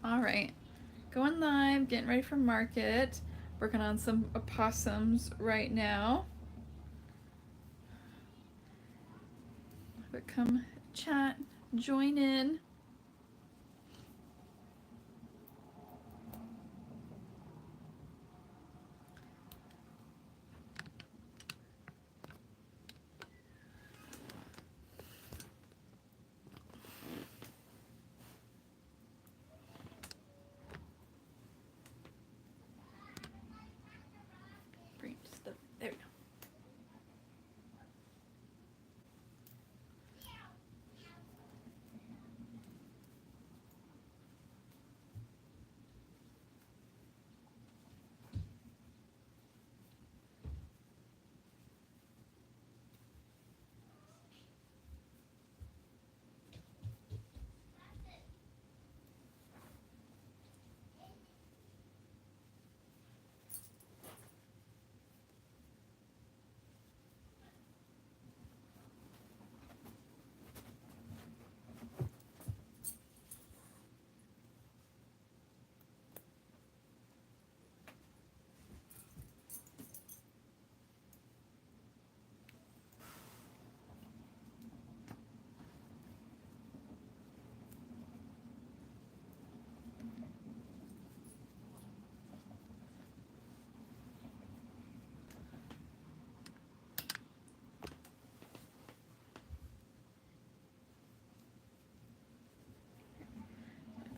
All right, going live, getting ready for market. Working on some opossums right now. But come chat, join in. Bring just the, there we go.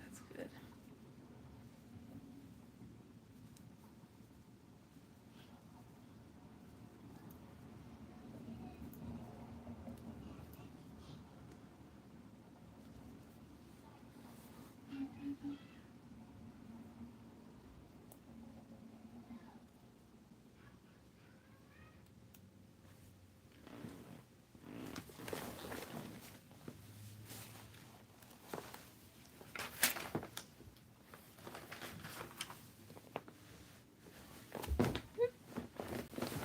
That's good.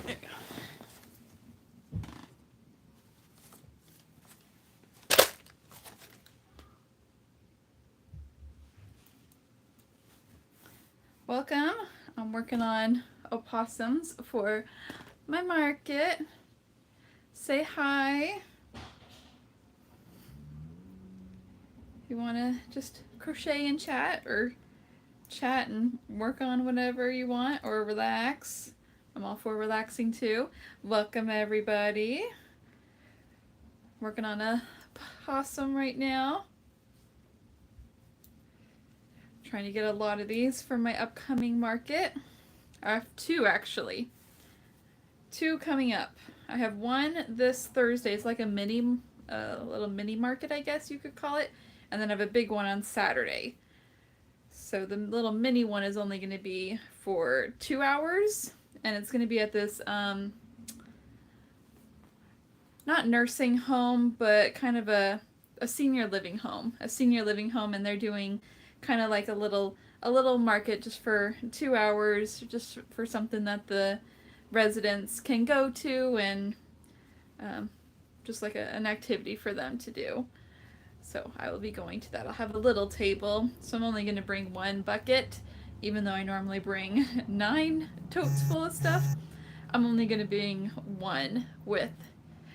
There you go. Welcome. I'm working on opossums for my market. Say hi. You want to just crochet and chat, or chat and work on whatever you want, or relax. I'm all for relaxing too. Welcome everybody. Working on a possum right now. Trying to get a lot of these for my upcoming market. I have two actually. Two coming up. I have one this Thursday. It's like a little mini market, I guess you could call it. And then I have a big one on Saturday. So the little mini one is only going to be for 2 hours, and it's going to be at this not nursing home, but kind of a senior living home. And they're doing kind of like a little market just for 2 hours, just for something that the residents can go to, and just like an activity for them to do. So I will be going to that. I'll have a little table, so I'm only going to bring one bucket, even though I normally bring 9 totes full of stuff. I'm only going to bring one with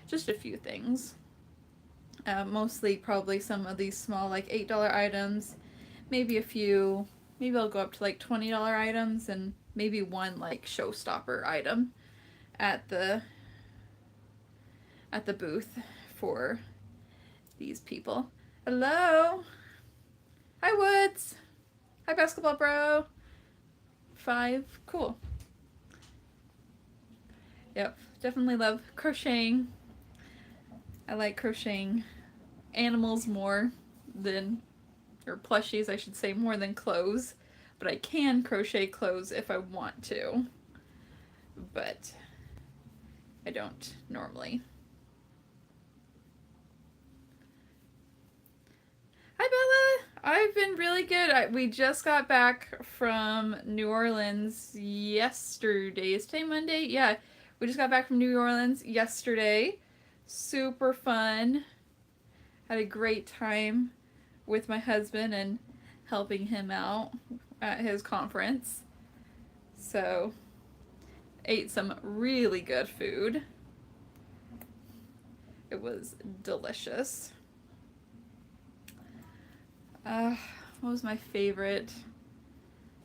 just a few things. Mostly probably some of these small like $8 items, maybe a few, maybe I'll go up to like $20 items, and maybe one like showstopper item at the booth for these people. Hello. Hi, Woods. Hi, Basketball Bro. 5. Cool. Yep. Definitely love crocheting. I like crocheting animals more than, or plushies, I should say, more than clothes. But I can crochet clothes if I want to. But I don't normally. Hi, Bella. I've been really good. We just got back from New Orleans yesterday. Is today Monday? Yeah, we just got back from New Orleans yesterday. Super fun. Had a great time with my husband and helping him out at his conference. So, ate some really good food. It was delicious. What was my favorite?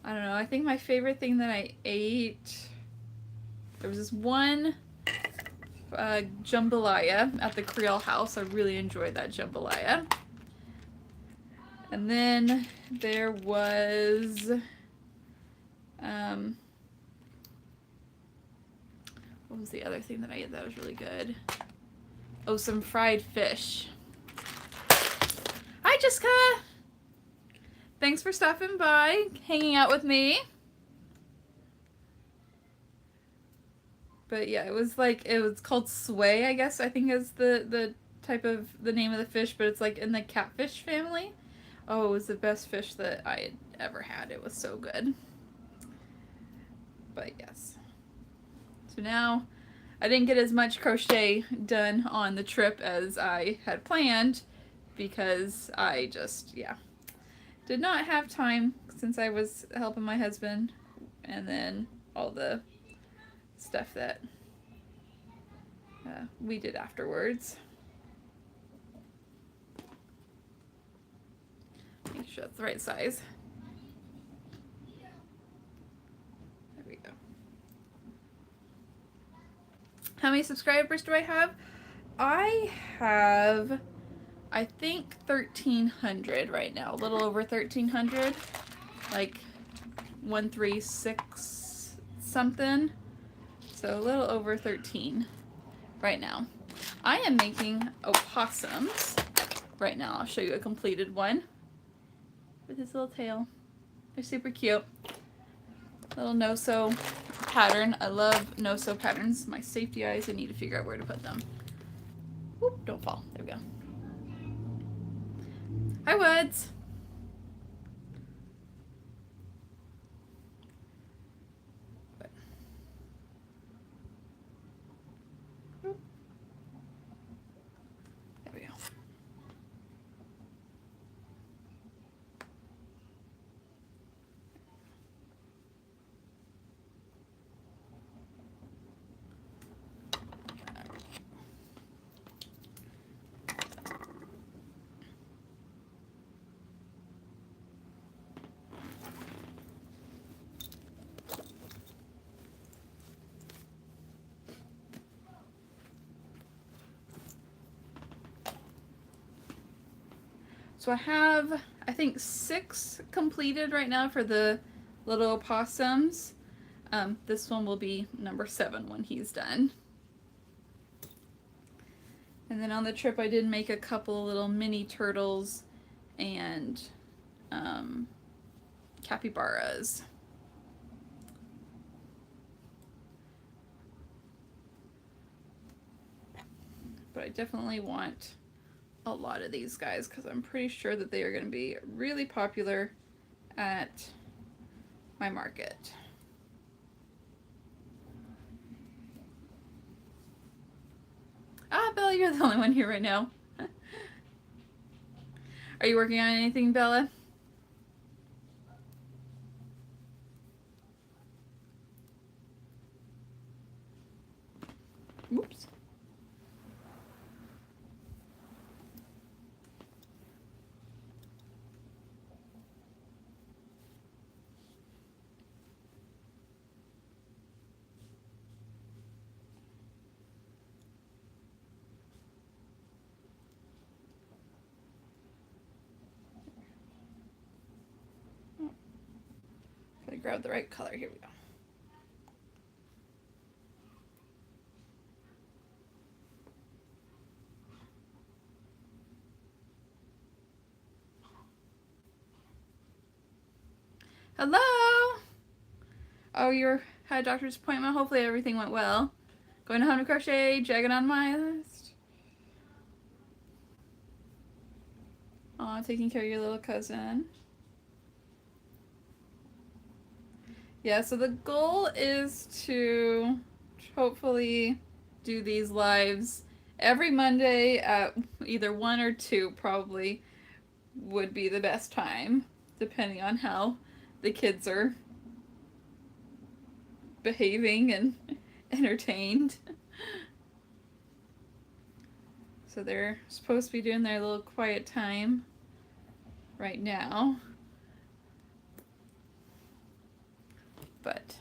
I don't know. I think my favorite thing that I ate, there was this one jambalaya at the Creole house. I really enjoyed that jambalaya. And then there was what was the other thing that I ate that was really good? Oh, some fried fish. Hi, Jessica! Thanks for stopping by, hanging out with me. But yeah, it was called sway, I guess, I think is the type of, the name of the fish, but it's like in the catfish family. Oh, it was the best fish that I had ever had. It was so good. But yes. So now, I didn't get as much crochet done on the trip as I had planned because I just, yeah, did not have time since I was helping my husband, and then all the stuff that we did afterwards. Make sure that's the right size. There we go. How many subscribers do I have? I have, I think 1,300 right now, a little over 1,300, like 136 something, so a little over 13 right now. I am making opossums right now. I'll show you a completed one with his little tail. They're super cute. Little no-sew pattern. I love no-sew patterns. My safety eyes, I need to figure out where to put them. Whoop, don't fall. There we go. Hi, Woods. There we go. So I have, I think, 6 completed right now for the little possums. This one will be number 7 when he's done. And then on the trip I did make a couple little mini turtles and capybaras. But I definitely want a lot of these guys because I'm pretty sure that they are going to be really popular at my market. Ah, Bella, you're the only one here right now. Are you working on anything, Bella? Oops. Gotta grab the right color. Here we go. Hello! Oh, you had a doctor's appointment? Hopefully everything went well. Going to Home to Crochet, jagging on my list. Aw, taking care of your little cousin. Yeah, so the goal is to hopefully do these lives every Monday at either 1 or 2 probably would be the best time. depending on how the kids are behaving and entertained. So they're supposed to be doing their little quiet time right now. But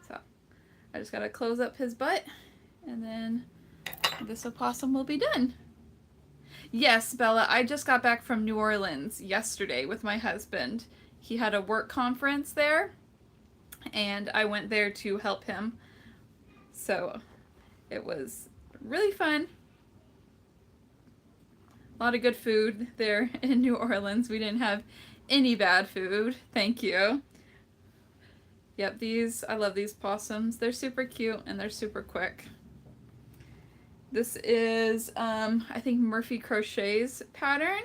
so I just gotta close up his butt and then this opossum will be done. Yes, Bella, I just got back from New Orleans yesterday with my husband. He had a work conference there, and I went there to help him. So it was really fun. A lot of good food there in New Orleans. We didn't have any bad food, thank you. Yep, I love these possums. They're super cute and they're super quick. This is, I think, Murphy Crochet's pattern,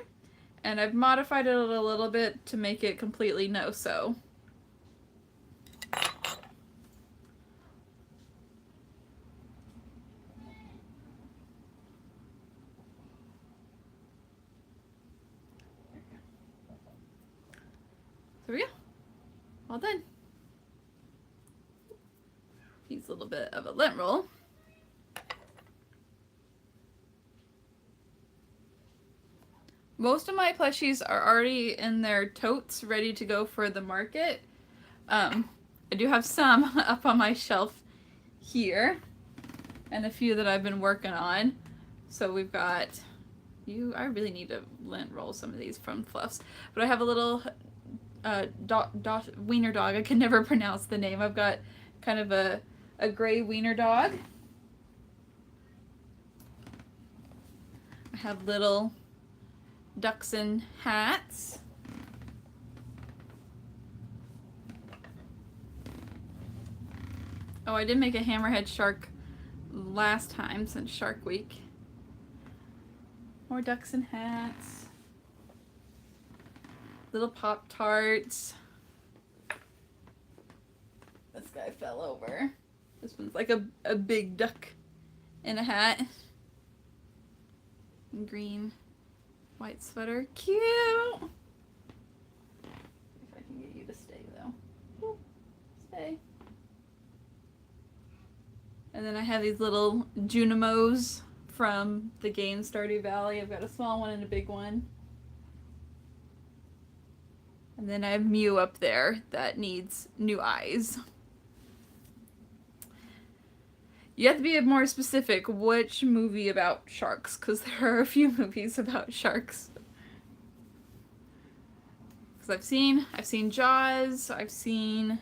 and I've modified it a little bit to make it completely no-sew. There we go. All done. Needs a little bit of a lint roll. Most of my plushies are already in their totes ready to go for the market. I do have some up on my shelf here and a few that I've been working on. So we've got I really need to lint roll some of these from Fluffs. But I have a little wiener dog. I can never pronounce the name. I've got kind of a gray wiener dog. I have little ducks in hats. Oh, I did make a hammerhead shark last time since Shark Week. More ducks in hats. Little Pop-Tarts. This guy fell over. This one's like a big duck in a hat. Green, white sweater. Cute! If I can get you to stay though. Ooh, stay. And then I have these little Junimos from the game Stardew Valley. I've got a small one and a big one. And then I have Mew up there that needs new eyes. You have to be more specific which movie about sharks, because there are a few movies about sharks. Because I've seen Jaws, I've seen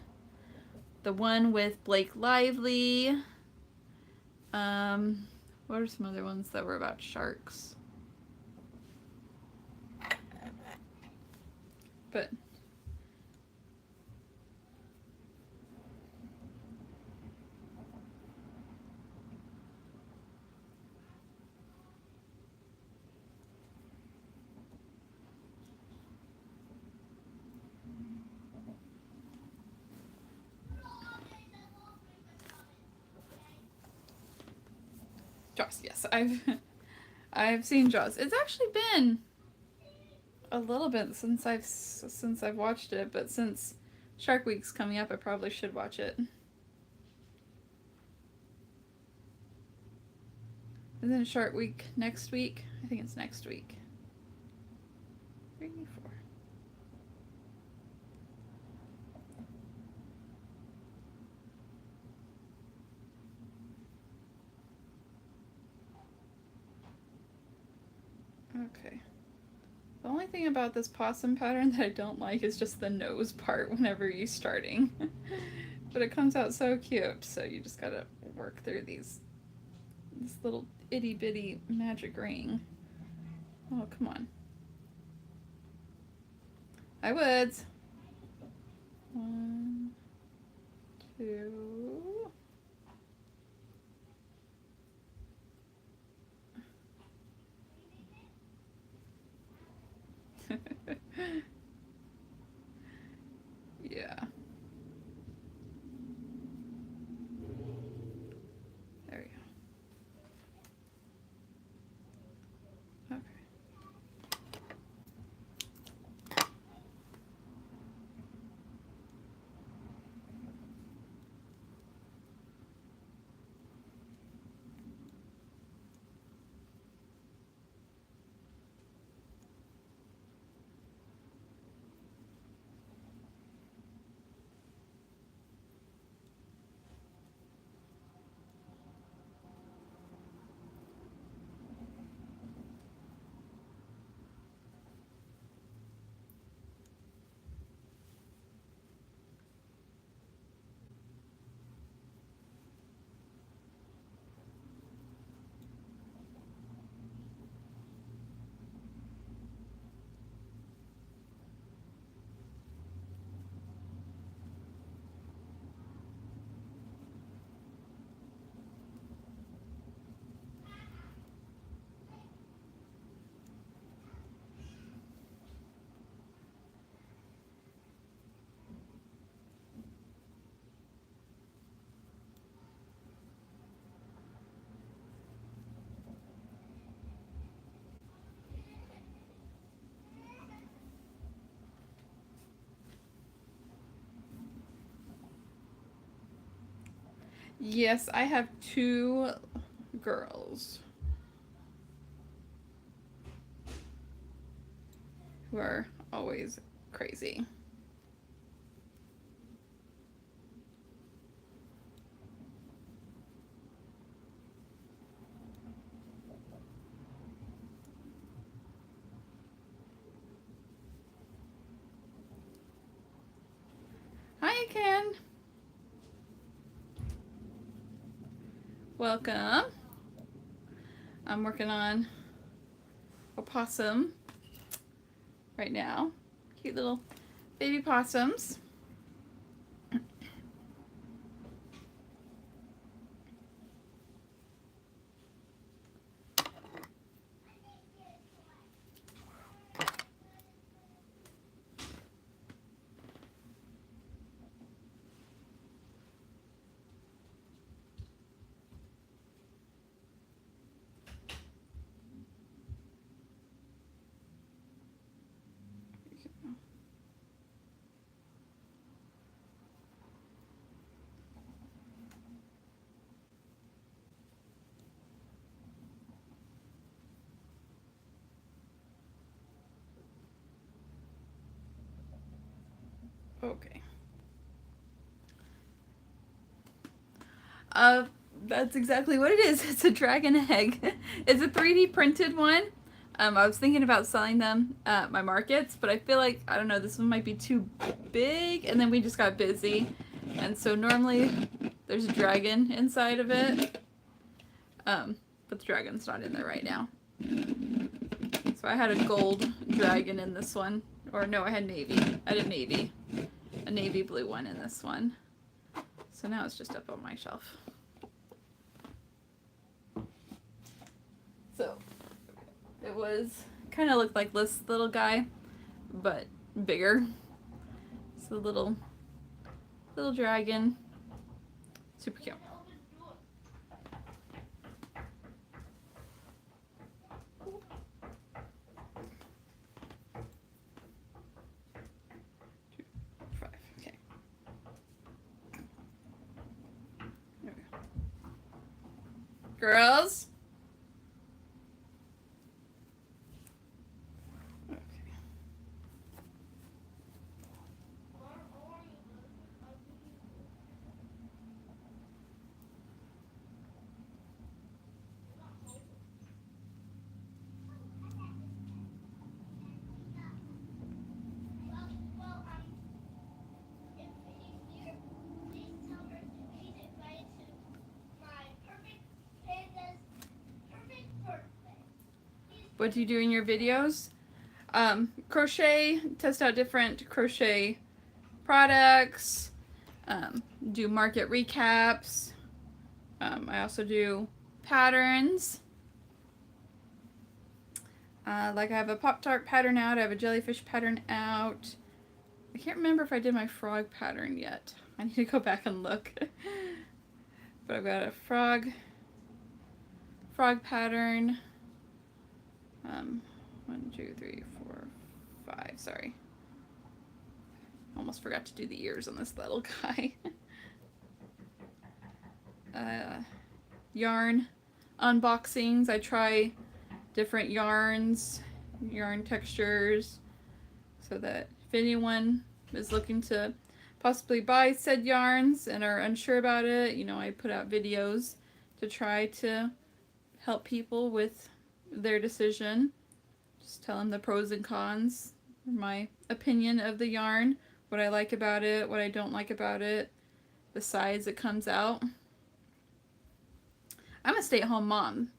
the one with Blake Lively. What are some other ones that were about sharks? But Jaws, yes, I've seen Jaws. It's actually been a little bit since I've watched it, but since Shark Week's coming up, I probably should watch it. Isn't it Shark Week next week? I think it's next week. 3, 4. Okay. The only thing about this possum pattern that I don't like is just the nose part whenever you're starting. But it comes out so cute, so you just gotta work through this little itty bitty magic ring. Oh, come on. Hi, Woods. 1, 2. Yeah. Yes, I have 2 girls who are always crazy. Hi, Ken. Welcome. I'm working on Apossum right now. Cute little baby possums. Okay. Uh, that's exactly what it is. It's a dragon egg. It's a 3D printed one. I was thinking about selling them at my markets, but I feel like, I don't know, this one might be too big, and then we just got busy. And so normally there's a dragon inside of it, but the dragon's not in there right now. So I had a gold dragon in this one. Or no, I had navy. I had a navy blue one in this one. So now it's just up on my shelf. So it was kind of looked like this little guy, but bigger. It's a little dragon. Super cute. Okay. There we go. Girls. What do you do in your videos? Crochet, test out different crochet products, do market recaps. I also do patterns. Like I have a Pop-Tart pattern out, I have a jellyfish pattern out. I can't remember if I did my frog pattern yet. I need to go back and look. But I've got a frog pattern. 1, 2, 3, 4, 5. Sorry. Almost forgot to do the ears on this little guy. Yarn unboxings. I try different yarns, yarn textures, so that if anyone is looking to possibly buy said yarns and are unsure about it, you know, I put out videos to try to help people with their decision. Just tell them the pros and cons, my opinion of the yarn, what I like about it, what I don't like about it, the size it comes out. I'm a stay-at-home mom,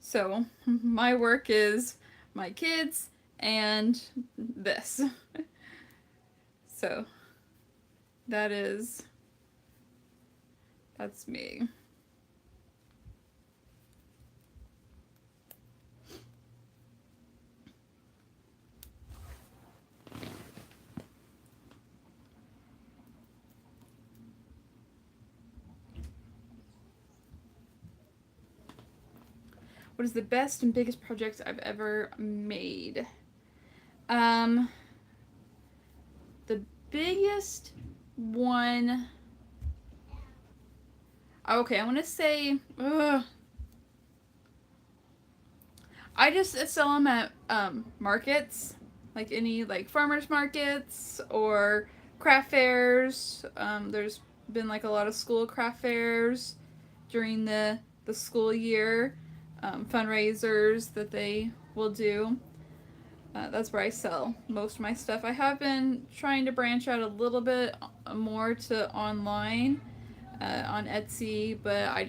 so my work is my kids and this. So that's me. What is the best and biggest project I've ever made? The biggest one, Okay, I want to say, I just sell them at markets, like any like farmers markets or craft fairs. There's been like a lot of school craft fairs during the school year, fundraisers that they will do. That's where I sell most of my stuff. I have been trying to branch out a little bit more to online on Etsy, but I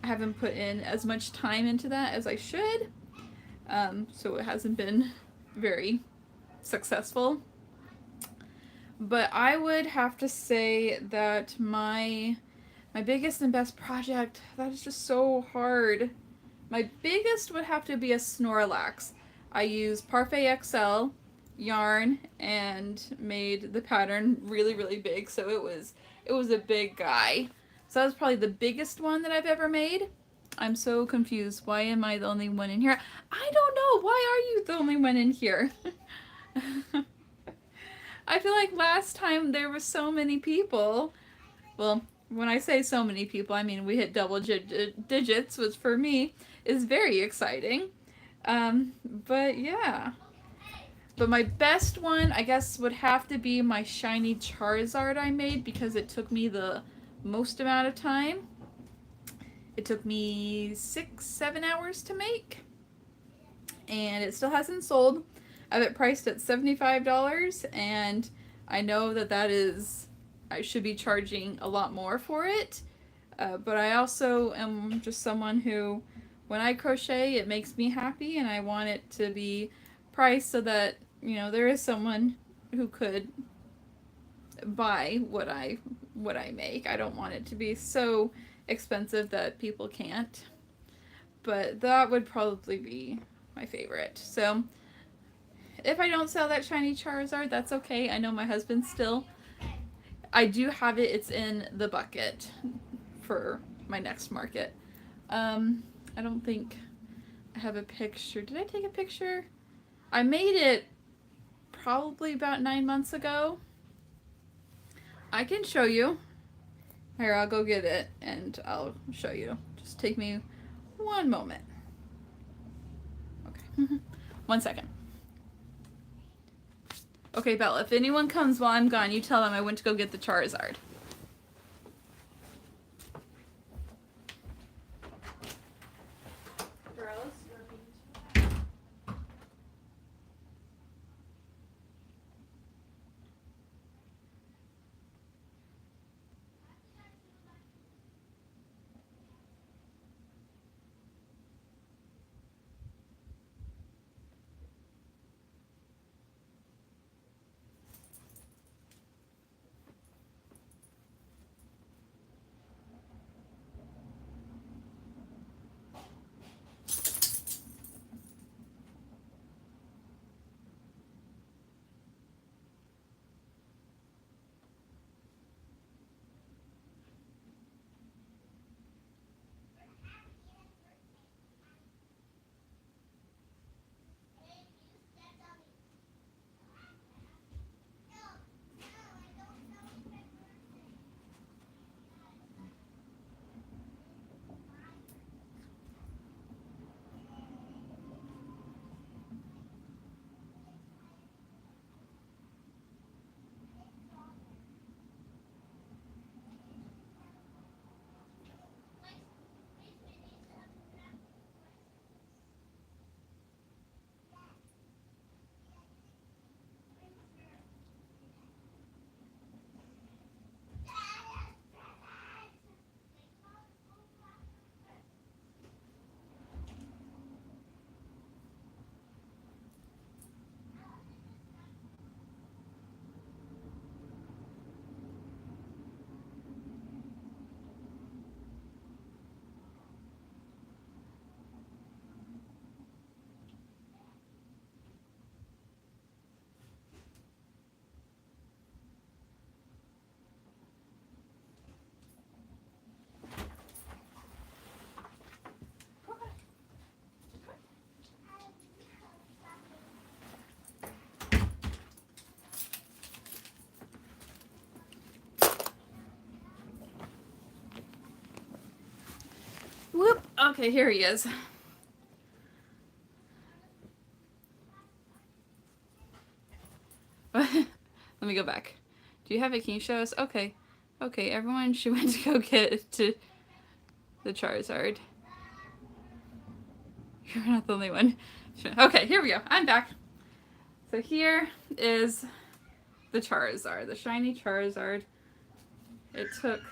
haven't put in as much time into that as I should. So it hasn't been very successful. But I would have to say that my biggest and best project, that is just so hard. My biggest would have to be a Snorlax. I used Parfait XL yarn and made the pattern really really big, so it was a big guy. So that was probably the biggest one that I've ever made. I'm so confused. Why am I the only one in here? I don't know. Why are you the only one in here? I feel like last time there were so many people. Well, when I say so many people, I mean we hit double digits, which for me is very exciting. But yeah. But my best one, I guess, would have to be my shiny Charizard I made because it took me the most amount of time. It took me 6, 7 hours to make, and it still hasn't sold. I have it priced at $75, and I know that is, I should be charging a lot more for it. But I also am just someone who, when I crochet, it makes me happy, and I want it to be priced so that, there is someone who could buy what I make. I don't want it to be so expensive that people can't. But that would probably be my favorite. So if I don't sell that shiny Charizard, that's okay. I know my husband still. I do have it. It's in the bucket for my next market. I don't think I have a picture. Did I take a picture? I made it probably about 9 months ago. I can show you. Here, I'll go get it and I'll show you. Just take me one moment. Okay. 1 second. Okay, Bella, if anyone comes while I'm gone, you tell them I went to go get the Charizard. Okay, here he is. Let me go back. Do you have it? Can you show us? Okay. Okay, everyone, she went to go get to the Charizard. You're not the only one. Okay, here we go. I'm back. So here is the Charizard, the shiny Charizard. It took...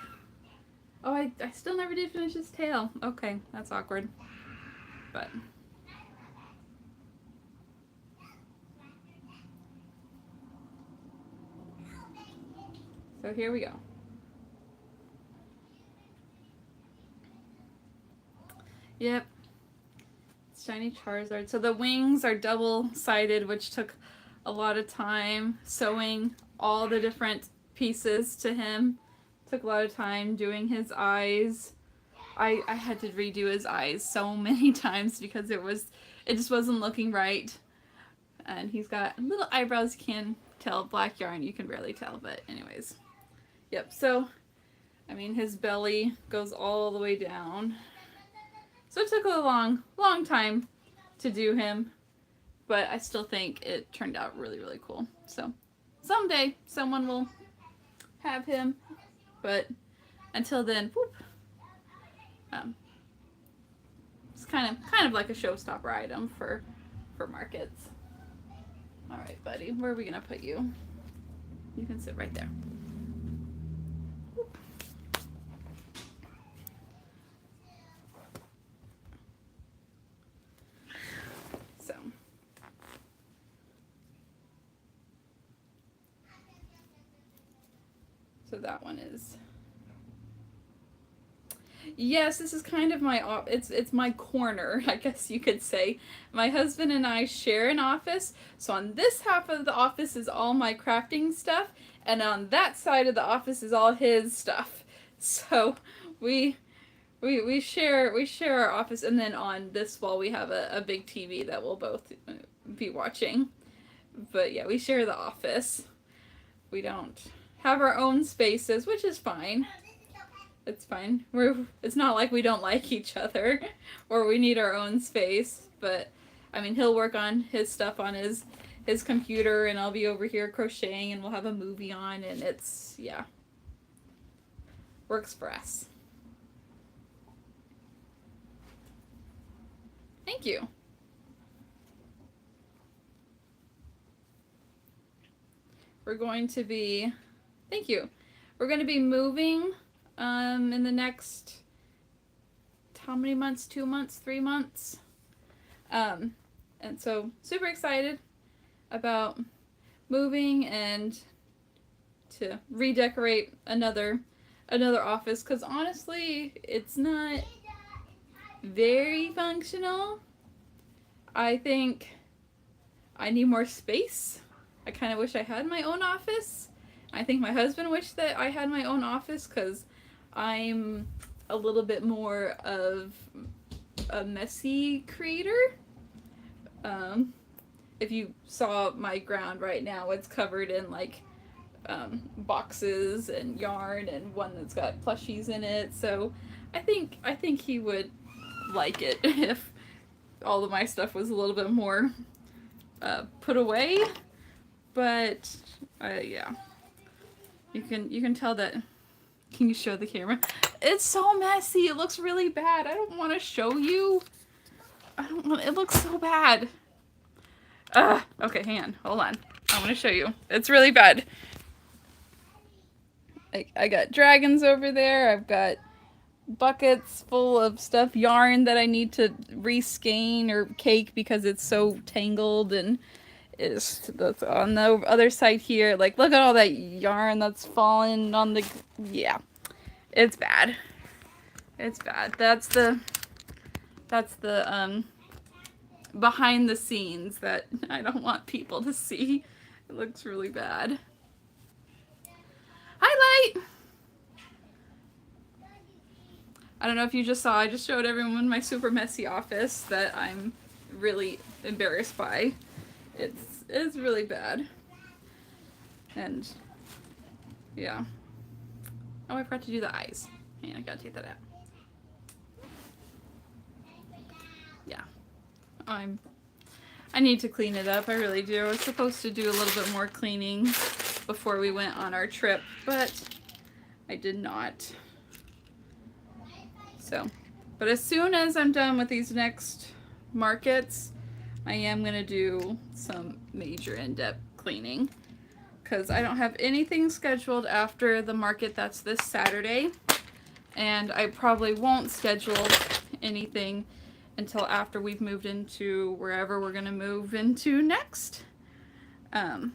Oh, I still never did finish his tail. Okay, that's awkward. But... So here we go. Yep. Shiny Charizard. So the wings are double-sided, which took a lot of time sewing all the different pieces to him. Took a lot of time doing his eyes. I had to redo his eyes so many times because it just wasn't looking right. And he's got little eyebrows. You can tell. Black yarn, you can barely tell, but anyways. Yep, so, I mean, his belly goes all the way down. So it took a long time to do him, but I still think it turned out really, really cool. So someday someone will have him, but until then, whoop, it's kind of like a showstopper item for markets. All right, buddy, where are we gonna put you? You can sit right there. Whoop. So that one is... Yes, this is kind of my it's my corner, I guess you could say. My husband and I share an office, so on this half of the office is all my crafting stuff, and on that side of the office is all his stuff. So we share our office, and then on this wall we have a big TV that we'll both be watching. But yeah, we share the office. We don't have our own spaces, which is fine. It's fine. It's not like we don't like each other or we need our own space, but I mean, he'll work on his stuff on his computer and I'll be over here crocheting and we'll have a movie on, and it's, yeah, works for us. Thank you. We're going to be, thank you. We're going to be moving in the next, how many months? 2 months? 3 months? And so super excited about moving and to redecorate another office, because honestly it's not very functional. I think I need more space. I kind of wish I had my own office. I think my husband wished that I had my own office because I'm a little bit more of a messy creator. If you saw my ground right now, it's covered in like boxes and yarn and one that's got plushies in it. So I think he would like it if all of my stuff was a little bit more put away. But yeah, you can tell that. Can you show the camera? It's so messy. It looks really bad. I don't want to show you. I don't want. It looks so bad. Okay, hang on. Hold on. I want to show you. It's really bad. I got dragons over there. I've got buckets full of stuff, yarn that I need to reskein or cake because it's so tangled, and that's on the other side here. Like, look at all that yarn that's fallen on the... Yeah, it's bad. It's bad. That's the behind the scenes that I don't want people to see. It looks really bad. Highlight! I don't know if you just saw, I just showed everyone my super messy office that I'm really embarrassed by. It's really bad. And yeah. Oh, I forgot to do the eyes. Hang on, I gotta take that out. I need to clean it up. I really do. I was supposed to do a little bit more cleaning before we went on our trip, but I did not. So, but as soon as I'm done with these next markets, I am going to do some major in-depth cleaning because I don't have anything scheduled after the market that's this Saturday, and I probably won't schedule anything until after we've moved into wherever we're going to move into next. And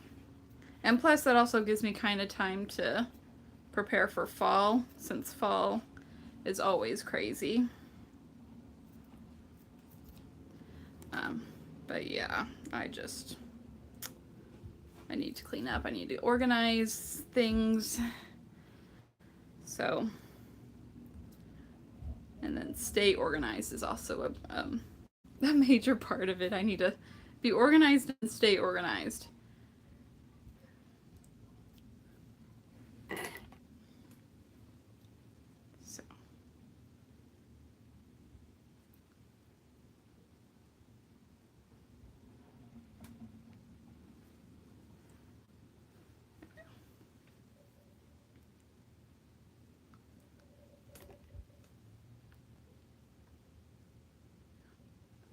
plus that also gives me kind of time to prepare for fall, since fall is always crazy. But yeah, I need to clean up. I need to organize things. So, and then stay organized is also a major part of it. I need to be organized and stay organized. So.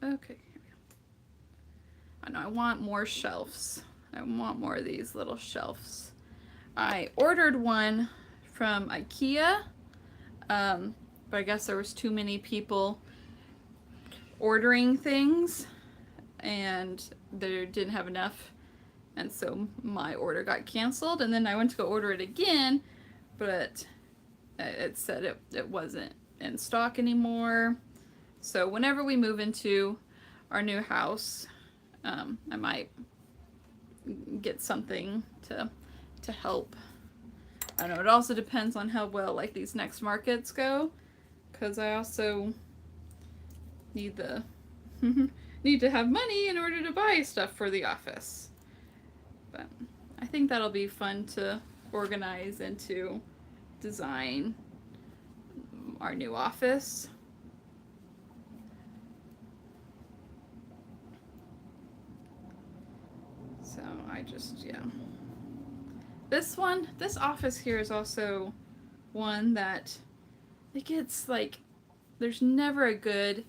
Okay, here we go. I know I want more shelves. I want more of these little shelves. I ordered one from IKEA, but I guess there was too many people ordering things and they didn't have enough, and so my order got canceled, and then I went to go order it again, but it said it wasn't in stock anymore. So whenever we move into our new house, I might get something to help. I don't know, it also depends on how well like these next markets go, because I also need to have money in order to buy stuff for the office. But I think that'll be fun to organize and to design our new office. So I just, yeah. This office here is also one that it gets like, there's never a good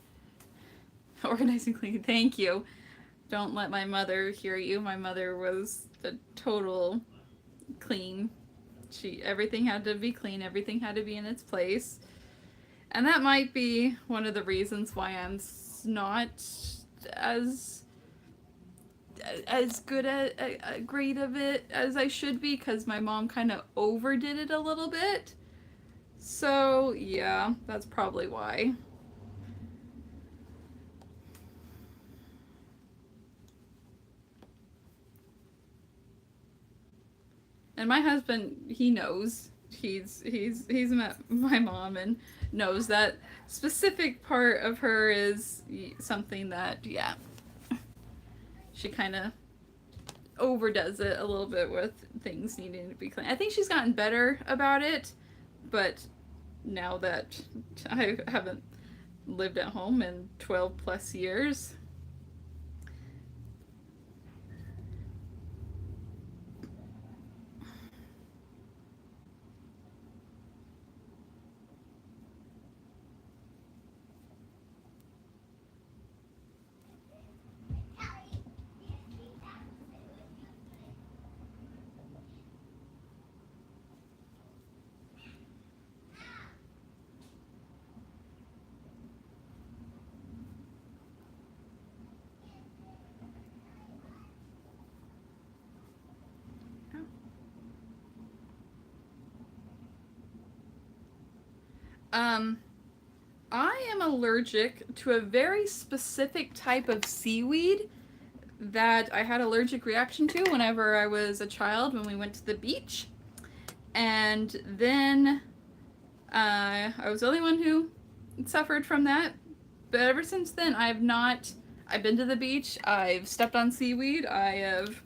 organizing cleaning. Thank you. Don't let my mother hear you. My mother was a total clean. Everything had to be clean. Everything had to be in its place. And that might be one of the reasons why I'm not as good at a grade of it as I should be, because my mom kind of overdid it a little bit. So yeah, that's probably why. And my husband, he knows. He's met my mom and knows that specific part of her is something that, yeah, she kind of overdoes it a little bit with things needing to be clean. I think she's gotten better about it, but now that I haven't lived at home in 12 plus years, I am allergic to a very specific type of seaweed that I had allergic reaction to whenever I was a child when we went to the beach. And then I was the only one who suffered from that. But ever since then, I've been to the beach, I've stepped on seaweed, I have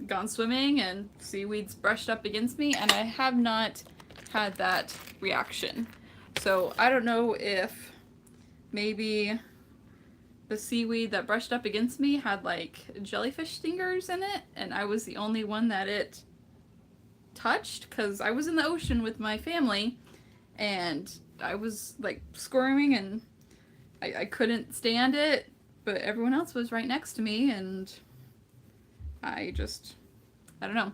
gone swimming and seaweed's brushed up against me, and I have not had that reaction. So I don't know if maybe the seaweed that brushed up against me had like jellyfish stingers in it, and I was the only one that it touched because I was in the ocean with my family, and I was like squirming, and I couldn't stand it, but everyone else was right next to me, and I don't know.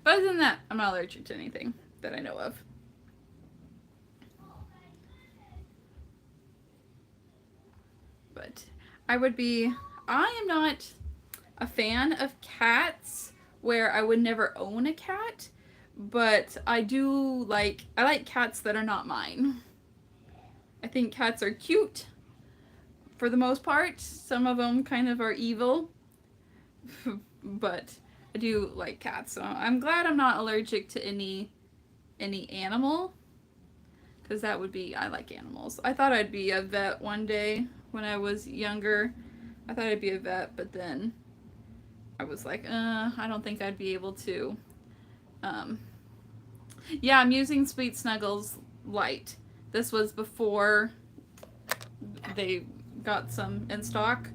But other than that, I'm not allergic to anything that I know of. But I am not a fan of cats where I would never own a cat, but I like cats that are not mine. I think cats are cute for the most part. Some of them kind of are evil, but I do like cats. So I'm glad I'm not allergic to any animal, because that would be, I like animals. I thought I'd be a vet one day when I was younger. I thought I'd be a vet, but then I was like, I don't think I'd be able to. Um, yeah, I'm using Sweet Snuggles Light. This was before they got some in stock.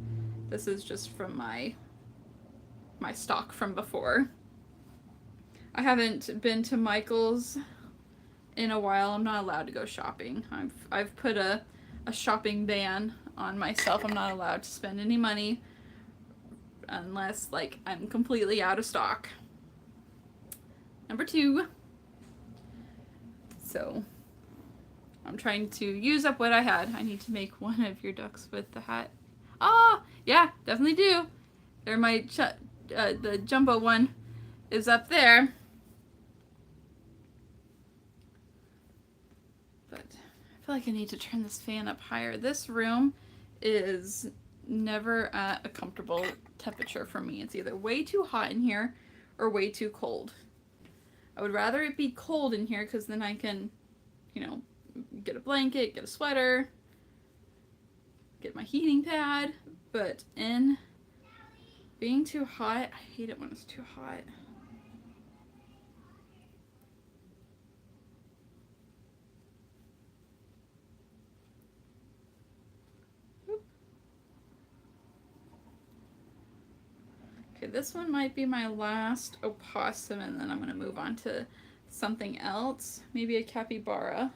This is just from my stock from before. I haven't been to Michael's in a while. I'm not allowed to go shopping. I've put a shopping ban on myself. I'm not allowed to spend any money unless like I'm completely out of stock. Number 2. So I'm trying to use up what I had. I need to make one of your ducks with the hat. Ah, yeah, definitely do. There, the jumbo one is up there. But I feel like I need to turn this fan up higher. This room is never at a comfortable temperature for me. It's either way too hot in here or way too cold. I would rather it be cold in here because then I can, get a blanket, get a sweater, get my heating pad. But in being too hot, I hate it when it's too hot. Okay, this one might be my last opossum, and then I'm going to move on to something else. Maybe a capybara.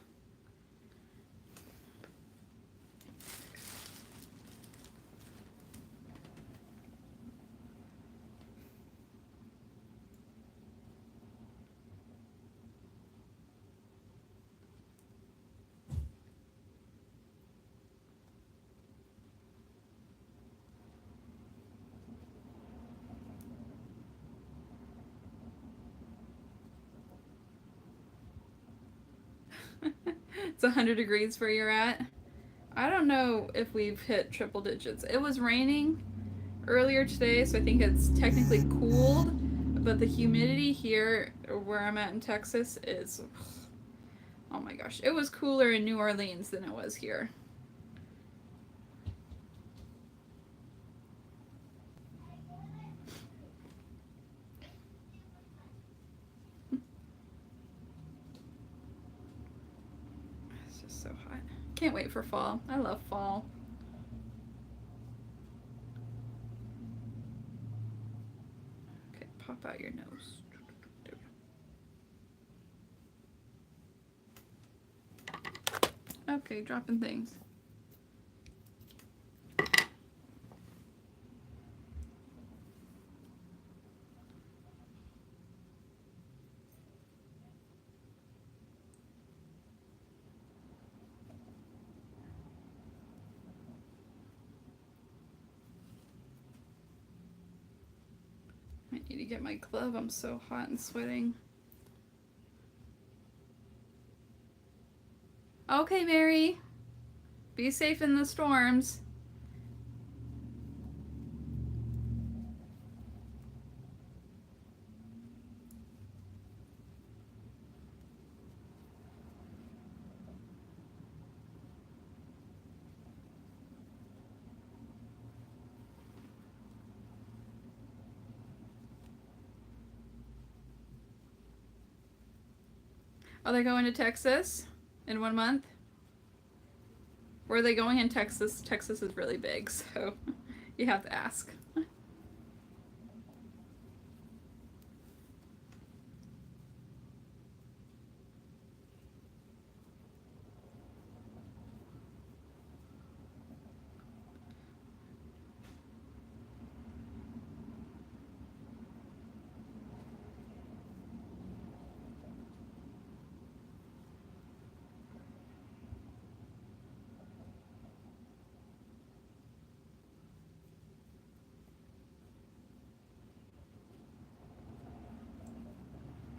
It's 100 degrees where you're at. I don't know if we've hit triple digits. It was raining earlier today, so I think it's technically cooled, but the humidity here where I'm at in Texas is, oh my gosh, it was cooler in New Orleans than it was here. It's just so hot. Can't wait for fall. I love fall. Okay, pop out your nose. There we go. Okay, dropping things. I need to get my glove. I'm so hot and sweating. Okay, Mary. Be safe in the storms. Are they going to Texas in 1 month? Where are they going in Texas? Texas is really big, so you have to ask.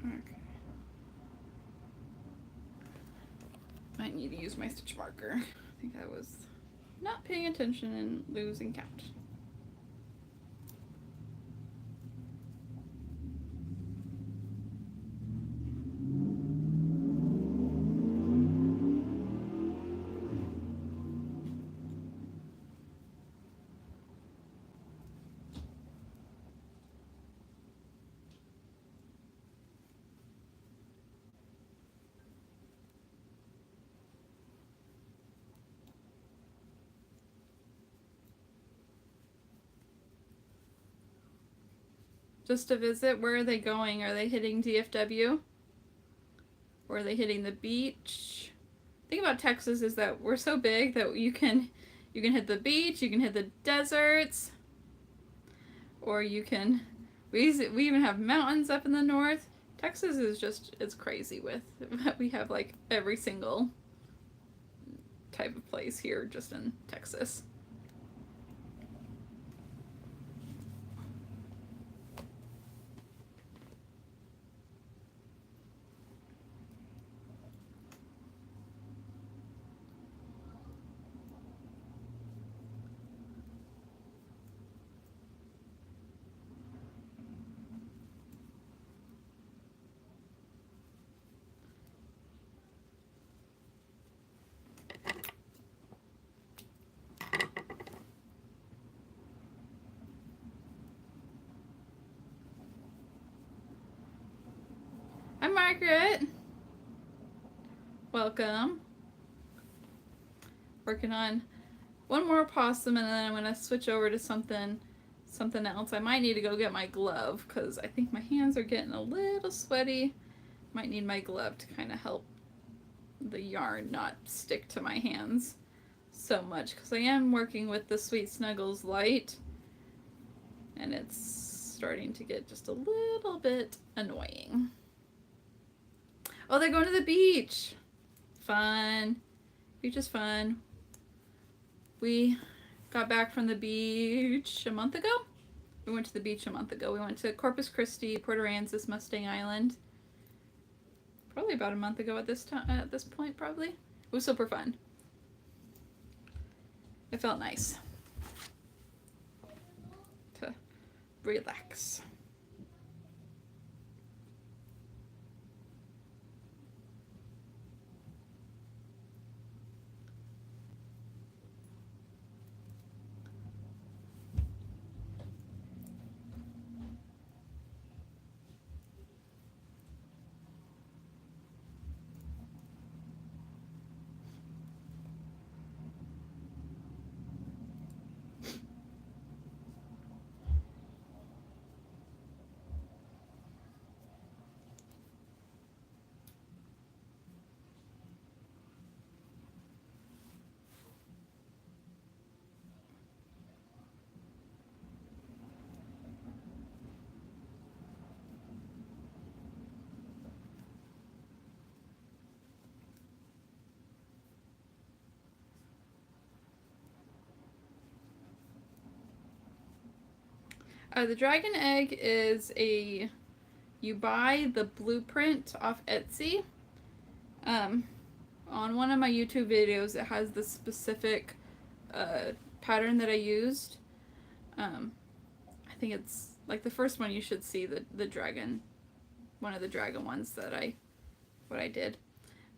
Okay. Might need to use my stitch marker. I think I was not paying attention and losing count. Just to visit, where are they going? Are they hitting DFW? Or are they hitting the beach? The thing about Texas is that we're so big that you can hit the beach, you can hit the deserts, or you can we even have mountains up in the north. Texas is just, it's crazy with we have like every single type of place here just in Texas. Hi, Margaret. Welcome. Working on one more possum, and then I'm gonna switch over to something else. I might need to go get my glove because I think my hands are getting a little sweaty. Might need my glove to kind of help the yarn not stick to my hands so much, because I am working with the Sweet Snuggles light and it's starting to get just a little bit annoying. Oh, they're going to the beach. Fun. Beach is fun. We got back from the beach a month ago. We went to the beach a month ago. We went to Corpus Christi, Port Aransas, Mustang Island. Probably about a month ago at this time. At this point, probably. It was super fun. It felt nice to relax. The dragon egg is you buy the blueprint off Etsy. On one of my YouTube videos, it has the specific pattern that I used. I think it's like the first one you should see, the dragon, one of the dragon ones that I did.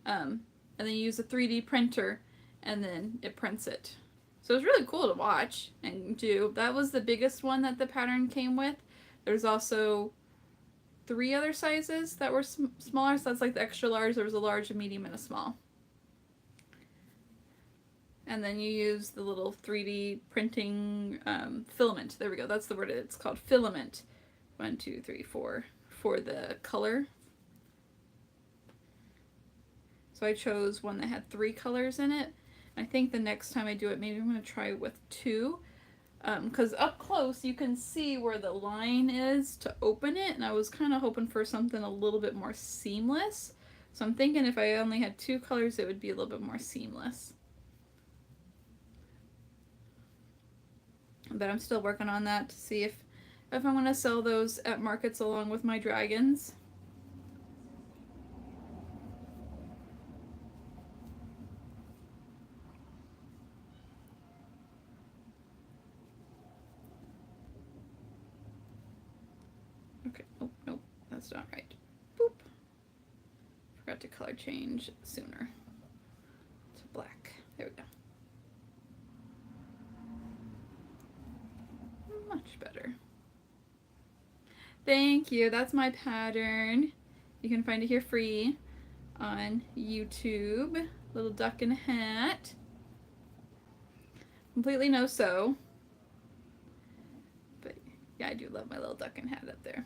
And then you use a 3D printer and then it prints it. So it's really cool to watch and do. That was the biggest one that the pattern came with. There's also 3 other sizes that were smaller, so that's like the extra large. There was a large, a medium, and a small. and then you use the little 3D printing filament. There we go. That's the word. It's called filament. 1, 2, 3, 4 for the color. So I chose one that had 3 colors in it. I think the next time I do it, maybe I'm going to try with 2. Because up close you can see where the line is to open it, and I was kind of hoping for something a little bit more seamless. So I'm thinking if I only had 2 colors, it would be a little bit more seamless. But I'm still working on that to see if I want to sell those at markets along with my dragons. Okay, oh, nope, that's not right. Boop. Forgot to color change sooner to black. There we go. Much better. Thank you. That's my pattern. You can find it here free on YouTube. Little duck in a hat. Completely no sew. But yeah, I do love my little duck in hat up there.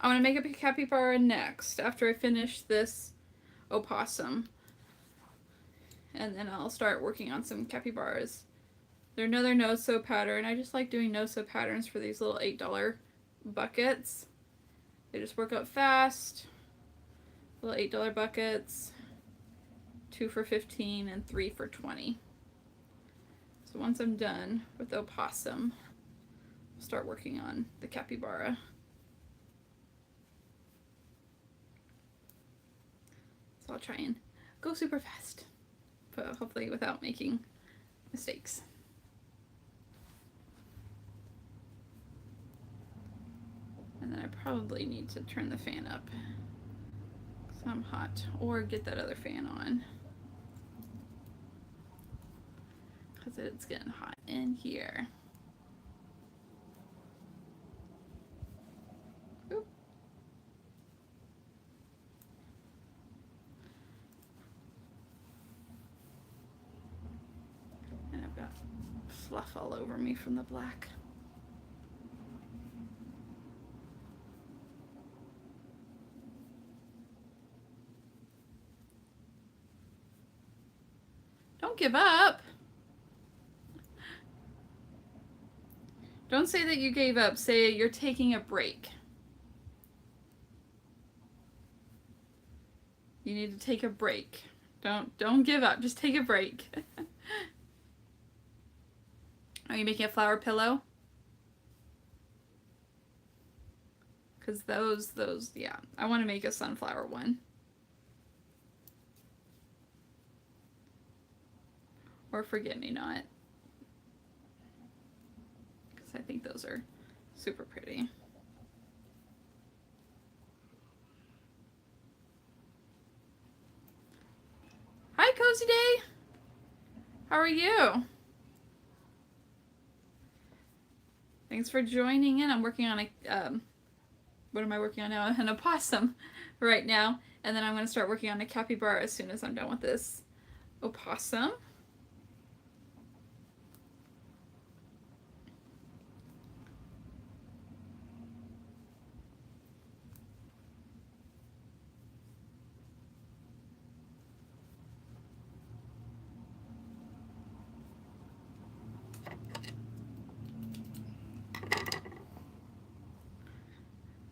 I want to make a capybara next after I finish this opossum. And then I'll start working on some capybaras. They're another no-sew pattern. I just like doing no-sew patterns for these little $8 buckets. They just work out fast. Little $8 buckets. 2 for $15 and 3 for $20. So once I'm done with the opossum, I'll start working on the capybara. So I'll try and go super fast, but hopefully without making mistakes. And then I probably need to turn the fan up because I'm hot, or get that other fan on because it's getting hot in here. Oop. And I've got fluff all over me from the black. Don't give up. Don't say that you gave up. Say you're taking a break. You need to take a break. Don't give up. Just take a break. Are you making a flower pillow? Because those, yeah. I want to make a sunflower one. Or forget me not. Because I think those are super pretty. Hi, Cozy Day. How are you? Thanks for joining in. I'm working on a, what am I working on now? An opossum right now. And then I'm going to start working on a capybara as soon as I'm done with this opossum.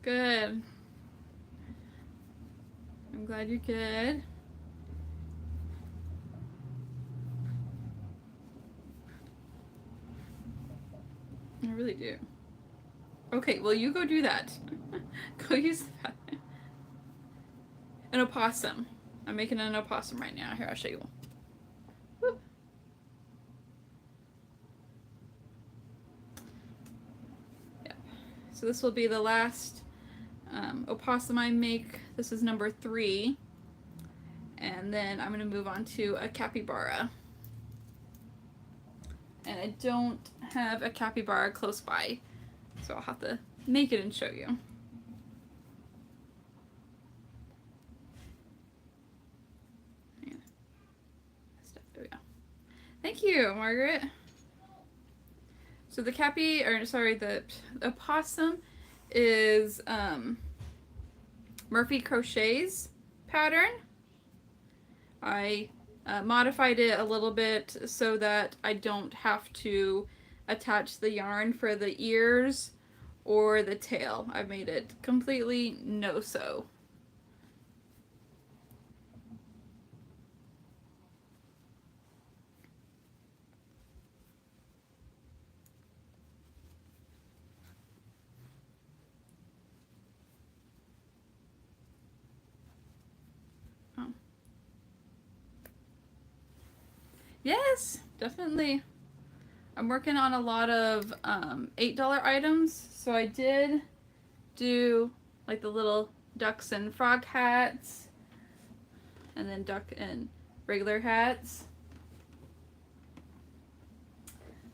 Good. I'm glad you're good. I really do. Okay, well, you go do that. Go use that. An opossum. I'm making an opossum right now. Here, I'll show you. Whoop. Yep. So this will be the last opossum I make. This is number 3. And then I'm going to move on to a capybara. And I don't have a capybara close by, so I'll have to make it and show you. There we go. Thank you, Margaret. So the the opossum is Murphy Crochet's pattern. I modified it a little bit so that I don't have to attach the yarn for the ears or the tail. I've made it completely no-sew. Yes, definitely. I'm working on a lot of $8 items, so I did do like the little ducks and frog hats, and then duck and regular hats.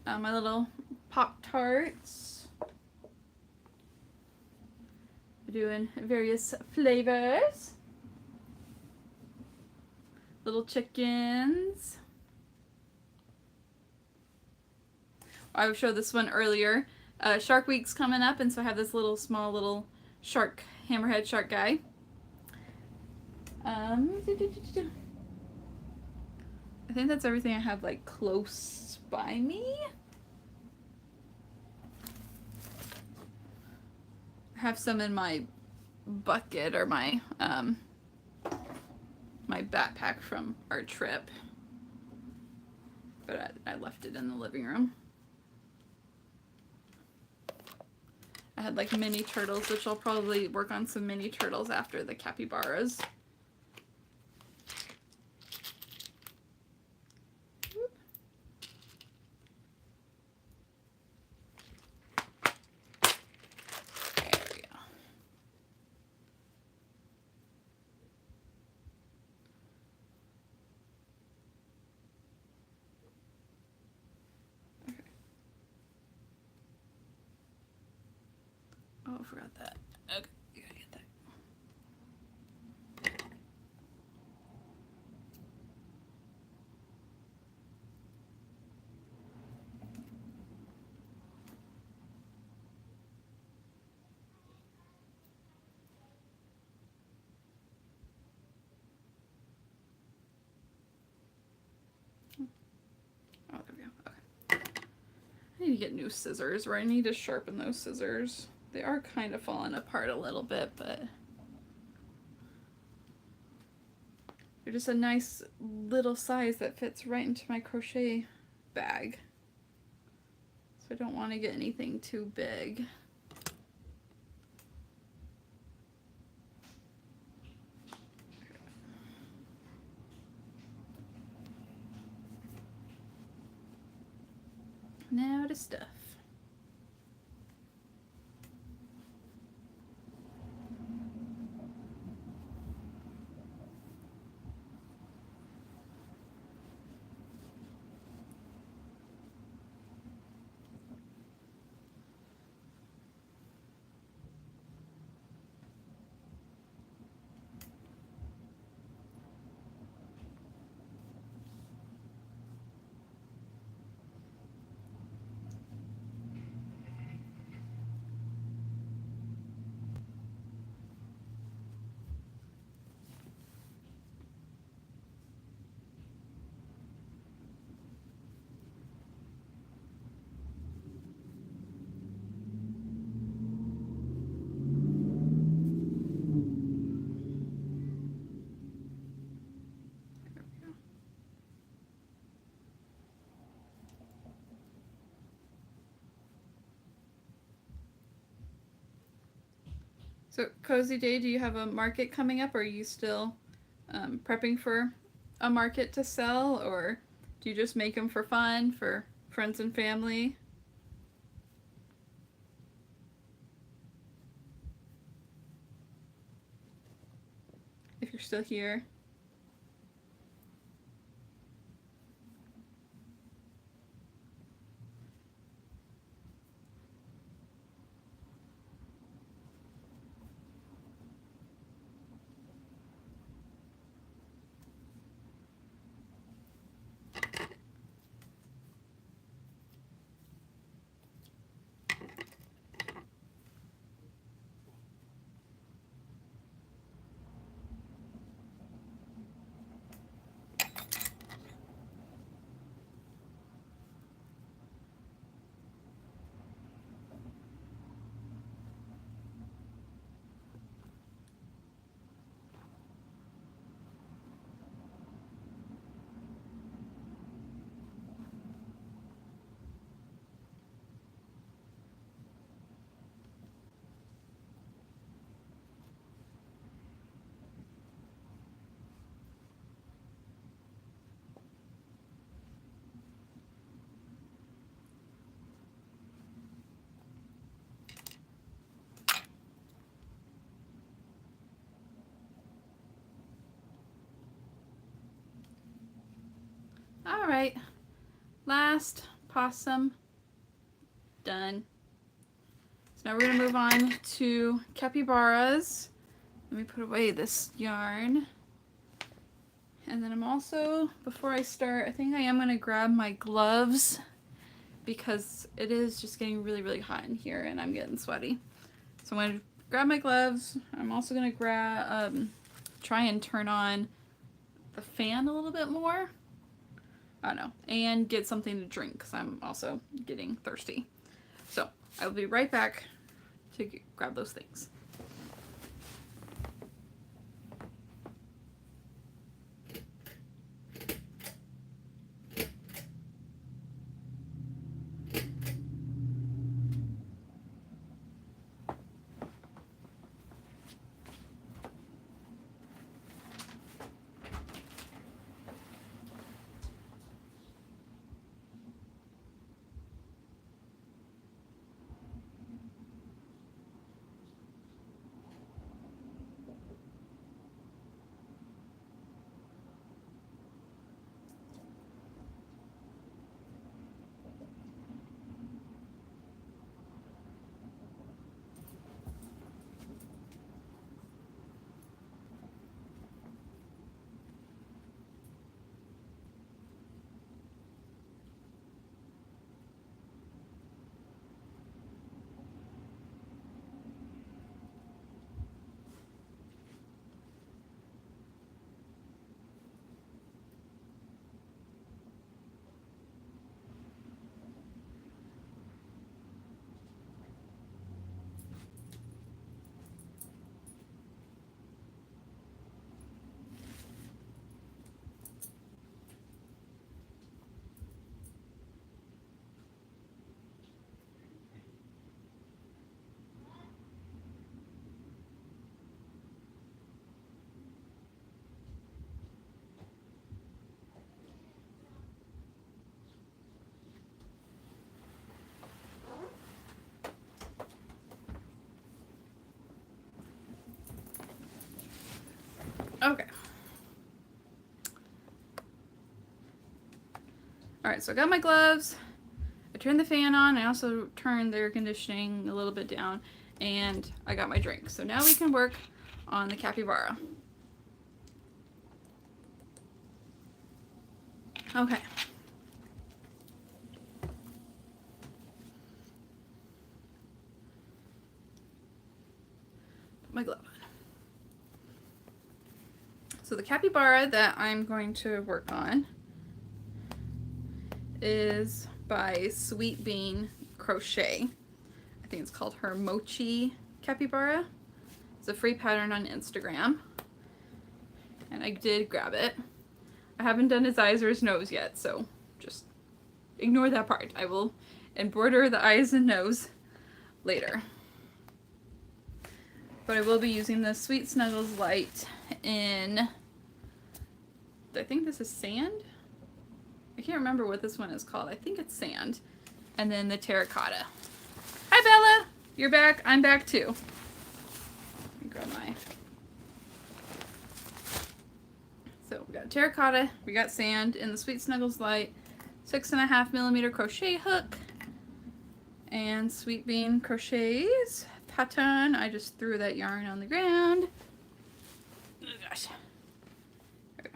My little Pop-Tarts. We're doing various flavors. Little chickens. I showed this one earlier. Shark Week's coming up, and so I have this small little shark, hammerhead shark guy. I think that's everything I have like close by me. I have some in my bucket or my my backpack from our trip, but I left it in the living room. I had like mini turtles, which I'll probably work on some mini turtles after the capybaras. There we go. Okay. Oh, I forgot that. Okay, you gotta get that. Oh, there we go. Okay. I need to get new scissors, or I need to sharpen those scissors. They are kind of falling apart a little bit, but they're just a nice little size that fits right into my crochet bag. So I don't want to get anything too big. Now to stuff. So, Cozy Day, do you have a market coming up, or are you still prepping for a market to sell, or do you just make them for fun, for friends and family? If you're still here. All right, last possum done. So now we're gonna move on to capybaras. Let me put away this yarn. And then I'm also, before I start, I think I am gonna grab my gloves because it is just getting really, really hot in here and I'm getting sweaty. So I'm gonna grab my gloves. I'm also gonna try and turn on the fan a little bit more. I don't know, and get something to drink because I'm also getting thirsty. So I will be right back to grab those things. Okay. Alright, so I got my gloves. I turned the fan on. I also turned the air conditioning a little bit down. And I got my drink. So now we can work on the capybara. Okay. Put my glove on. So the capybara that I'm going to work on is by Sweet Bean Crochet. I think it's called her Mochi Capybara. It's a free pattern on Instagram. And I did grab it. I haven't done his eyes or his nose yet, so just ignore that part. I will embroider the eyes and nose later. But I will be using the Sweet Snuggles light in, I think this is sand? I can't remember what this one is called. I think it's sand. And then the terracotta. Hi Bella! You're back. I'm back too. Let me grab my... So we got terracotta, we got sand in the Sweet Snuggles light, 6.5mm crochet hook, and Sweet Bean Crochets pattern. I just threw that yarn on the ground. Oh gosh. I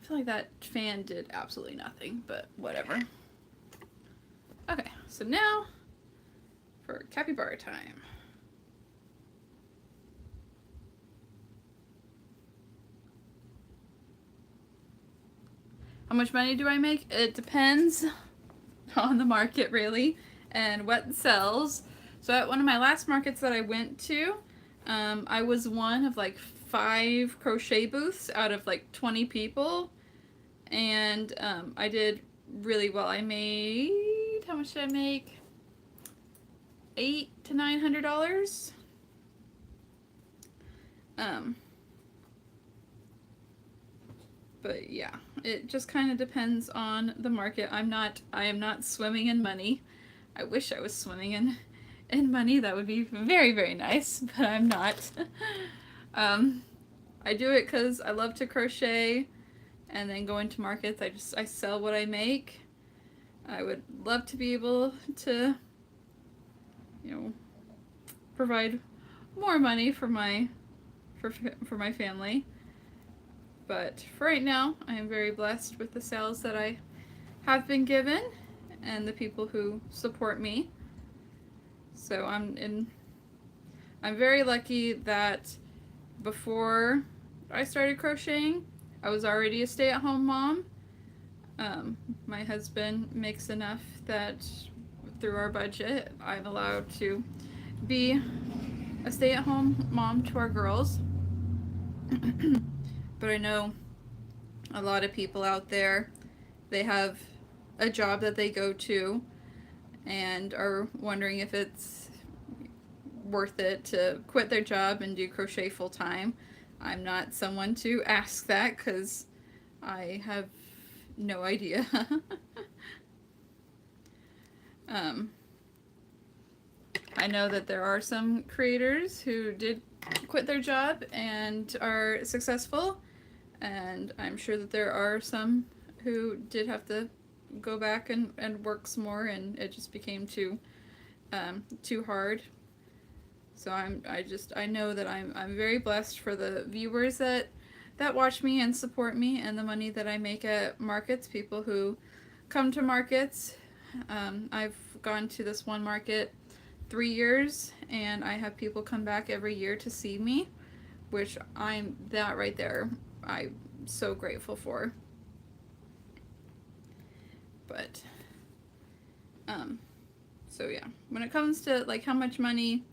feel like that fan did absolutely nothing, but whatever. Okay, so now for capybara time. How much money do I make? It depends on the market, really, and what sells. So at one of my last markets that I went to, I was one of like 5 crochet booths out of like 20 people, and I did really well. I made, how much did I make? $800 to $900. But yeah, it just kind of depends on the market. I am not swimming in money. I wish I was swimming in money. That would be very, very nice, but I'm not. I do it because I love to crochet and then go into markets. I sell what I make. I would love to be able to, you know, provide more money for my family. But for right now, I am very blessed with the sales that I have been given and the people who support me. So I'm very lucky that before I started crocheting, I was already a stay-at-home mom. My husband makes enough that through our budget, I'm allowed to be a stay-at-home mom to our girls. But I know a lot of people out there, they have a job that they go to and are wondering if it's worth it to quit their job and do crochet full time. I'm not someone to ask that because I have no idea. I know that there are some creators who did quit their job and are successful, and I'm sure that there are some who did have to go back and work some more, and it just became too hard. So I know that I'm very blessed for the viewers that watch me and support me, and the money that I make at markets, people who come to markets. I've gone to this one market 3 years, and I have people come back every year to see me, which that right there, I'm so grateful for. But, so yeah, when it comes to like how much money,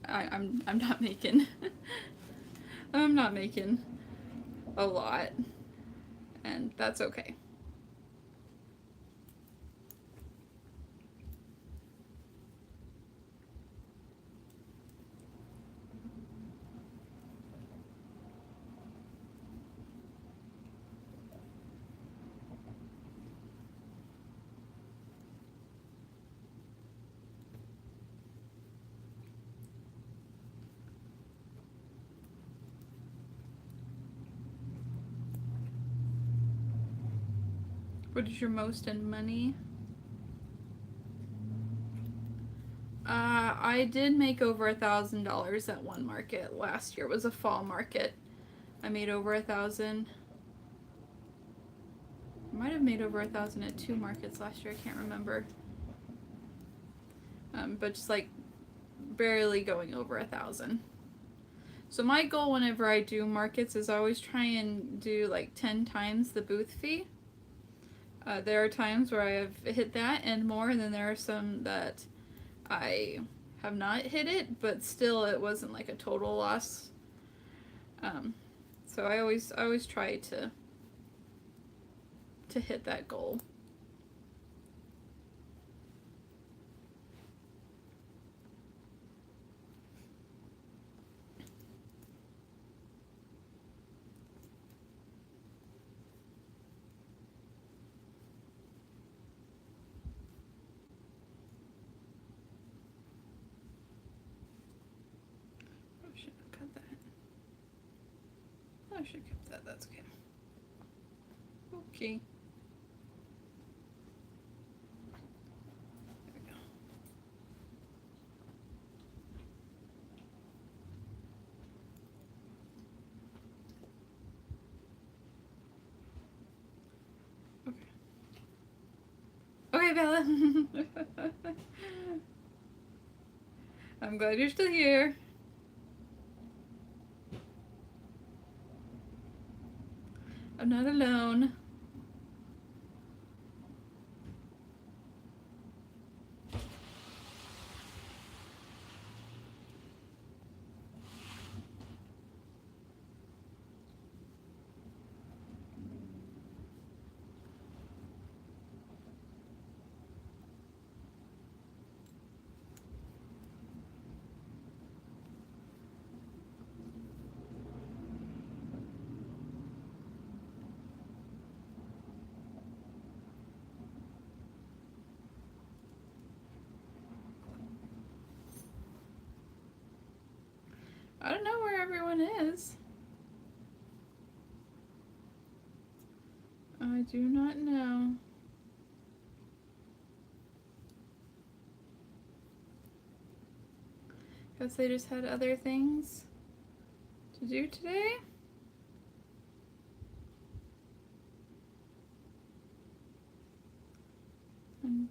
I'm not making, I'm not making a lot, and that's okay. What is your most in money? I did make over $1,000 at one market last year. It was a fall market. I made over 1,000. I might have made over 1,000 at 2 markets last year. I can't remember. But just like barely going over 1,000. So my goal whenever I do markets is always try and do like 10 times the booth fee. There are times where I have hit that and more, and then there are some that I have not hit it, but still it wasn't like a total loss. So I always try to hit that goal. I should keep that. That's okay. Okay. There we go. Okay, Bella. I'm glad you're still here. I'm not alone. I don't know where everyone is. I do not know. Guess they just had other things to do today. And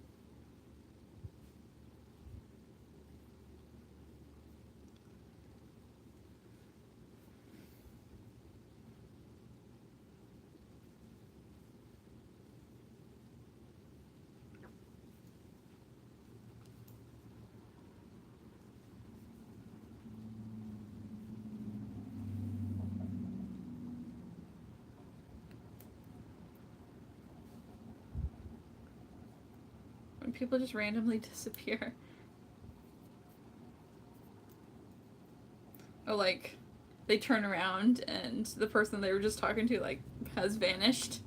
when people just randomly disappear. Or like they turn around and the person they were just talking to like has vanished.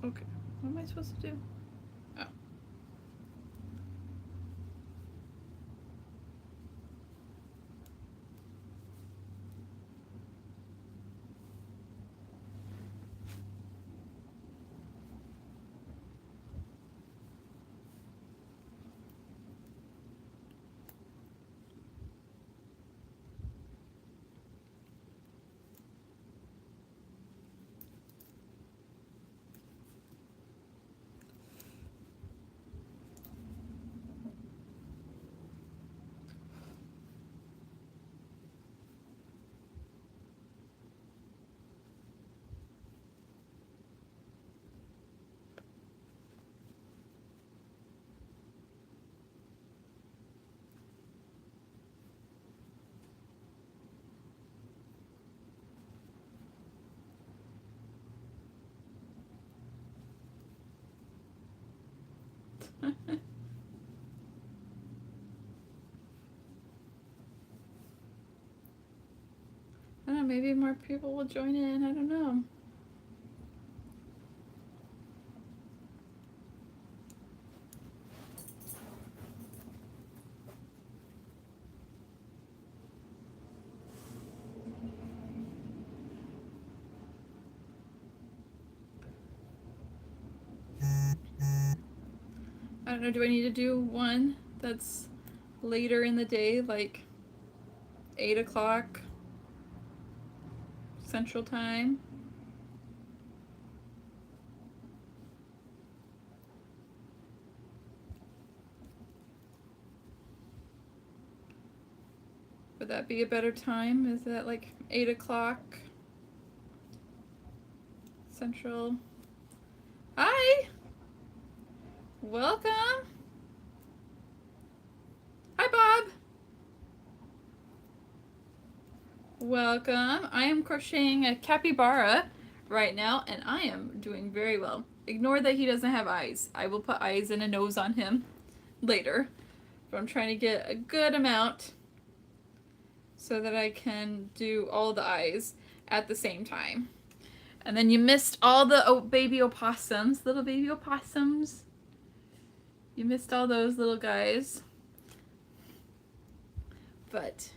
Okay, what am I supposed to do? Oh. I don't know, maybe more people will join in. I don't know. I don't know, do I need to do one that's later in the day, like 8 o'clock Central Time? Would that be a better time? Is that like 8 o'clock Central. Hi! Welcome! Hi, Bob! Welcome. I am crocheting a capybara right now, and I am doing very well. Ignore that he doesn't have eyes. I will put eyes and a nose on him later. But I'm trying to get a good amount so that I can do all the eyes at the same time. And then you missed all the baby opossums, little baby opossums. You missed all those little guys. But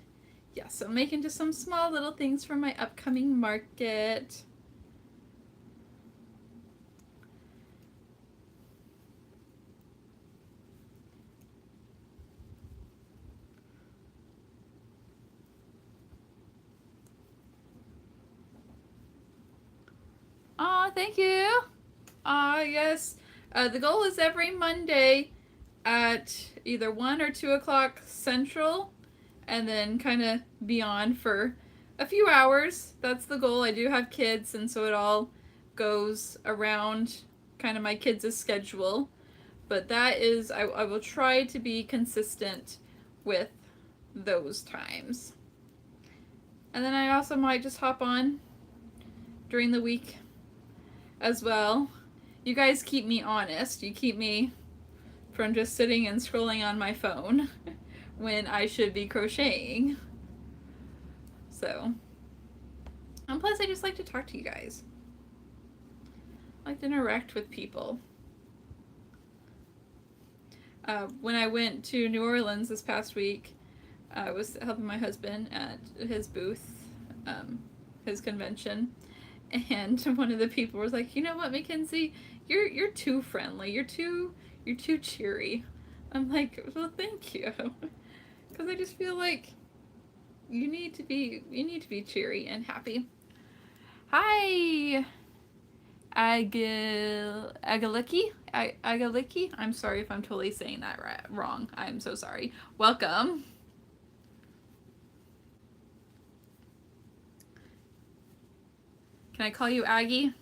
yeah, so I'm making just some small little things for my upcoming market. Aw, thank you. Yes. The goal is every Monday at either 1 or 2 o'clock Central, and then kind of beyond for a few hours. That's the goal. I do have kids, and so it all goes around kind of my kids' schedule. But that is, I will try to be consistent with those times. And then I also might just hop on during the week as well. You guys keep me honest. You keep me from just sitting and scrolling on my phone when I should be crocheting. So, and plus I just like to talk to you guys. I like to interact with people. When I went to New Orleans this past week, I was helping my husband at his booth, his convention, and one of the people was like, "You know what, McKenzie, you're too friendly. You're too cheery." I'm like, "Well, thank you," because I just feel like you need to be cheery and happy. Hi, Agaliki. I'm sorry if I'm totally saying that wrong. I'm so sorry. Welcome. Can I call you Aggie?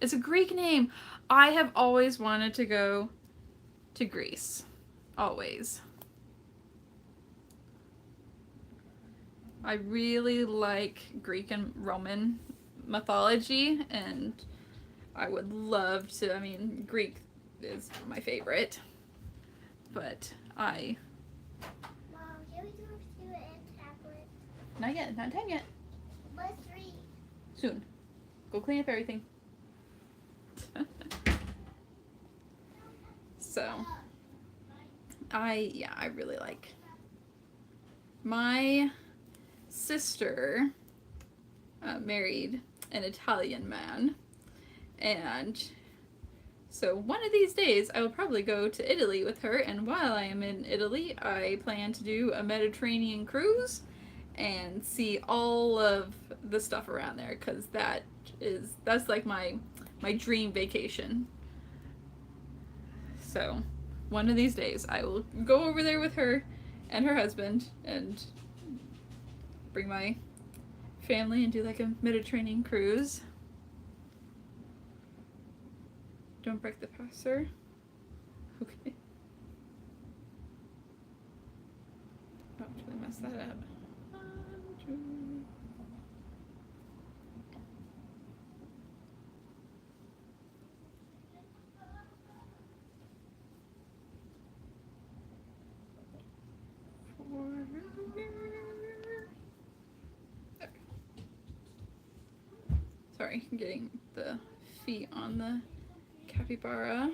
It's a Greek name. I have always wanted to go to Greece. Always. I really like Greek and Roman mythology, and I would love to. I mean, Greek is my favorite, but Mom, can we do a student and tablet? Not yet. Not time yet. Let's read. Soon. Go clean up everything. So, I really like. My sister married an Italian man, and so one of these days I will probably go to Italy with her, and while I am in Italy I plan to do a Mediterranean cruise and see all of the stuff around there, because that's like my dream vacation. So one of these days I will go over there with her and her husband and bring my family and do like a Mediterranean cruise. Don't break the passer. Okay. Oh, did I mess that up? Sorry, I'm getting the feet on the capybara.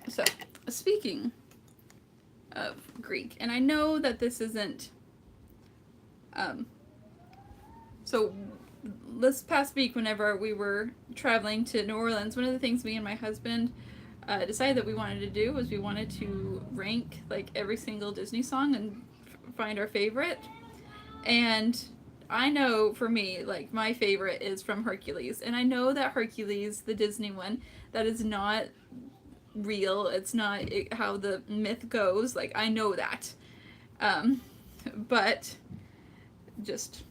So, speaking of Greek, and I know that this isn't, so this past week whenever we were traveling to New Orleans, one of the things me and my husband decided that we wanted to do was we wanted to rank like every single Disney song and find our favorite. And I know for me, like my favorite is from Hercules, and I know that Hercules, the Disney one, that is not real. It's not how the myth goes. Like I know that, but just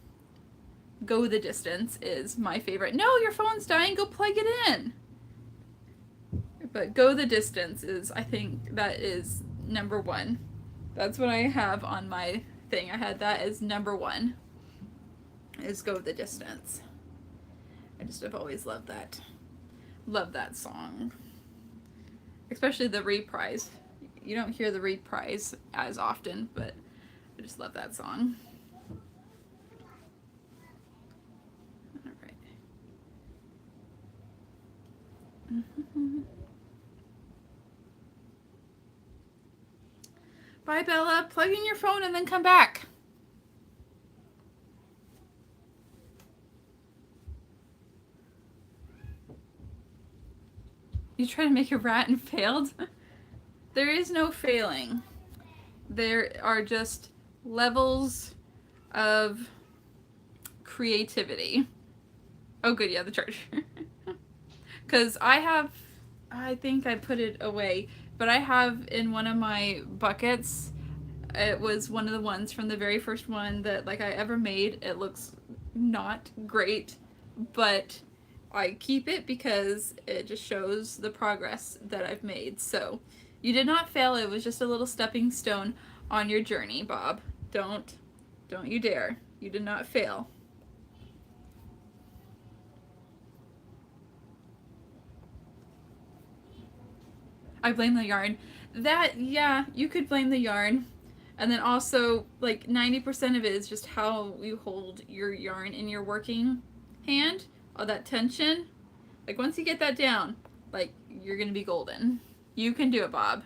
Go the Distance is my favorite. No, your phone's dying. Go plug it in. But Go the Distance is, I think, that is number one. That's what I have on my thing. I had that as number one. Is Go the Distance. I just have always loved that. Love that song. Especially the reprise. You don't hear the reprise as often, but I just love that song. Bye, Bella. Plug in your phone and then come back. You tried to make a rat and failed? There is no failing. There are just levels of creativity. Oh, good. Yeah, the charger. Because I think I put it away, but I have in one of my buckets, it was one of the ones from the very first one that like I ever made. It looks not great, but I keep it because it just shows the progress that I've made. So you did not fail. It was just a little stepping stone on your journey, Bob. Don't you dare. You did not fail. I blame the yarn. That, yeah, you could blame the yarn. And then also, like, 90% of it is just how you hold your yarn in your working hand. All that tension. Like, once you get that down, like, you're gonna be golden. You can do it, Bob.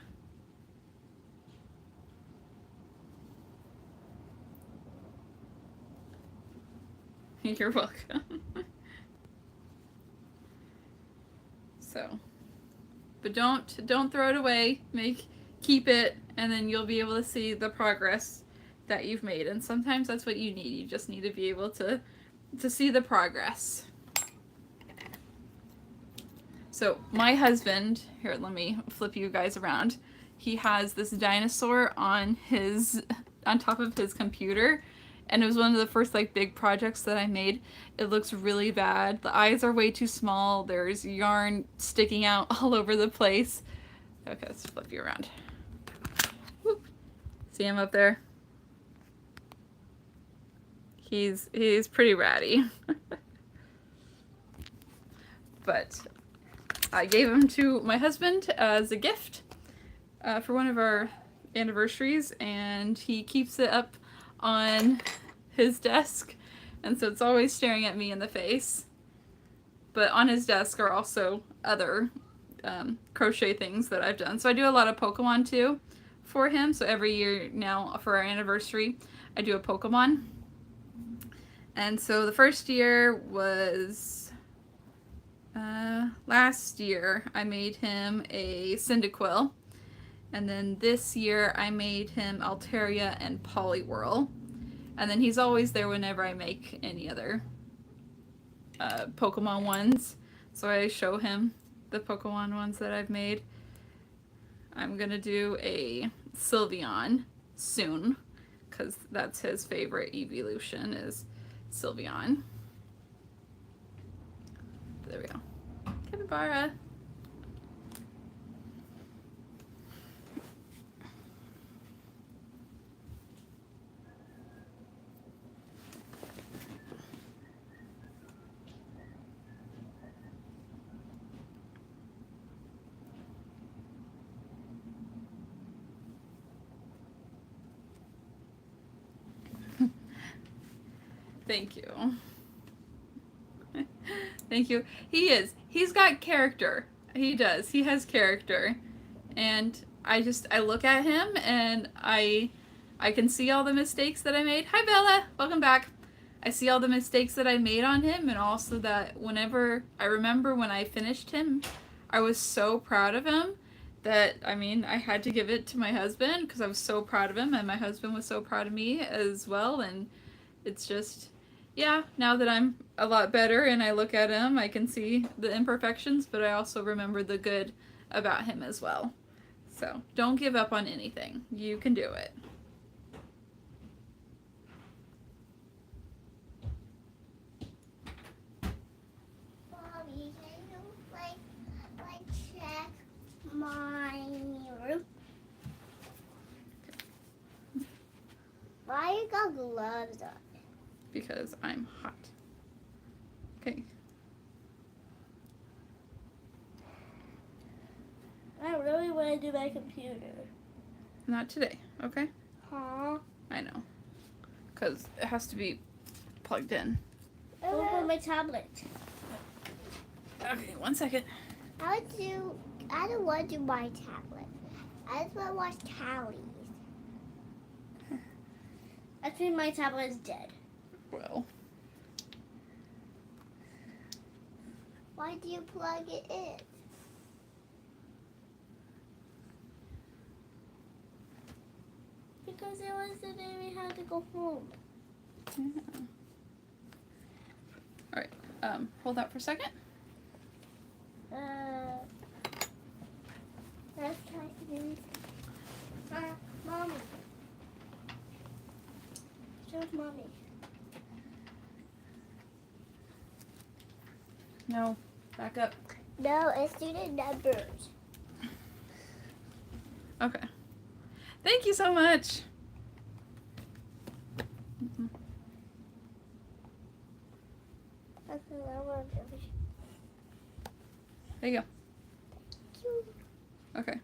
You're welcome. So, but don't throw it away. Keep it, and then you'll be able to see the progress that you've made. And sometimes that's what you need. You just need to be able to see the progress. So my husband, here, let me flip you guys around. He has this dinosaur on top of his computer, and it was one of the first like big projects that I made. It looks really bad. The eyes are way too small. There's yarn sticking out all over the place. Okay, let's flip you around. Whoop. See him up there? He's pretty ratty. But I gave him to my husband as a gift for one of our anniversaries, and he keeps it up on his desk, and so it's always staring at me in the face. But on his desk are also other crochet things that I've done. So I do a lot of Pokemon too for him. So every year now for our anniversary, I do a Pokemon. And so the first year was last year I made him a Cyndaquil. And then this year I made him Altaria and Poliwhirl. And then he's always there whenever I make any other Pokemon ones. So I show him the Pokemon ones that I've made. I'm gonna do a Sylveon soon, because that's his favorite evolution is Sylveon. There we go. Capybara. Thank you. Thank you. He's got character. He does. He has character. and I look at him and I can see all the mistakes that I made. Hi Bella, welcome back. I see all the mistakes that I made on him, and also that whenever I remember when I finished him, I was so proud of him that I mean I had to give it to my husband because I was so proud of him, and my husband was so proud of me as well. And it's just, yeah, now that I'm a lot better and I look at him, I can see the imperfections, but I also remember the good about him as well. So don't give up on anything. You can do it. Mommy, can you like check my room? Why you got gloves on? Because I'm hot. Okay. I really want to do my computer. Not today, okay? Huh? I know. Because it has to be plugged in. Over my tablet. Okay, 1 second. I don't want to do my tablet. I just want to watch Callies. Actually, my tablet is dead. Well, Why do you plug it in? Because it was the day we had to go home. yeah. All right. Hold that for a second. Let's try to do Mommy. Show Mommy. No, back up. No, it's student numbers. Okay. Thank you so much. That's the number. There you go. Okay.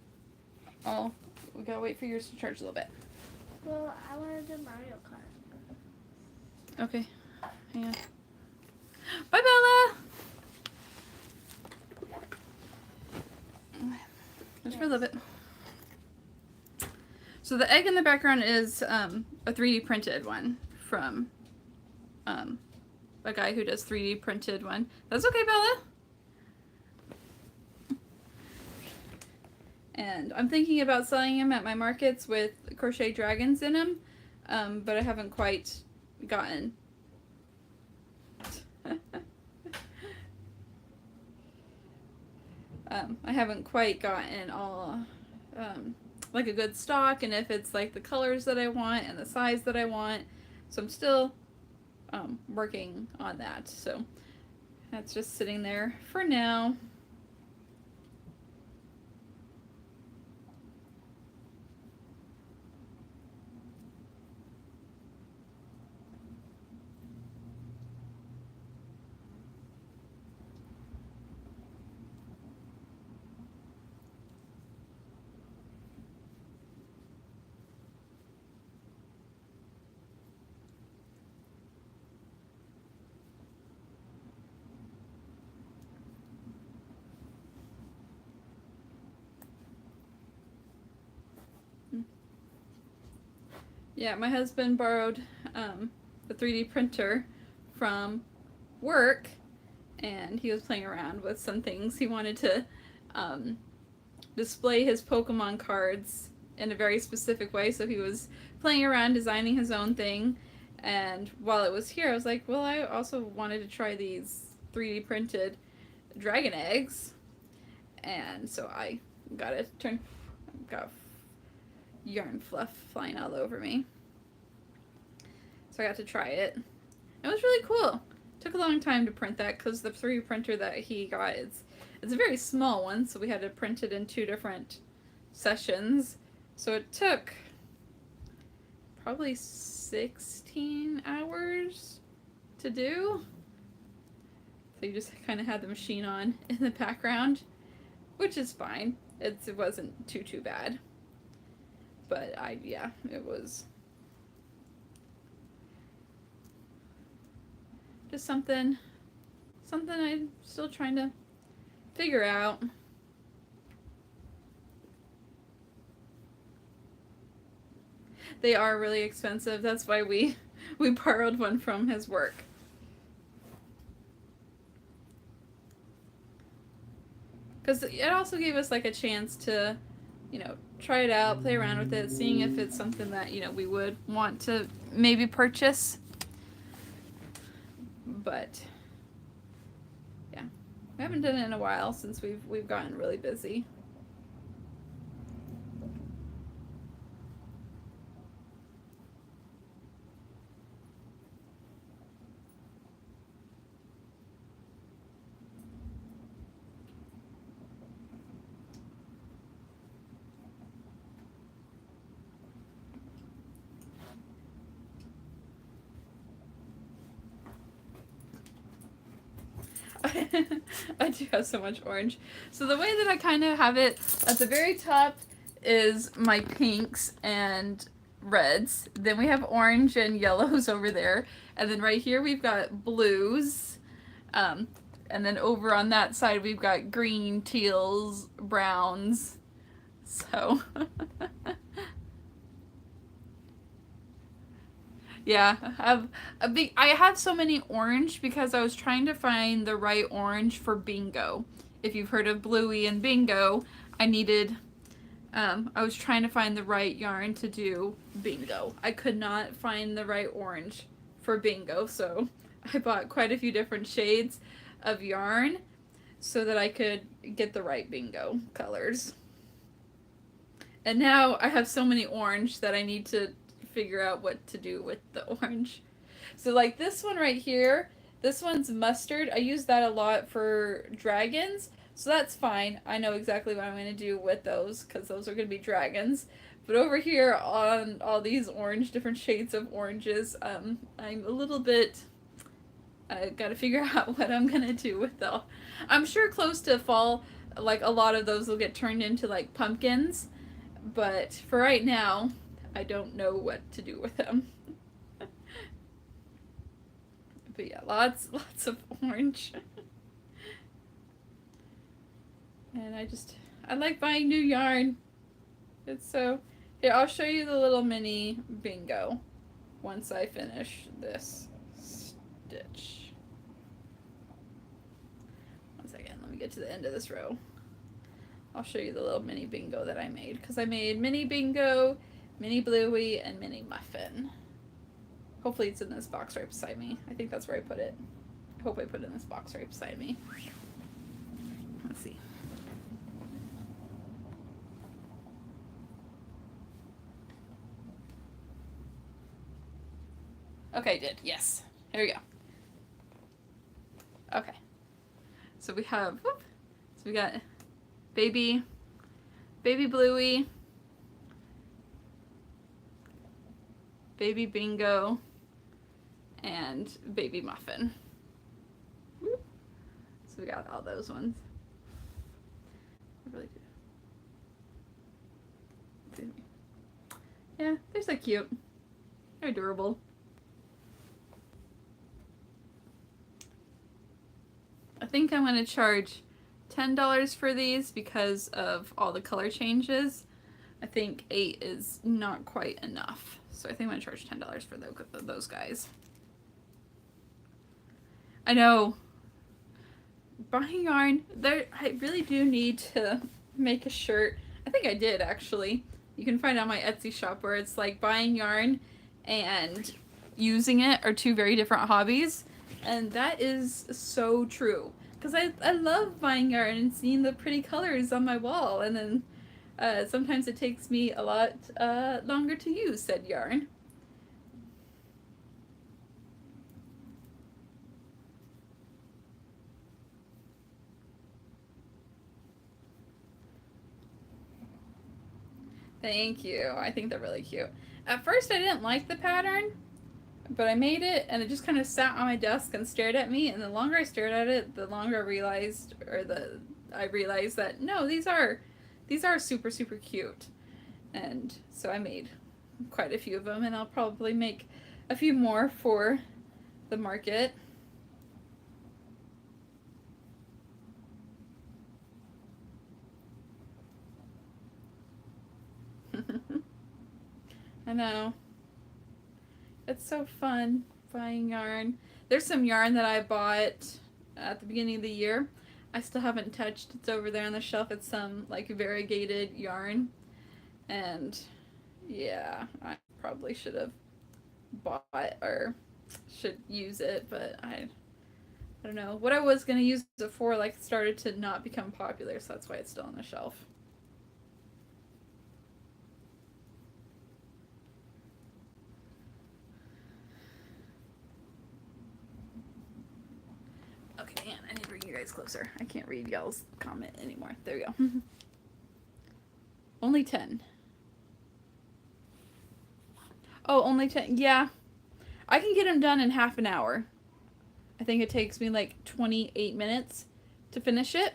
We gotta wait for yours to charge a little bit. Well, I want to do Mario Kart. Okay. Hang on. Bye, Bella. Just for a little bit. So the egg in the background is a 3D printed one from a guy who does 3D printed one. That's okay, Bella. And I'm thinking about selling him at my markets with crochet dragons in him, but I haven't quite gotten. I haven't quite gotten all like a good stock, and if it's like the colors that I want and the size that I want. So I'm still working on that. So that's just sitting there for now. Yeah, my husband borrowed the 3D printer from work, and he was playing around with some things. He wanted to display his Pokemon cards in a very specific way, so he was playing around designing his own thing. And while it was here, I was like, well, I also wanted to try these 3D printed dragon eggs. And so I got yarn fluff flying all over me. So I got to try it. It was really cool. Took a long time to print that because the 3D printer that he got it's a very small one, so we had to print it in 2 different sessions. So it took probably 16 hours to do. So you just kind of had the machine on in the background, which is fine. It wasn't too bad. But yeah, it was just something I'm still trying to figure out. They are really expensive. That's why we borrowed one from his work. Because it also gave us like a chance to, you know, try it out, play around with it, seeing if it's something that, you know, we would want to maybe purchase. But yeah, we haven't done it in a while since we've gotten really busy. I do have so much orange. So the way that I kind of have it, at the very top is my pinks and reds. Then we have orange and yellows over there. And then right here we've got blues. Um, and then over on that side we've got green, teals, browns. So yeah, I have so many orange because I was trying to find the right orange for bingo. If you've heard of Bluey and bingo, I needed I was trying to find the right yarn to do bingo. I could not find the right orange for bingo, so I bought quite a few different shades of yarn so that I could get the right bingo colors. And now I have so many orange that I need to figure out what to do with the orange. So like this one right here, this one's mustard. I use that a lot for dragons. So that's fine. I know exactly what I'm going to do with those because those are going to be dragons. But over here on all these orange, different shades of oranges, I'm a little bit, I got to figure out what I'm going to do with them. I'm sure close to fall, like a lot of those will get turned into like pumpkins. But for right now, I don't know what to do with them. But yeah, lots of orange. And I like buying new yarn. It's so, here, I'll show you the little mini bingo once I finish this stitch. One second, let me get to the end of this row. I'll show you the little mini bingo that I made, because I made mini bingo, mini bluey, and mini muffin. Hopefully it's in this box right beside me. I think that's where I put it. I hope I put it in this box right beside me. Let's see. Okay, I did. Yes. Here we go. Okay. So we have, whoop, so we got baby bluey, baby bingo, and baby muffin. Whoop. So we got all those ones. I really do. Yeah, they're so cute. They're adorable. I think I'm going to charge $10 for these because of all the color changes. I think 8 is not quite enough. So I think I'm going to charge $10 for those guys. I know. Buying yarn, I really do need to make a shirt. I think I did actually. You can find it on my Etsy shop where it's like buying yarn and using it are two very different hobbies. And that is so true. Because I love buying yarn and seeing the pretty colors on my wall. And then sometimes it takes me a lot longer to use said yarn. Thank you. I think they're really cute. At first I didn't like the pattern, but I made it and it just kind of sat on my desk and stared at me, and the longer I stared at it, the longer I realized that no, these are super cute. And so I made quite a few of them, and I'll probably make a few more for the market. I know. It's so fun buying yarn. There's some yarn that I bought at the beginning of the year. I still haven't touched. It's over there on the shelf. It's some like variegated yarn. And yeah, I probably should have bought or should use it, but I don't know. What I was going to use it for like started to not become popular, so that's why it's still on the shelf. Okay, and I need to bring you guys closer. I can't read y'all's comment anymore. There we go. Only 10. Oh, only 10. Yeah. I can get them done in half an hour. I think it takes me like 28 minutes to finish it.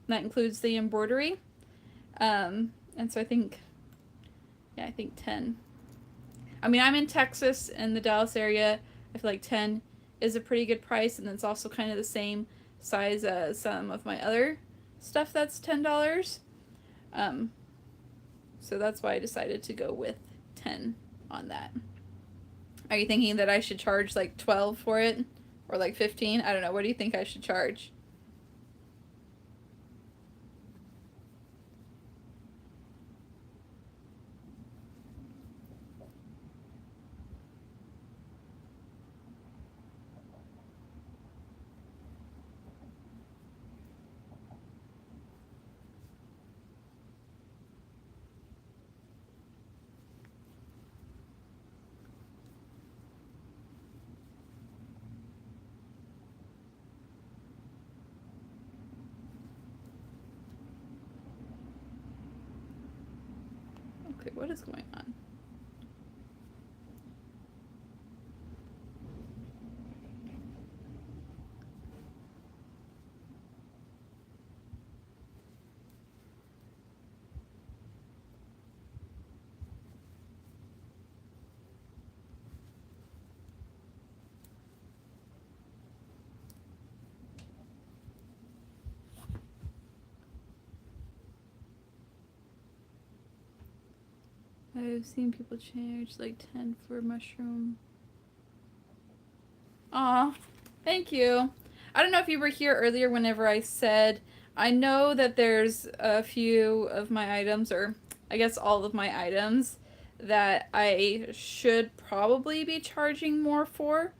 That includes the embroidery. And so I think 10. I mean, I'm in Texas in the Dallas area. I feel like 10 is a pretty good price, and it's also kind of the same size as some of my other stuff that's $10. So that's why I decided to go with 10 on that. Are you thinking that I should charge like 12 for it? Or like 15? I don't know. What do you think I should charge? Okay, what is going on? I've seen people charge like 10 for mushroom. Aw, thank you. I don't know if you were here earlier whenever I said, I know that there's a few of my items, or I guess all of my items, that I should probably be charging more for,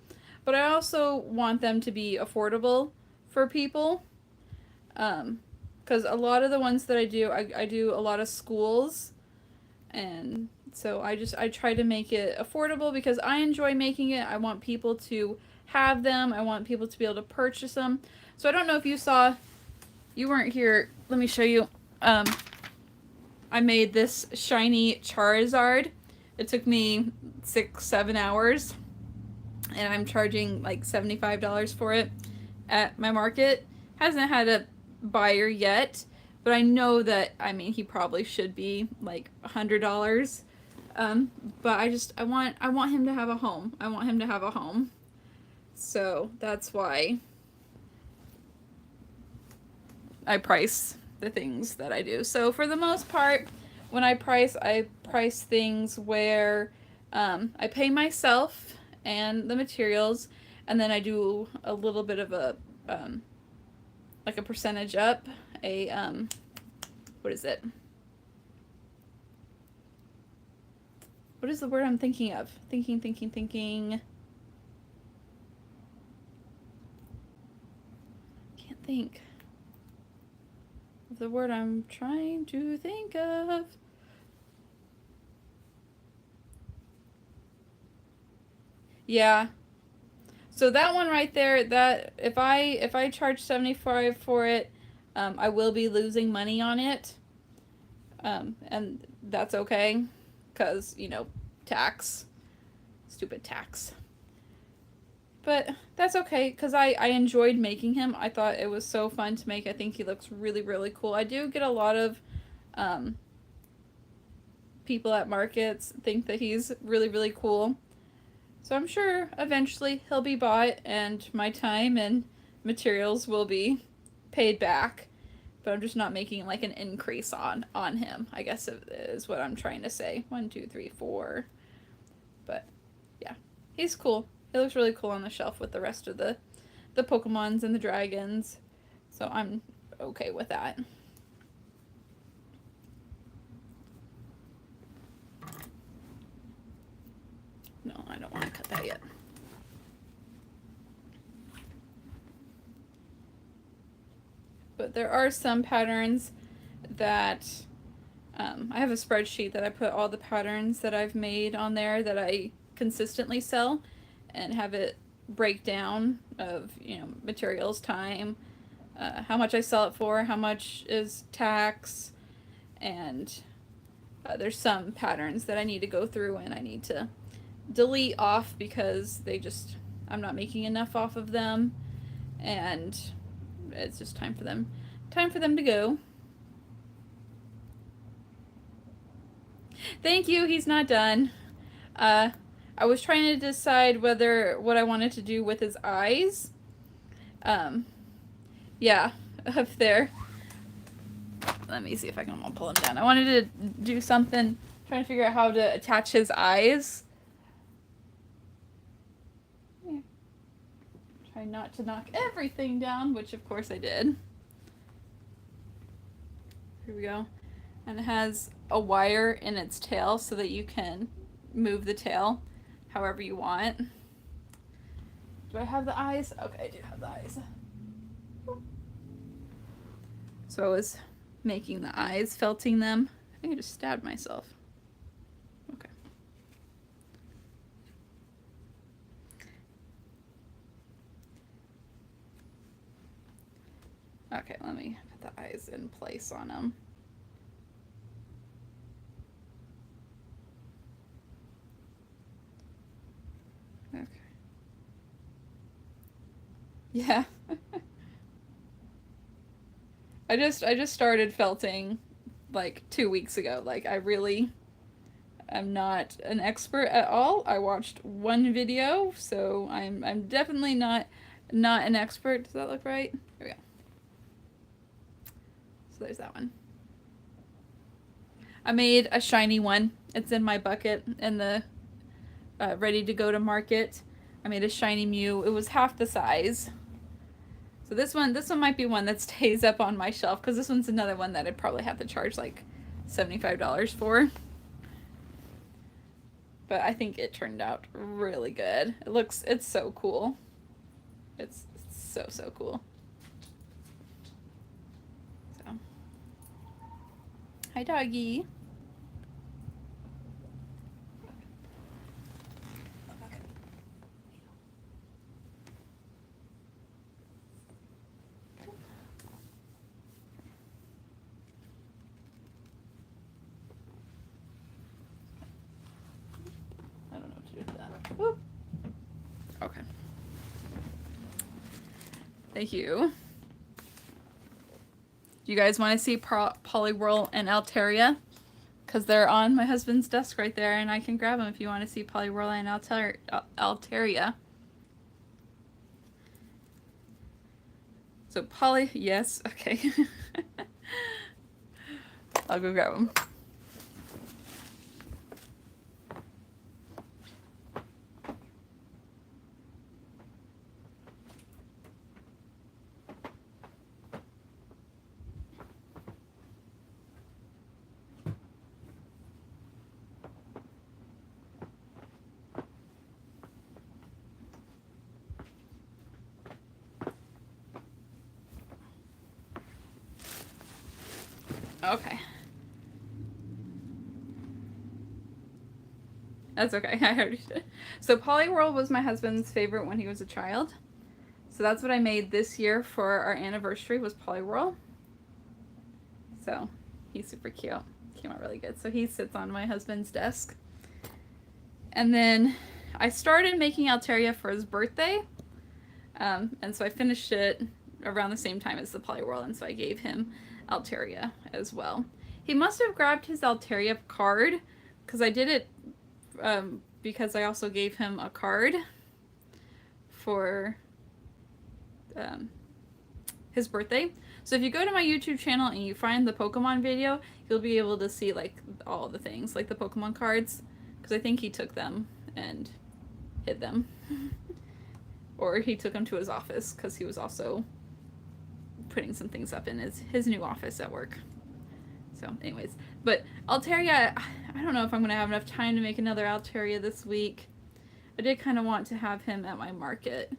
but I also want them to be affordable for people. Because a lot of the ones that I do a lot of schools, and so I try to make it affordable because I enjoy making it. I want people to have them. I want people to be able to purchase them. So I don't know if you saw, you weren't here. Let me show you. I made this shiny Charizard. It took me 6-7 hours, and I'm charging like $75 for it at my market. Hasn't had a buyer yet, but I know that, I mean, he probably should be like $100. But I want him to have a home. I want him to have a home. So that's why I price the things that I do. So for the most part, when I price things where I pay myself and the materials, and then I do a little bit of a like a percentage up, what is it? What is the word I'm thinking of? Thinking. Can't think of the word I'm trying to think of. Yeah. So that one right there, that if I charge 75 for it, I will be losing money on it. And that's okay, because, you know, tax. Stupid tax. But that's okay, because I enjoyed making him. I thought it was so fun to make. I think he looks really, really cool. I do get a lot of people at markets think that he's really, really cool. So I'm sure eventually he'll be bought and my time and materials will be paid back. But I'm just not making like an increase on him, I guess is what I'm trying to say. 1, 2, 3, 4. But yeah, he's cool. He looks really cool on the shelf with the rest of the Pokemons and the dragons. So I'm okay with that. No, I don't want to cut that yet. But there are some patterns that I have a spreadsheet that I put all the patterns that I've made on there that I consistently sell, and have it break down of, you know, materials, time, how much I sell it for, how much is tax, and there's some patterns that I need to go through and I need to delete off because I'm not making enough off of them, and it's just time for them to go. Thank you. He's not done. I was trying to decide what I wanted to do with his eyes. Yeah, up there. Let me see if I can pull him down. I wanted to do something, trying to figure out how to attach his eyes. Yeah. Try not to knock everything down, which of course I did. Here we go. And it has a wire in its tail so that you can move the tail however you want. Do I have the eyes? Okay, I do have the eyes. So I was making the eyes, felting them. I think I just stabbed myself. Okay. Okay, let me put the eyes in place on them. Okay. Yeah. I just started felting like 2 weeks ago. Like, I really am not an expert at all. I watched one video, so I'm definitely not an expert. Does that look right? There we go. So there's that one. I made a shiny one. It's in my bucket in the ready to go to market. I made a shiny Mew. It was half the size. So this one might be one that stays up on my shelf, because this one's another one that I'd probably have to charge like $75 for. But I think it turned out really good. It's so cool. It's so cool. So, hi doggy. Whoop. Okay. Thank you. Do you guys want to see Poliwhirl and Altaria? Because they're on my husband's desk right there, and I can grab them if you want to see Poliwhirl and Altaria. So yes, okay. I'll go grab them. Okay. That's okay. I already did. So Poliwhirl was my husband's favorite when he was a child. So that's what I made this year for our anniversary, was Poliwhirl. So he's super cute. Came out really good. So he sits on my husband's desk. And then I started making Altaria for his birthday. And so I finished it around the same time as the Poliwhirl, and so I gave him Altaria as well. He must have grabbed his Altaria card, because I did it because I also gave him a card for his birthday. So if you go to my YouTube channel and you find the Pokemon video, you'll be able to see like all the things, like the Pokemon cards, because I think he took them and hid them. Or he took them to his office because he was also putting some things up in his new office at work. So anyways, but Altaria, I don't know if I'm going to have enough time to make another Altaria this week. I did kind of want to have him at my market,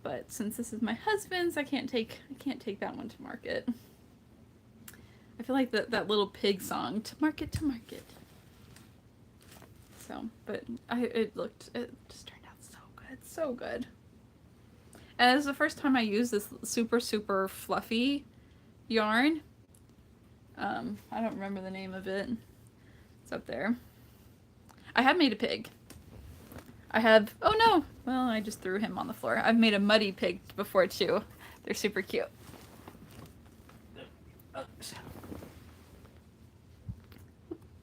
but since this is my husband's, I can't take that one to market. I feel like that little pig song, to market, to market. So, but it just turned out so good, so good. And this is the first time I used this super, super fluffy yarn. I don't remember the name of it. It's up there. I have made a pig. I have, oh no, well, I just threw him on the floor. I've made a muddy pig before too. They're super cute.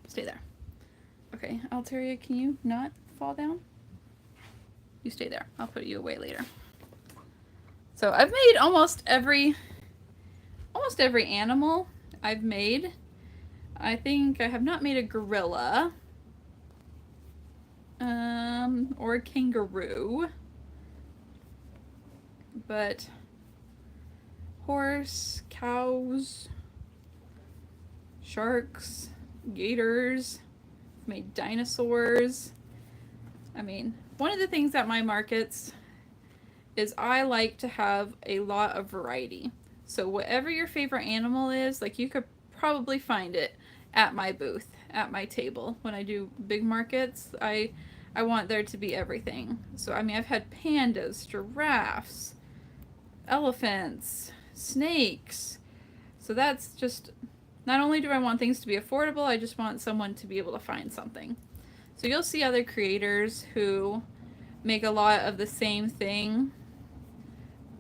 Stay there. Okay, Altaria, can you not fall down? You stay there. I'll put you away later. So I've made almost every animal I've made. I think I have not made a gorilla. Or a kangaroo. But horse, cows, sharks, gators, made dinosaurs. I mean, one of the things at my markets is I like to have a lot of variety. So whatever your favorite animal is, like you could probably find it at my booth, at my table. When I do big markets, I want there to be everything. So I mean, I've had pandas, giraffes, elephants, snakes. So that's just, not only do I want things to be affordable, I just want someone to be able to find something. So you'll see other creators who make a lot of the same thing.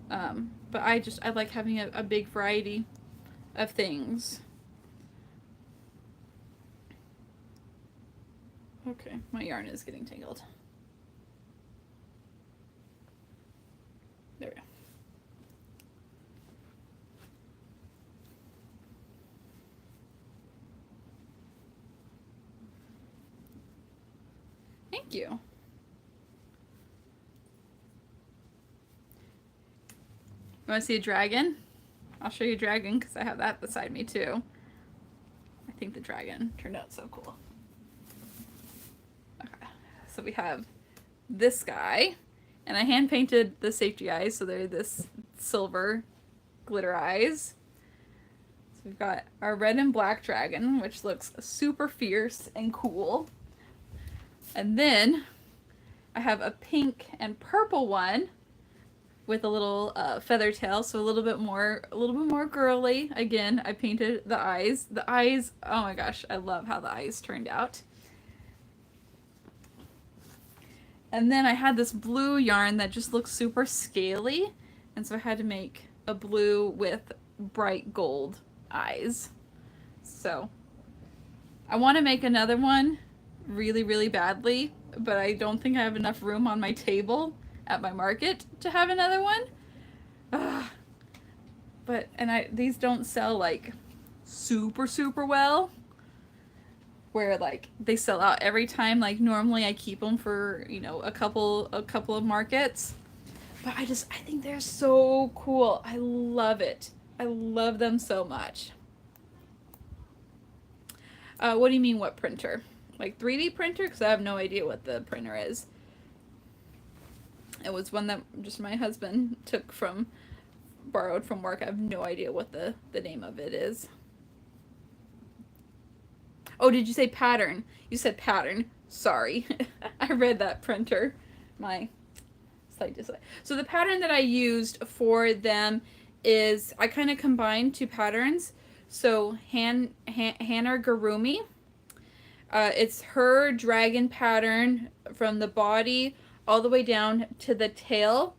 But I like having a big variety of things. Okay, my yarn is getting tangled. There we go. Thank you. You want to see a dragon? I'll show you a dragon because I have that beside me too. I think the dragon turned out so cool. Okay, so we have this guy, and I hand painted the safety eyes, so they're this silver glitter eyes. So we've got our red and black dragon, which looks super fierce and cool. And then I have a pink and purple one with a little feather tail, so a little bit more girly. Again, I painted the eyes. The eyes, oh my gosh, I love how the eyes turned out. And then I had this blue yarn that just looks super scaly, and so I had to make a blue with bright gold eyes. So I want to make another one really, really badly, but I don't think I have enough room on my table at my market to have another one. But these don't sell like super well, where like they sell out every time. Like normally I keep them for, you know, a couple of markets, but I think they're so cool. I love it. I love them so much. What do you mean, what printer? Like 3D printer? Because I have no idea what the printer is. It was one that just my husband borrowed from work. I have no idea what the name of it is. Oh, did you say pattern? You said pattern. Sorry. I read that printer. My slight dislike. So the pattern that I used for them is, I kind of combined two patterns. So Hannah Garumi. It's her dragon pattern from the body all the way down to the tail,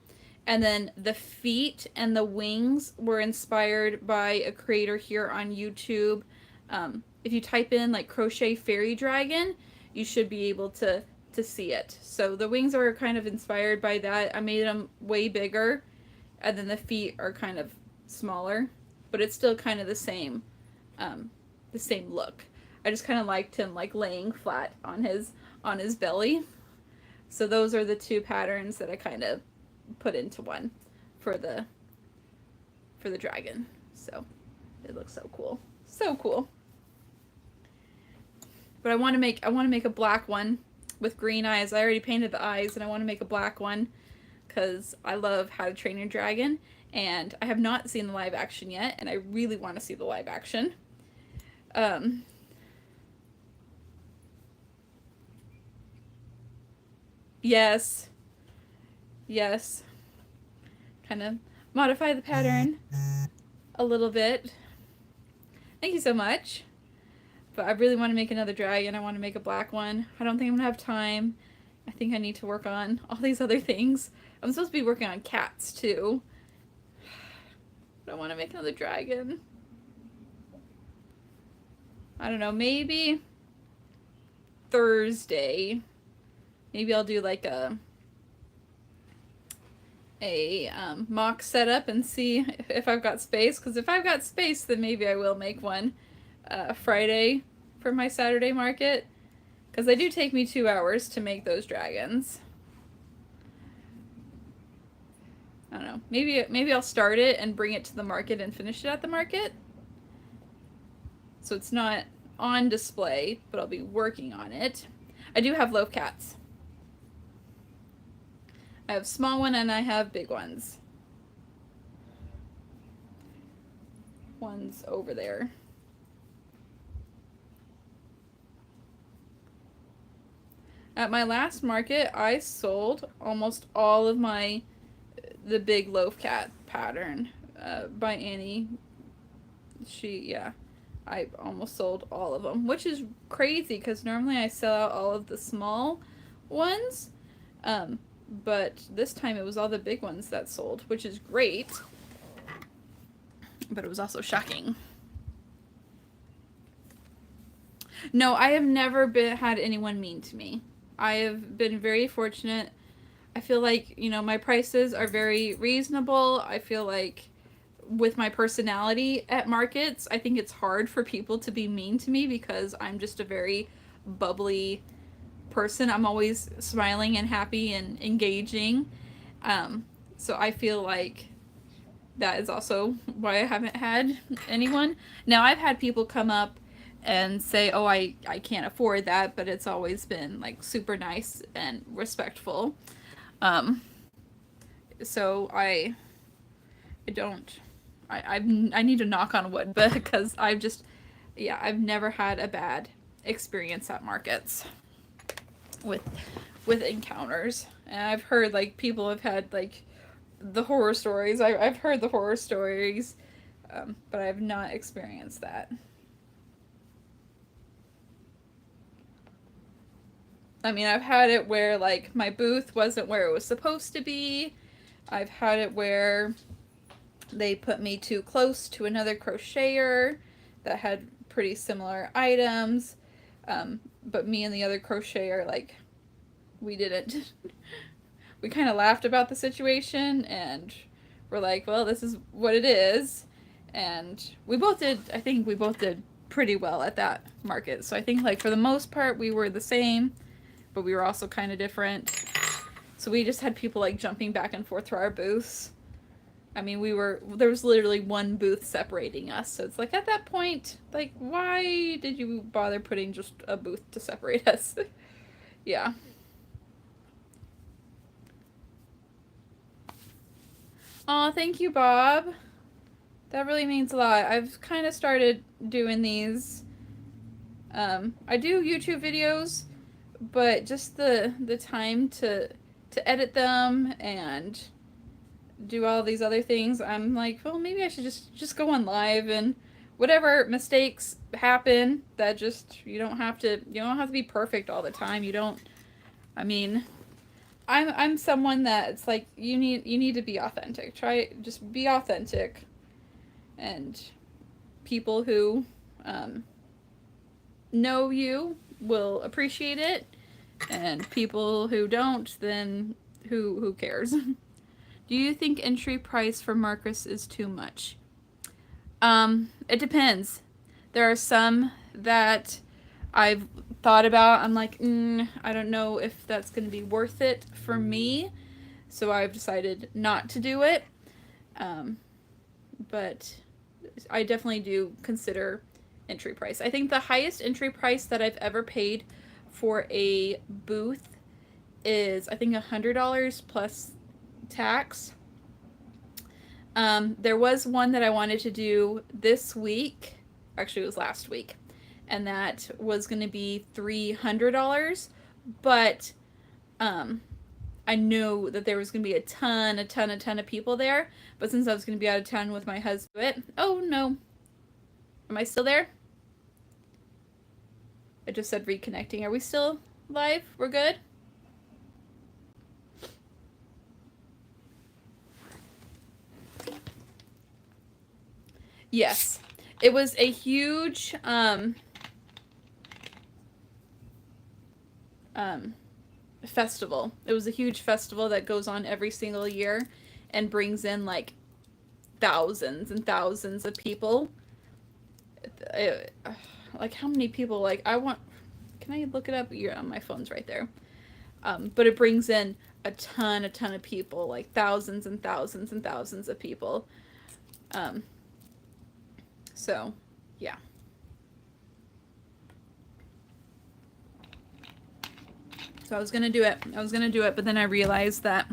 and then the feet and the wings were inspired by a creator here on YouTube. If you type in like crochet fairy dragon, you should be able to see it. So the wings are kind of inspired by that. I made them way bigger, and then the feet are kind of smaller, but it's still kind of the same look. I just kind of liked him like laying flat on his belly. So those are the two patterns that I kind of put into one for the dragon. So it looks so cool. So cool. But I want to make a black one with green eyes. I already painted the eyes, and I want to make a black one because I love How to Train Your Dragon, and I have not seen the live action yet, and I really want to see the live action. Yes. Yes. Kind of modify the pattern a little bit. Thank you so much. But I really want to make another dragon. I want to make a black one. I don't think I'm going to have time. I think I need to work on all these other things. I'm supposed to be working on cats too. But I want to make another dragon. I don't know, maybe Thursday. Maybe I'll do like a mock setup and see if I've got space. Because if I've got space, then maybe I will make one Friday for my Saturday market. Because they do take me 2 hours to make those dragons. I don't know. Maybe I'll start it and bring it to the market and finish it at the market. So it's not on display, but I'll be working on it. I do have loaf cats. I have small one and I have big ones. One's over there. At my last market, I sold almost all of the big loaf cat pattern by Annie. I almost sold all of them, which is crazy because normally I sell out all of the small ones. But this time it was all the big ones that sold, which is great. But it was also shocking. No, I have never had anyone mean to me. I have been very fortunate. I feel like, my prices are very reasonable. I feel like with my personality at markets, I think it's hard for people to be mean to me because I'm just a very bubbly person. I'm always smiling and happy and engaging. So I feel like that is also why I haven't had anyone. Now, I've had people come up and say, oh, I can't afford that, but it's always been like super nice and respectful. So I need to knock on wood because I've never had a bad experience at markets with encounters. And I've heard like people have had like the horror stories. I've heard the horror stories, but I have not experienced that. I mean, I've had it where like my booth wasn't where it was supposed to be. I've had it where they put me too close to another crocheter that had pretty similar items. But me and the other crocheter, like, we kind of laughed about the situation and we're like, well, this is what it is. And I think we both did pretty well at that market. So I think like for the most part we were the same, but we were also kind of different. So we just had people like jumping back and forth to our booths. I mean, there was literally one booth separating us. So it's like at that point, like, why did you bother putting just a booth to separate us? Yeah. Aw, thank you, Bob. That really means a lot. I've kind of started doing these. I do YouTube videos, but just the time to edit them and do all these other things, I'm like, well, maybe I should just go on live, and whatever mistakes happen, that you don't have to be perfect all the time. I mean, I'm someone that it's like you need to be authentic. Just be authentic, and people who know you will appreciate it, and people who don't, then who cares? Do you think entry price for Marcus is too much? It depends. There are some that I've thought about. I'm like, I don't know if that's going to be worth it for me. So I've decided not to do it. But I definitely do consider entry price. I think the highest entry price that I've ever paid for a booth is, I think, $100 plus tax. There was one that I wanted to do this week. Actually, it was last week. And that was going to be $300. But I knew that there was going to be a ton of people there. But since I was going to be out of town with my husband... Oh, no. Am I still there? I just said reconnecting. Are we still live? We're good? Yes. It was a huge festival. It was a huge festival that goes on every single year and brings in like thousands and thousands of people. Like how many people? Like can I look it up? Yeah, my phone's right there. But it brings in a ton of people, like thousands and thousands and thousands of people. So, yeah. So I was gonna do it, but then I realized that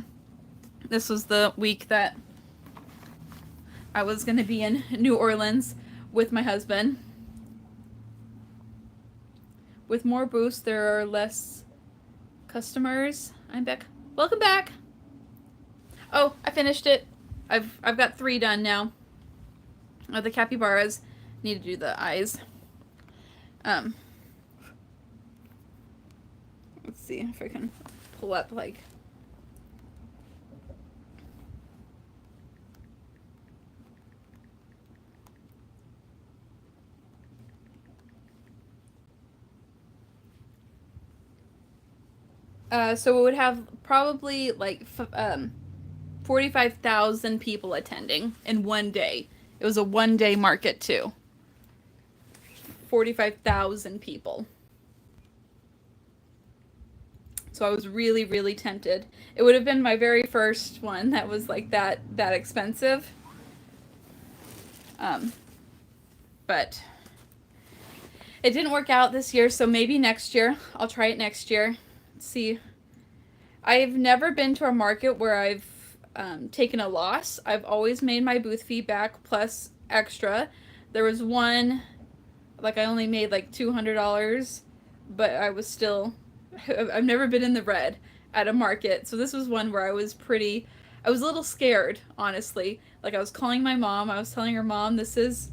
this was the week that I was gonna be in New Orleans with my husband. With more booths, there are less customers. I'm back. Welcome back. Oh, I finished it. I've got 3 done now. Oh, the capybaras. Need to do the eyes. Let's see if I can pull up like. So it would have probably like 45,000 people attending in one day. It was a one-day market too. 45,000 people. So I was really, really tempted. It would have been my very first one that was like that expensive. But it didn't work out this year, so maybe next year. I'll try it next year. See. I've never been to a market where I've taken a loss. I've always made my booth fee back plus extra. There was one, like I only made like $200, but I was still, I've never been in the red at a market. So this was one where I was a little scared, honestly. Like I was calling my mom. I was telling her, Mom, this is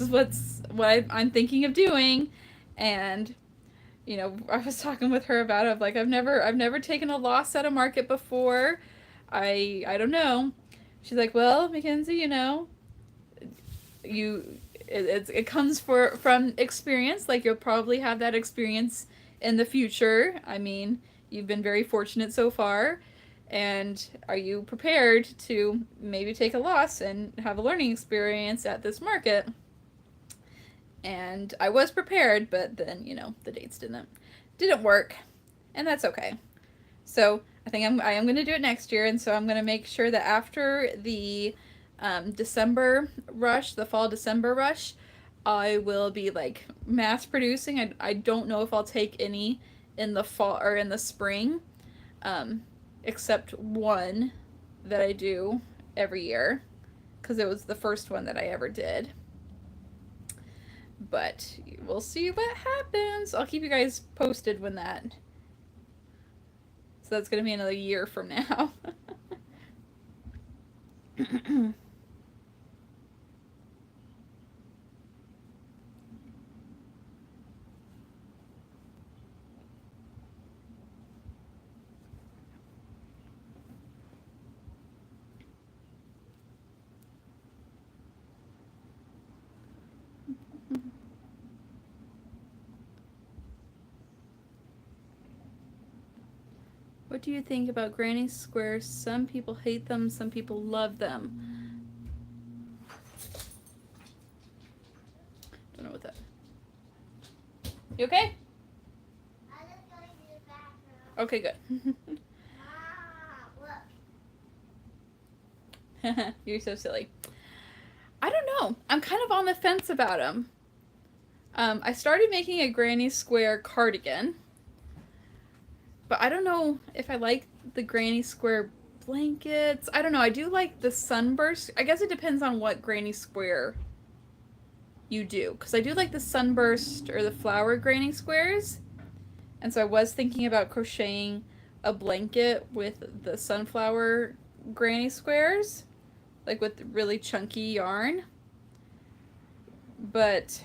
what I'm thinking of doing. And you know, I was talking with her about it. Like, I've never taken a loss at a market before. I don't know. She's like, well, Mackenzie, you know, it comes from experience. Like, you'll probably have that experience in the future. I mean, you've been very fortunate so far. And are you prepared to maybe take a loss and have a learning experience at this market? And I was prepared, but then, you know, the dates didn't work, and that's okay. So I think I am going to do it next year, and so I'm going to make sure that after the December rush, the fall December rush, I will be like mass producing. I don't know if I'll take any in the fall or in the spring, except one that I do every year, because it was the first one that I ever did. But we'll see what happens. I'll keep you guys posted when that. So that's going to be another year from now. What do you think about granny squares? Some people hate them, some people love them. Don't know what that. You okay? I'm just going to the bathroom. Okay, good. Look. You're so silly. I don't know. I'm kind of on the fence about them. I started making a granny square cardigan, but I don't know if I like the granny square blankets. I don't know. I do like the sunburst. I guess it depends on what granny square you do, because I do like the sunburst or the flower granny squares. And so I was thinking about crocheting a blanket with the sunflower granny squares, like with really chunky yarn. But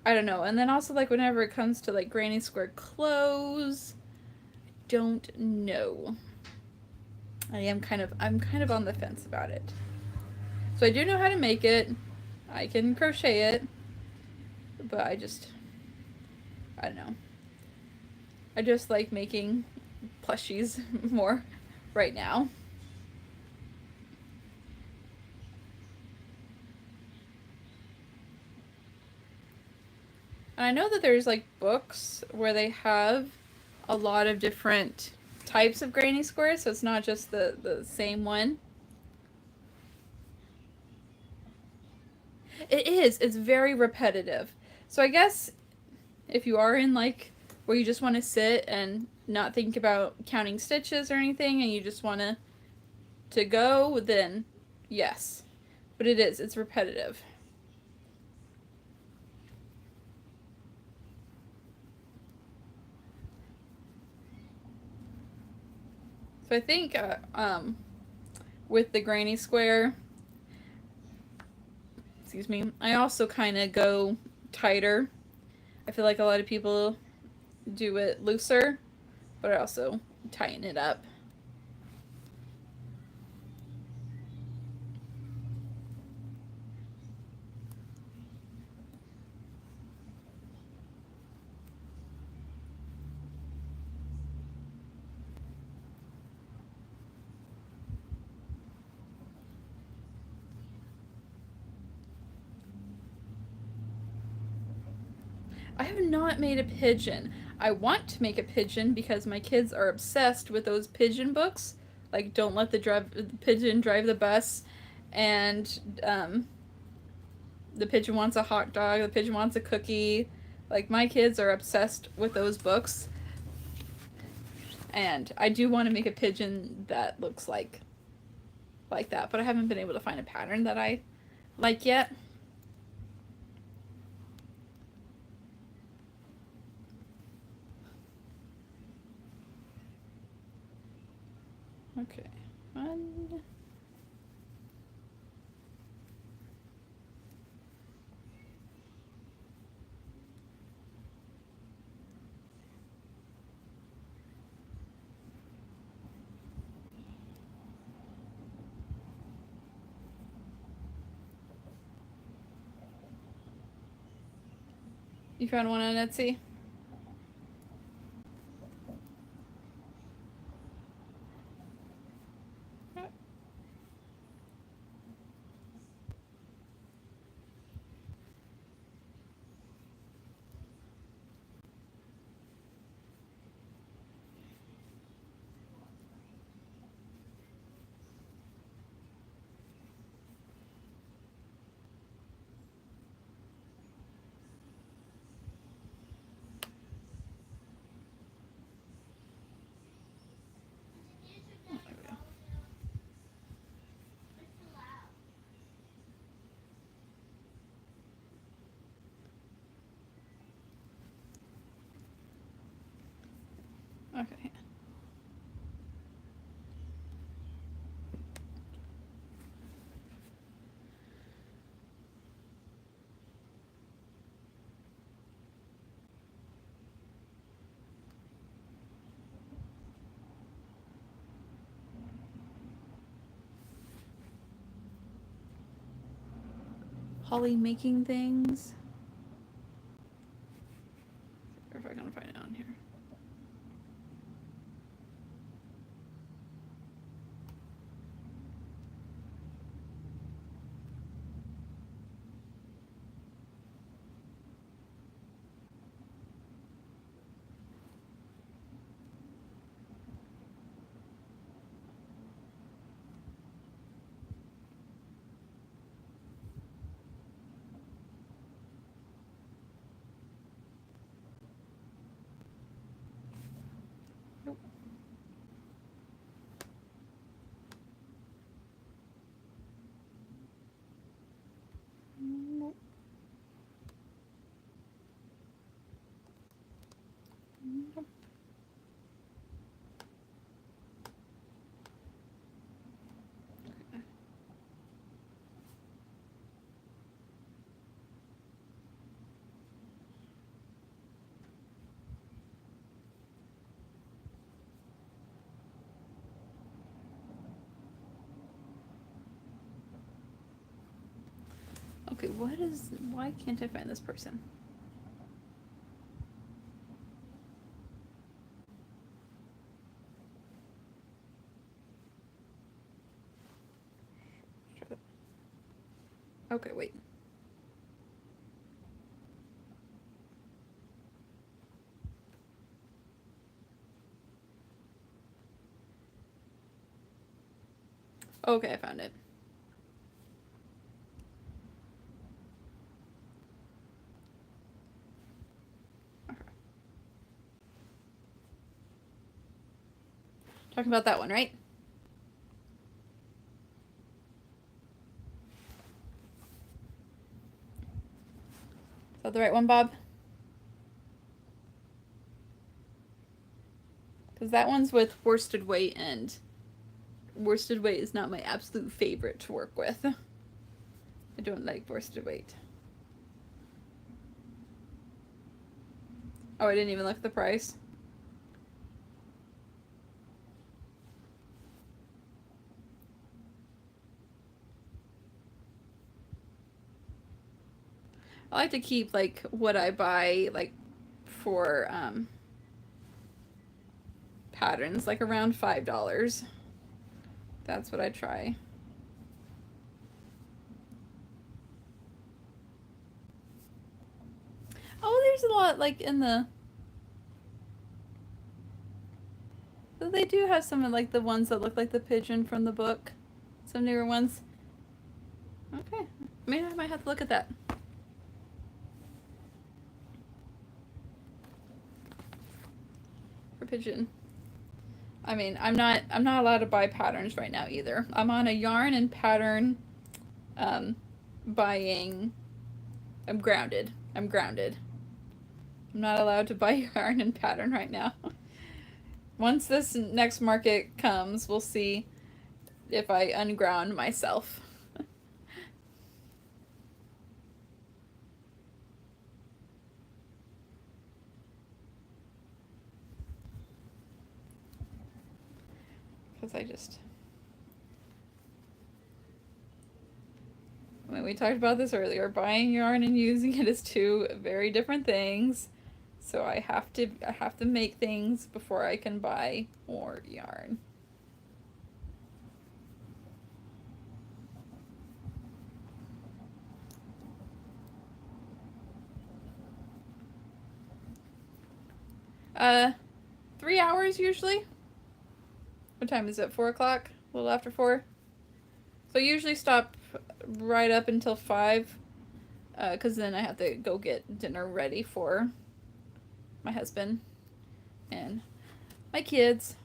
I don't know. And then also, like, whenever it comes to like granny square clothes, don't know. I'm kind of on the fence about it. So I do know how to make it. I can crochet it, but I don't know. I just like making plushies more right now. And I know that there's like books where they have a lot of different types of granny squares, so it's not just the same one. It is. It's very repetitive. So I guess if you are in like where you just want to sit and not think about counting stitches or anything and you just want to go, then yes. But it is. It's repetitive. So I think with the granny square, excuse me, I also kind of go tighter. I feel like a lot of people do it looser, but I also tighten it up. I have not made a pigeon. I want to make a pigeon because my kids are obsessed with those pigeon books. Like, don't let the pigeon drive the bus, and the pigeon wants a hot dog, the pigeon wants a cookie. Like, my kids are obsessed with those books. And I do want to make a pigeon that looks like that, but I haven't been able to find a pattern that I like yet. Okay. One. You found one on Etsy? Okay. Holly making things. If I can find it on here. Okay, why can't I find this person? Okay, wait. Okay, I found it. Talking about that one, right? Is that the right one, Bob? Because that one's with worsted weight, and worsted weight is not my absolute favorite to work with. I don't like worsted weight. Oh, I didn't even look at the price. I like to keep like what I buy like for patterns like around $5. That's what I try. Oh, there's a lot like in the. So they do have some of like the ones that look like the pigeon from the book. Some newer ones. Okay, maybe I might have to look at that. For pigeon. I mean, I'm not allowed to buy patterns right now either. I'm on a yarn and pattern buying. I'm grounded. I'm not allowed to buy yarn and pattern right now. Once this next market comes, we'll see if I unground myself. Because I mean, we talked about this earlier. Buying yarn and using it is two very different things. So I have to make things before I can buy more yarn. Uh, 3 hours usually. What time is it? 4 o'clock? A little after 4. So I usually stop right up until 5, because then I have to go get dinner ready for my husband and my kids.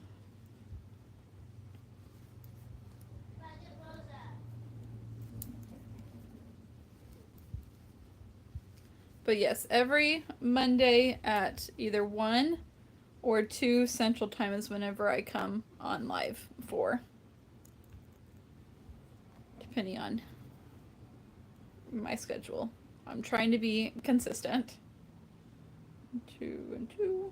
But yes, every Monday at either 1 or 2 Central Time is whenever I come on live for. Depending on my schedule. I'm trying to be consistent. 2 and 2.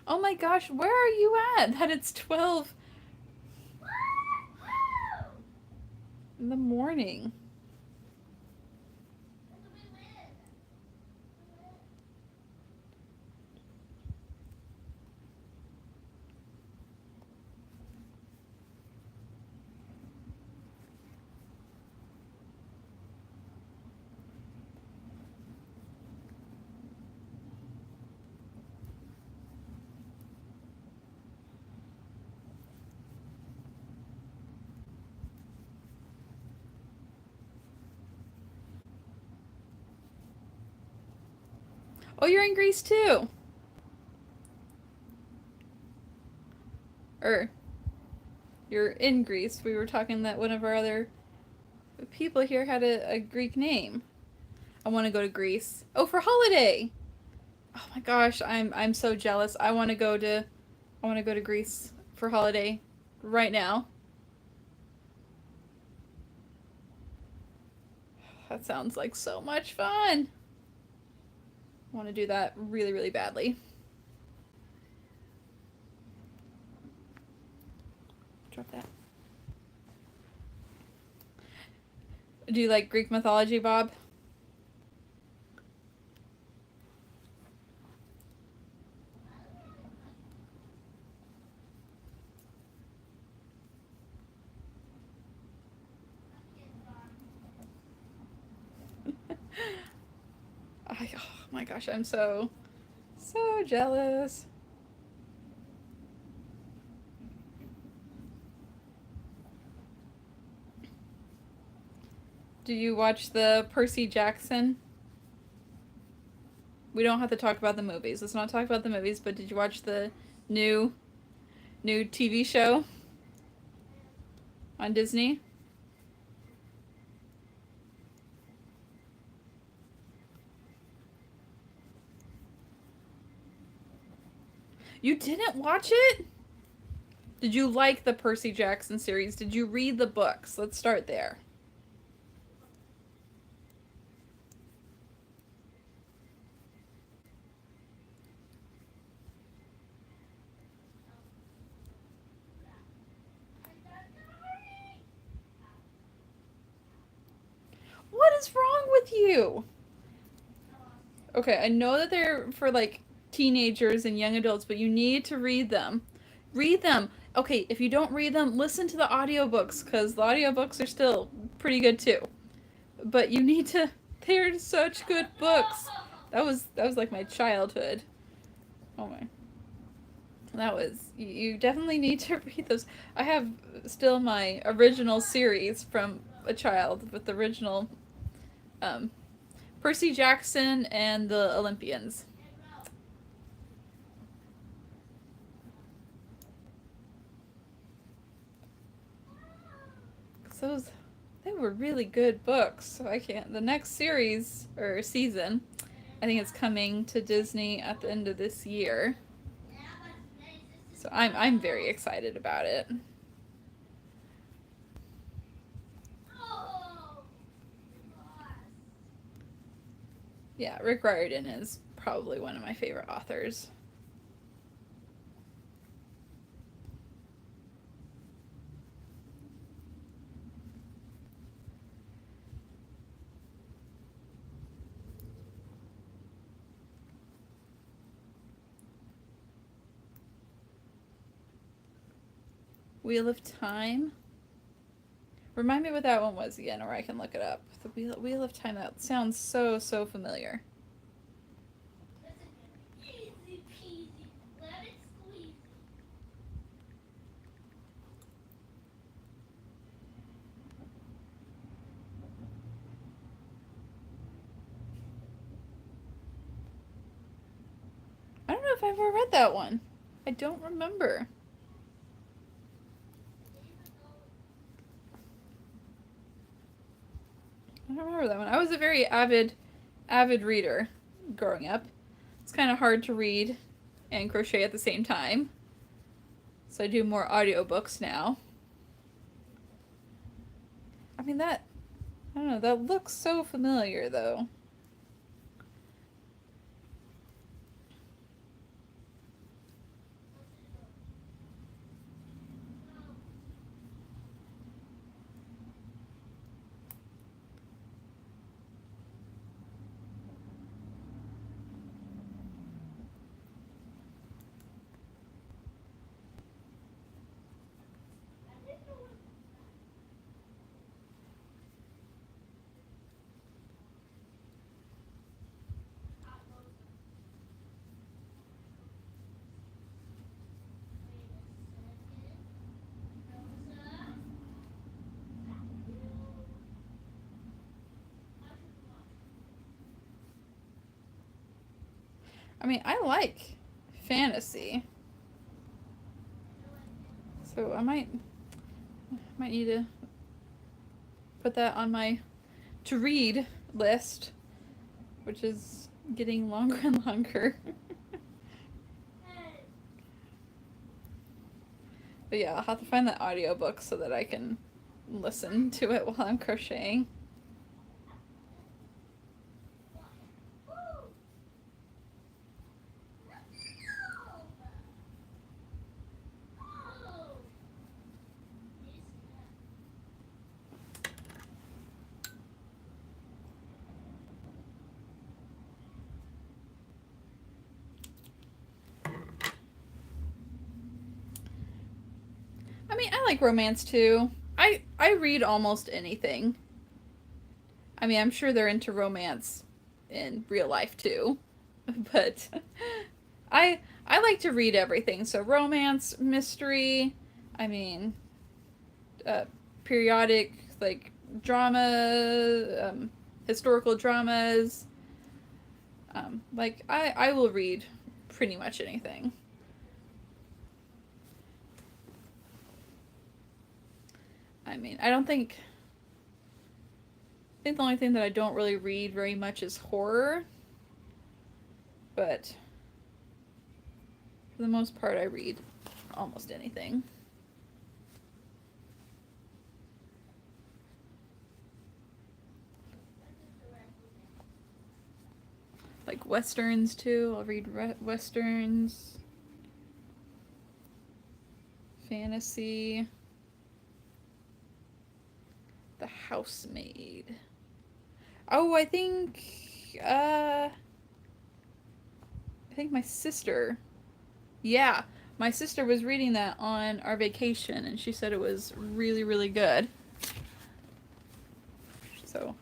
Oh my gosh, where are you at? That it's 12 in the morning. Oh, you're in Greece too. Or, you're in Greece. We were talking that one of our other people here had a Greek name. I want to go to Greece. Oh, for holiday. Oh my gosh, I'm so jealous. I want to go to Greece for holiday right now. That sounds like so much fun. I want to do that really, really badly. Do you like Greek mythology, Bob? Oh my gosh, I'm so jealous. Do you watch the Percy Jackson? We don't have to talk about the movies. Let's not talk about the movies, but did you watch the new TV show on Disney? You didn't watch it? Did you like the Percy Jackson series? Did you read the books? Let's start there. What is wrong with you? Okay, I know that they're for like teenagers and young adults, but you need to read them. Read them. Okay, if you don't read them, listen to the audiobooks because the audiobooks are still pretty good too. But you need to, they're such good books. That was like my childhood. Oh my. That was, you definitely need to read those. I have still my original series from a child with the original Percy Jackson and the Olympians. Those, they were really good books. So I can't. The next series or season, I think it's coming to Disney at the end of this year. So I'm very excited about it. Yeah, Rick Riordan is probably one of my favorite authors. Wheel of Time. Remind me what that one was again, or I can look it up. The Wheel of Time. That sounds so familiar. I don't know if I've ever read that one. I don't remember. I don't remember that one. I was a very avid reader growing up. It's kind of hard to read and crochet at the same time. So I do more audiobooks now. I mean, I don't know, that looks so familiar though. I mean, I like fantasy. So I might need to put that on my to read list, which is getting longer and longer. But yeah, I'll have to find that audiobook so that I can listen to it while I'm crocheting. mean, I like romance too. I read almost anything. I mean, I'm sure they're into romance in real life too, but I like to read everything. So romance, mystery, I mean, uh, periodic like drama, historical dramas. Like I will read pretty much anything. I mean, I think the only thing that I don't really read very much is horror, but for the most part, I read almost anything. Like westerns too. I'll read westerns, fantasy, The Housemaid. Oh, I think my sister. Yeah, my sister was reading that on our vacation, and she said it was really, really good. So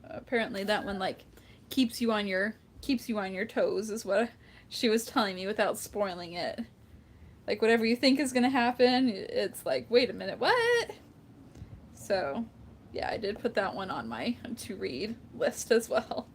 apparently that one like keeps you on your toes is what she was telling me without spoiling it. Like whatever you think is gonna happen, it's like, wait a minute, what? So, yeah, I did put that one on my to read list as well.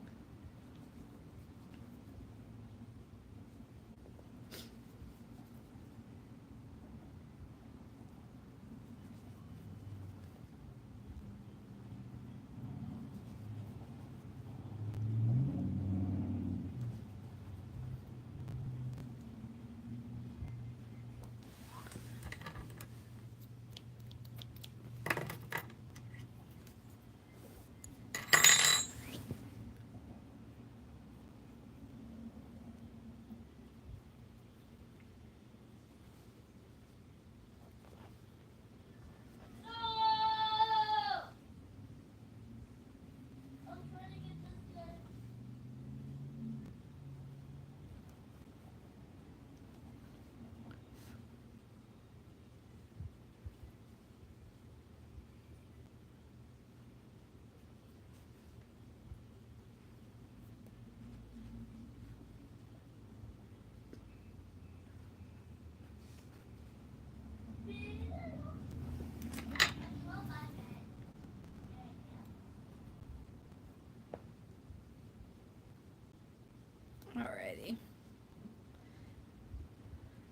Alrighty. I'm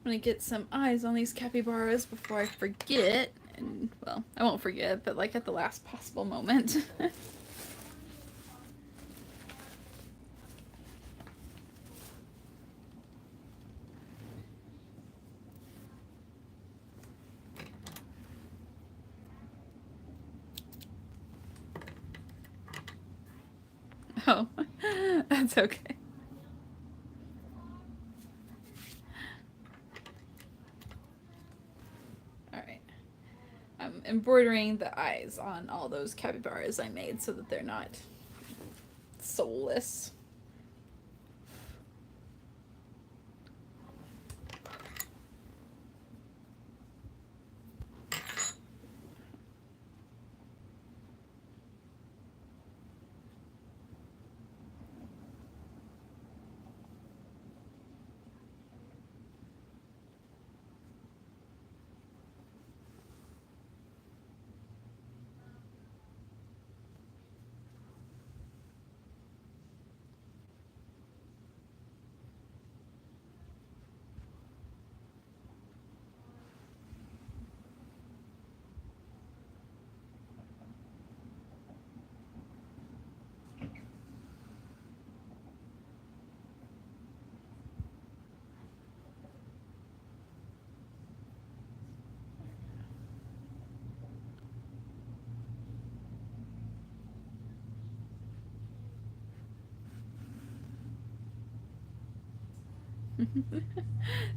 gonna get some eyes on these capybaras before I forget. And, well, I won't forget, but like at the last possible moment. Oh, that's okay. Alright. I'm embroidering the eyes on all those capybaras I made so that they're not soulless.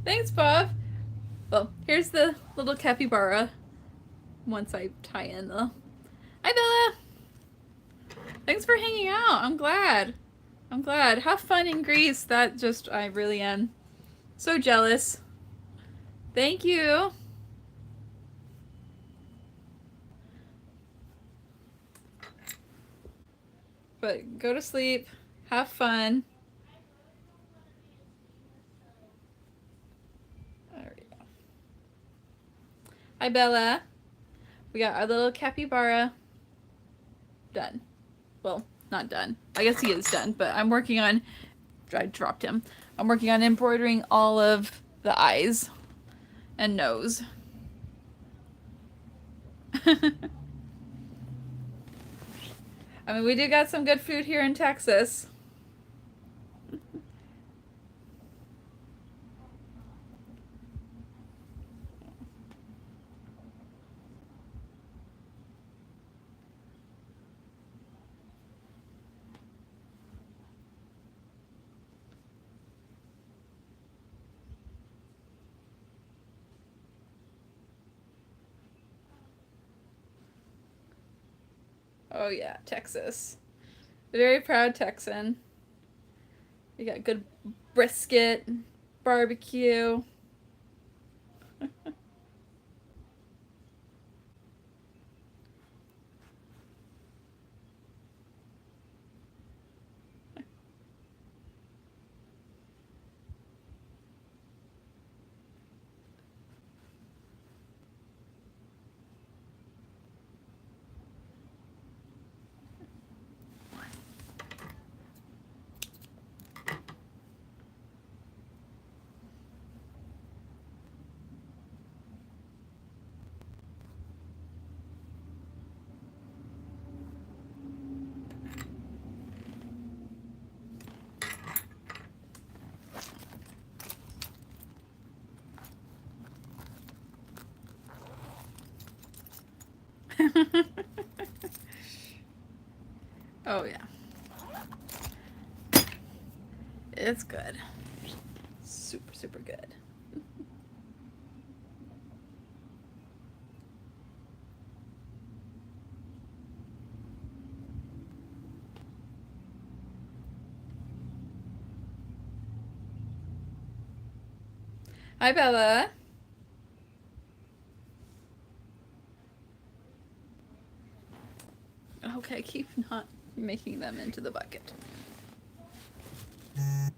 Thanks, Bob. Well, here's the little capybara once I tie in the Thanks for hanging out. I'm glad. I'm glad. Have fun in Greece. I really am so jealous. Thank you. But go to sleep. Have fun. There we go. Hi, Bella. We got our little capybara done. Well, not done. I guess he is done, but I'm working on... I dropped him. I'm working on embroidering all of the eyes and nose. I mean, we do got some good food here in Texas. Oh yeah, Texas. Very proud Texan. We got good brisket, barbecue. Oh yeah. It's good. Super, super good. Hi, Bella. Okay, keep not making them into the bucket. Is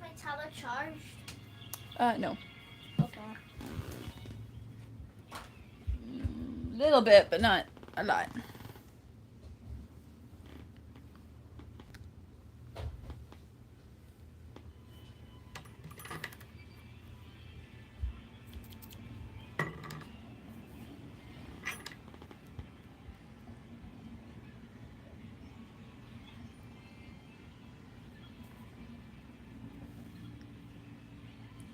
my tablet charged? No. Okay. Little bit, but not a lot.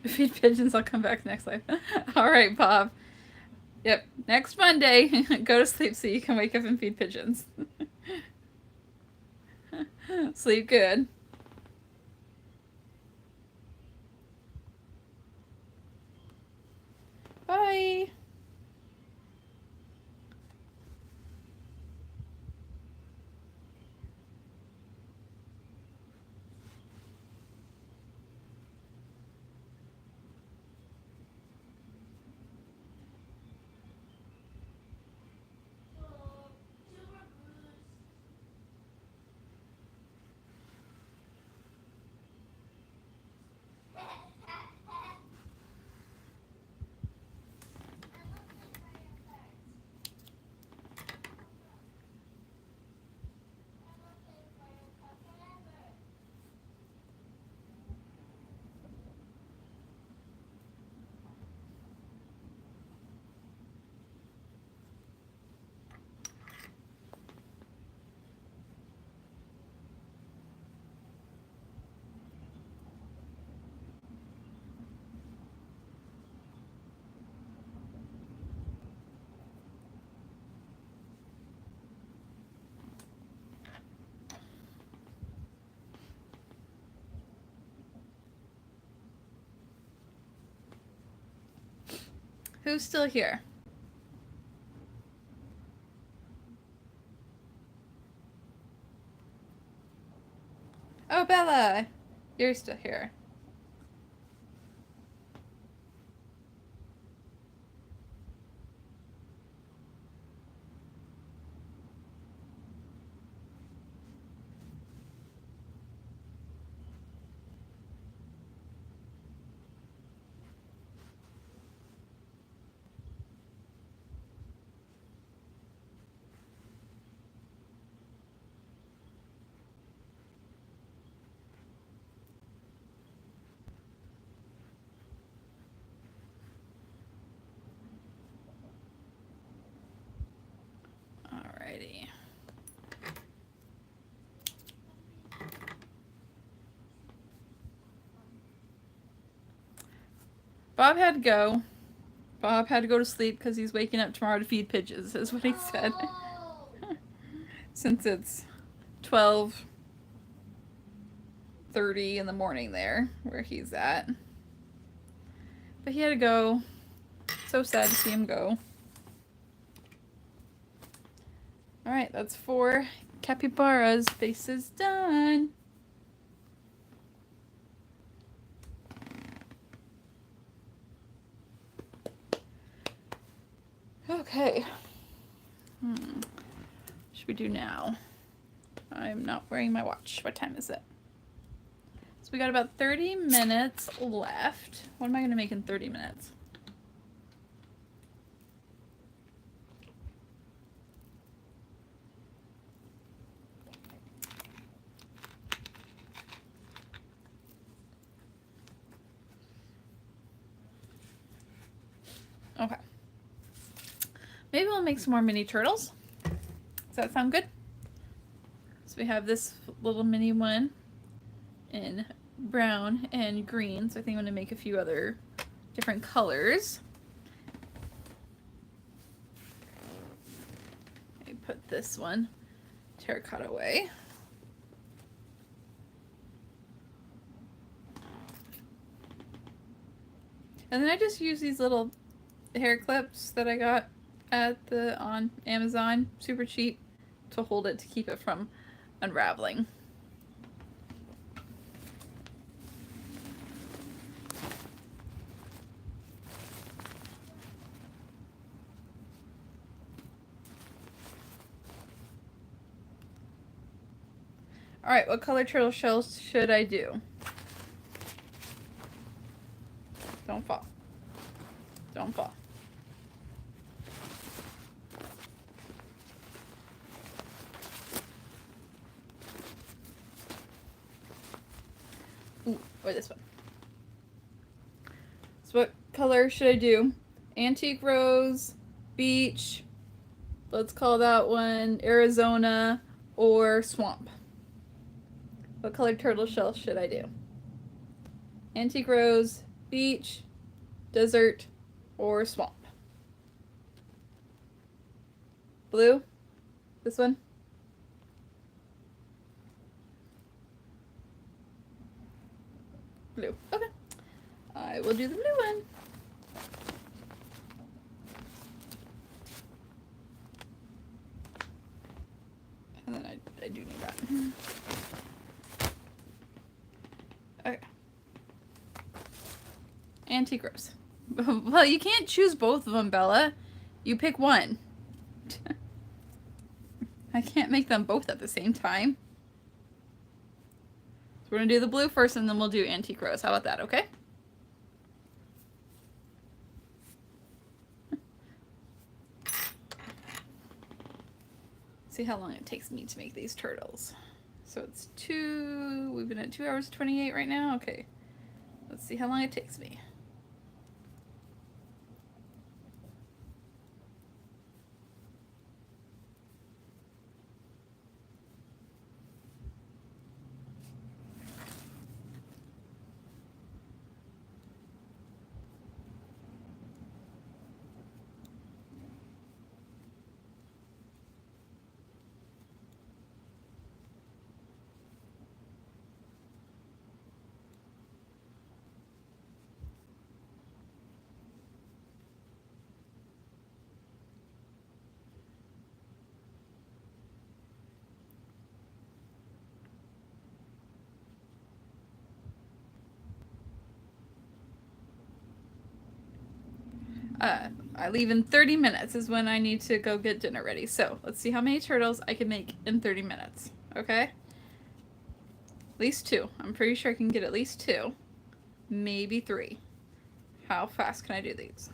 Feed pigeons, I'll come back next life. Alright, Bob. Yep, next Monday, go to sleep so you can wake up and feed pigeons. Sleep good. Bye. Who's still here? Oh, Bella! You're still here. Alrighty. Bob had to go. Bob had to go to sleep because he's waking up tomorrow to feed pigeons, is what he said. Since it's 12:30 in the morning there, where he's at. But he had to go. So sad to see him go. Alright, that's 4 capybaras. Faces done. Okay. Should we do now? I'm not wearing my watch. What time is it? So we got about 30 minutes left. What am I going to make in 30 minutes? Okay. Maybe we'll make some more mini turtles. Does that sound good? So we have this little mini one in brown and green. So I think I'm going to make a few other different colors. I put this one terracotta away. And then I just use these little hair clips that I got on Amazon, super cheap, to hold it to keep it from unraveling. Alright, what color turtle shells should I do? Don't fall. Don't fall. Ooh, or this one. So what color should I do? Antique rose, beach, let's call that one Arizona, or swamp. What colored turtle shell should I do? Antique rose, beach, desert, or swamp? Blue? This one? Blue. Okay. I will do the blue one. And then I do need that. Okay. Antique rose. Well, you can't choose both of them, Bella. You pick one. I can't make them both at the same time. So we're going to do the blue first, and then we'll do antique rose. How about that, okay? See how long it takes me to make these turtles. So it's we've been at 2 hours 28 right now. Okay. Let's see how long it takes me. I leave in 30 minutes is when I need to go get dinner ready. So let's see how many turtles I can make in 30 minutes. Okay? At least 2. I'm pretty sure I can get at least 2. Maybe 3. How fast can I do these?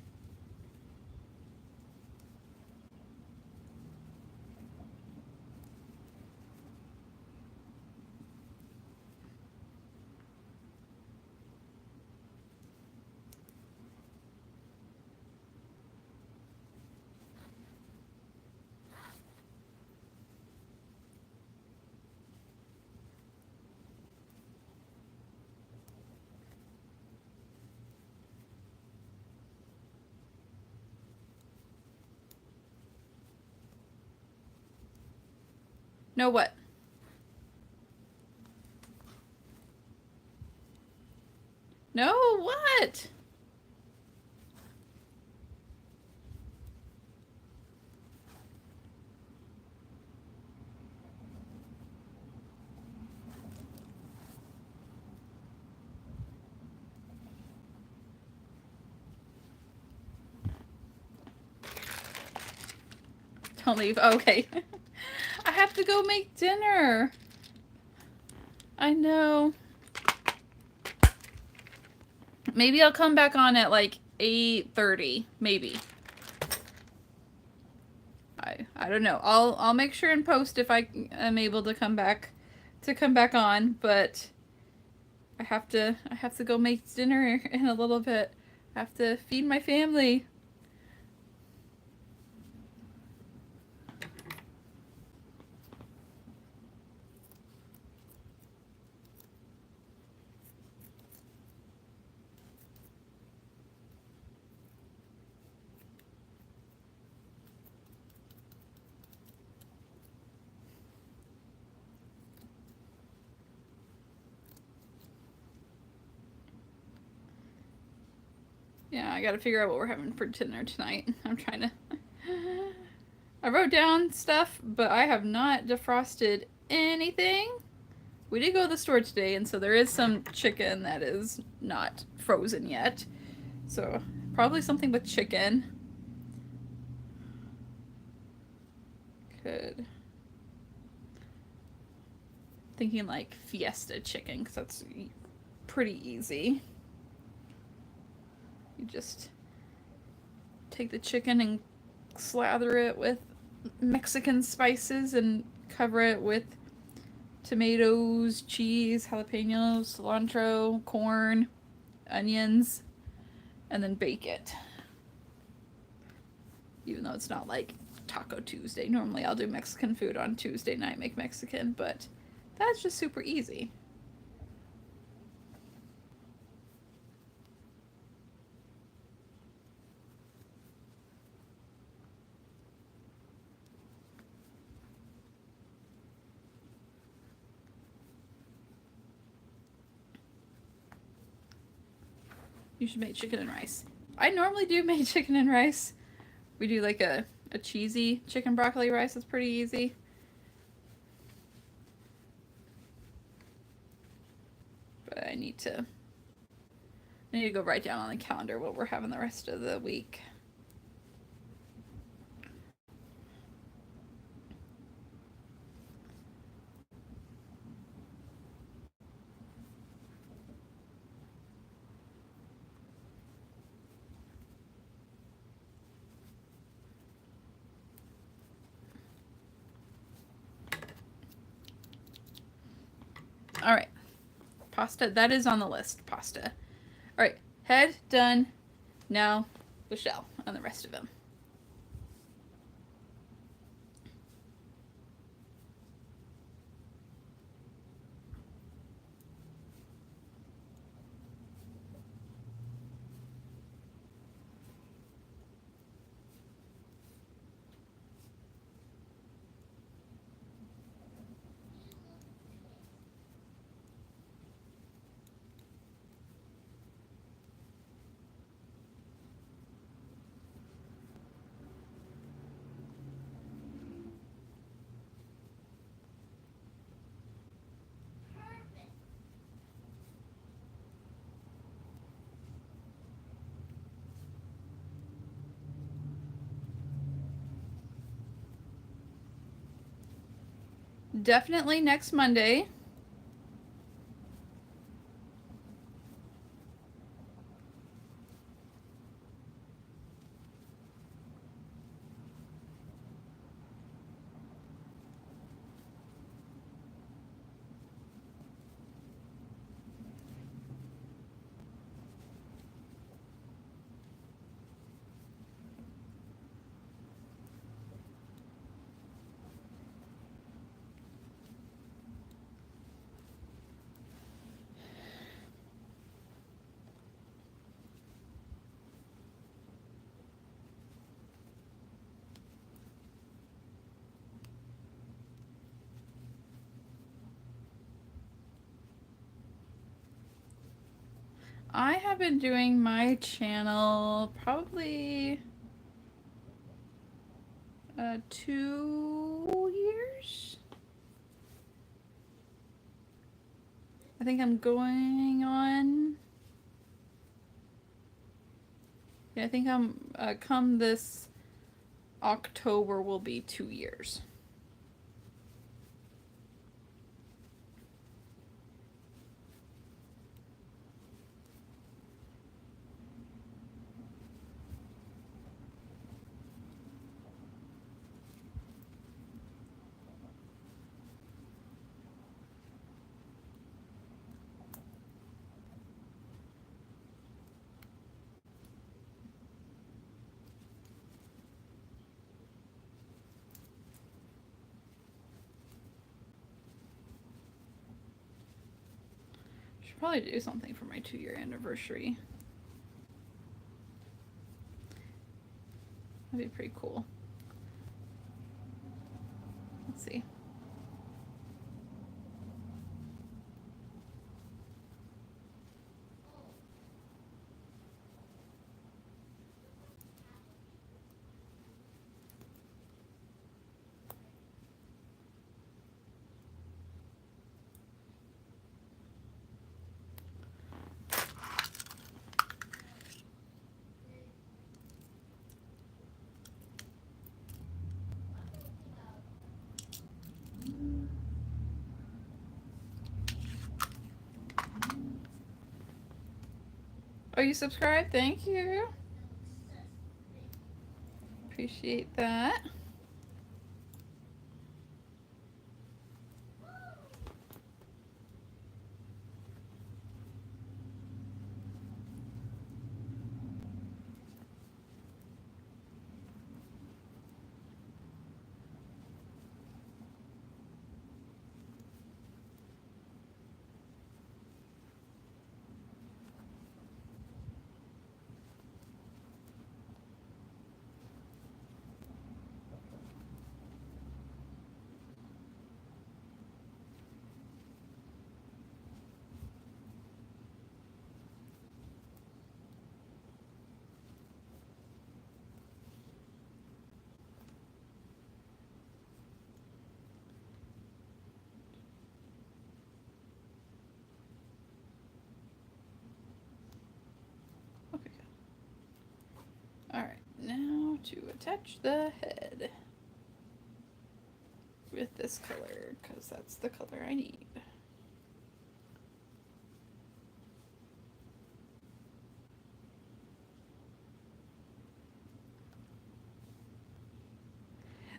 No what? No what? Don't leave. Oh, okay. I have to go make dinner. I know. Maybe I'll come back on at like 8:30, maybe. I don't know. I'll make sure and post if I am able to come back on, but I have to go make dinner in a little bit. I have to feed my family. Yeah, I gotta figure out what we're having for dinner tonight. I'm trying to... I wrote down stuff, but I have not defrosted anything. We did go to the store today, and so there is some chicken that is not frozen yet. So, probably something with chicken. Could... Thinking like Fiesta chicken, because that's pretty easy. You just take the chicken and slather it with Mexican spices and cover it with tomatoes, cheese, jalapenos, cilantro, corn, onions, and then bake it. Even though it's not like Taco Tuesday. Normally I'll do Mexican food on Tuesday night, make Mexican, but that's just super easy. You should make chicken and rice. I normally do make chicken and rice. We do like a cheesy chicken broccoli rice. It's pretty easy. But I need to go write down on the calendar what we're having the rest of the week. All right, pasta, that is on the list, pasta. All right, head done. Now the shell and the rest of them. Definitely next Monday. I have been doing my channel probably 2 years. I think I'm going on. Yeah, I think I'm come this October will be 2 years. Should probably do something for my 2-year anniversary. That'd be pretty cool. Let's see. Oh, you subscribed? Thank you. Appreciate that. Okay. Alright, now to attach the head with this color, because that's the color I need.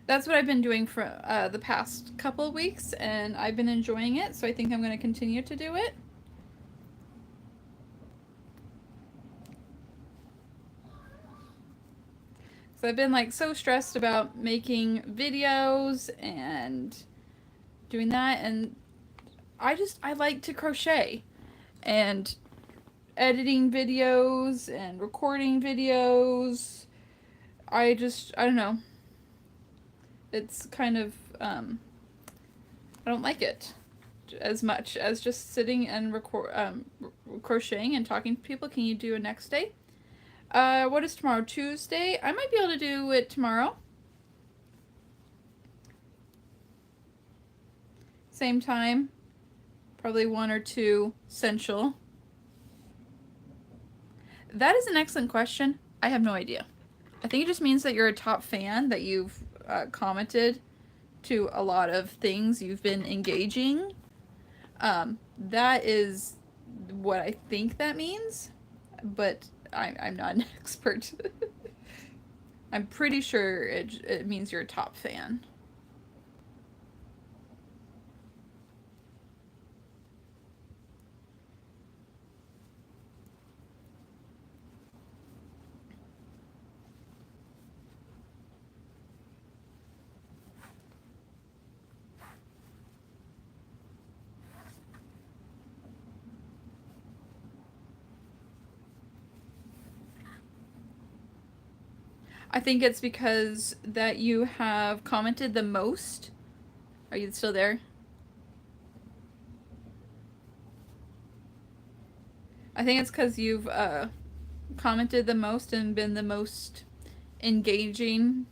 That's what I've been doing for the past couple of weeks, and I've been enjoying it, so I think I'm going to continue to do it. So I've been like so stressed about making videos and doing that, and I like to crochet and editing videos and recording videos. I don't know. It's kind of I don't like it as much as just sitting and crocheting and talking to people. Can you do a next day? What is tomorrow? Tuesday? I might be able to do it tomorrow. Same time. Probably 1 or 2 Central. That is an excellent question. I have no idea. I think it just means that you're a top fan, that you've commented to a lot of things. You've been engaging. That is what I think that means, but I'm not an expert. I'm pretty sure it means you're a top fan. I think it's because that you have commented the most. Are you still there? I think it's because you've commented the most and been the most engaging,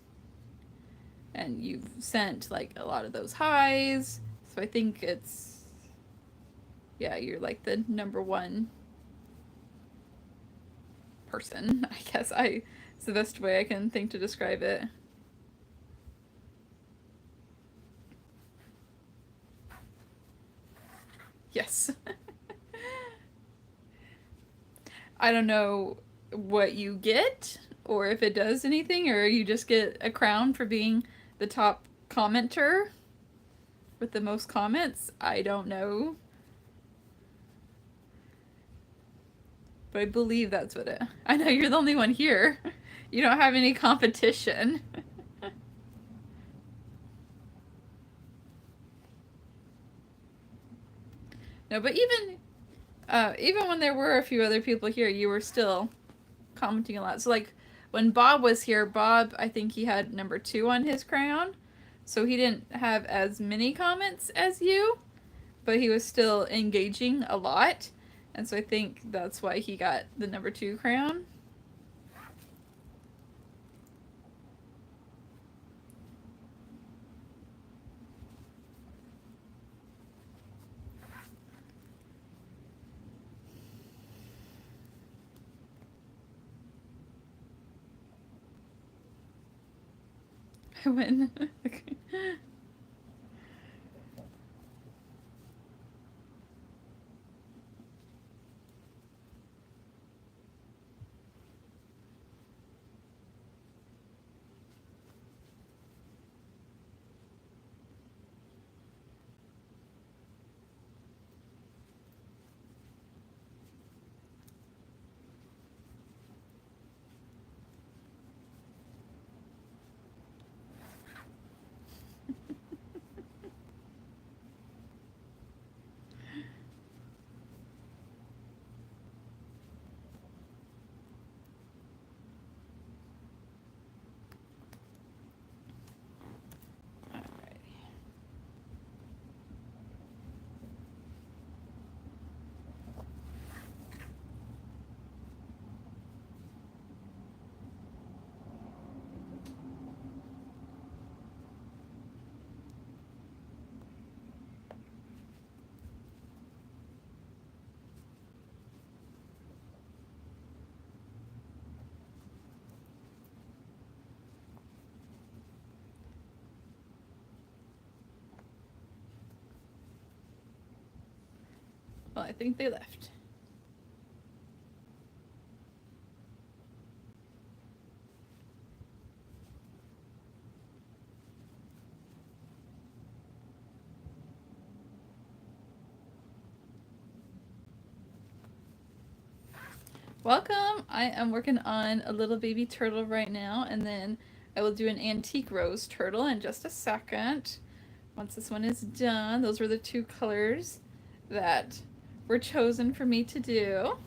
and you've sent like a lot of those highs. So I think it's, yeah, you're like the number one person. I guess it's the best way I can think to describe it. Yes. I don't know what you get or if it does anything, or you just get a crown for being the top commenter with the most comments. I don't know. But I believe that's what it. I know you're the only one here. You don't have any competition. No, but even when there were a few other people here, you were still commenting a lot. So like when Bob was here, Bob, I think he had number 2 on his crown. So he didn't have as many comments as you, but he was still engaging a lot. And so I think that's why he got the number 2 crown. I win. Well, I think they left. Welcome! I am working on a little baby turtle right now, and then I will do an antique rose turtle in just a second. Once this one is done, those were the 2 colors that were chosen for me to do.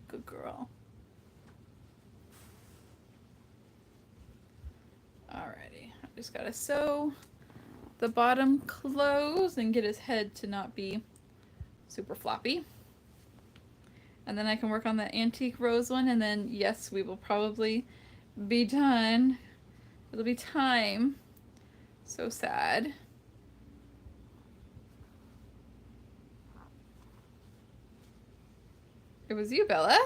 Good girl. Alrighty, I just gotta sew the bottom closed and get his head to not be super floppy. And then I can work on the antique rose one, and then yes, we will probably be done. It'll be time. So sad. It was you, Bella.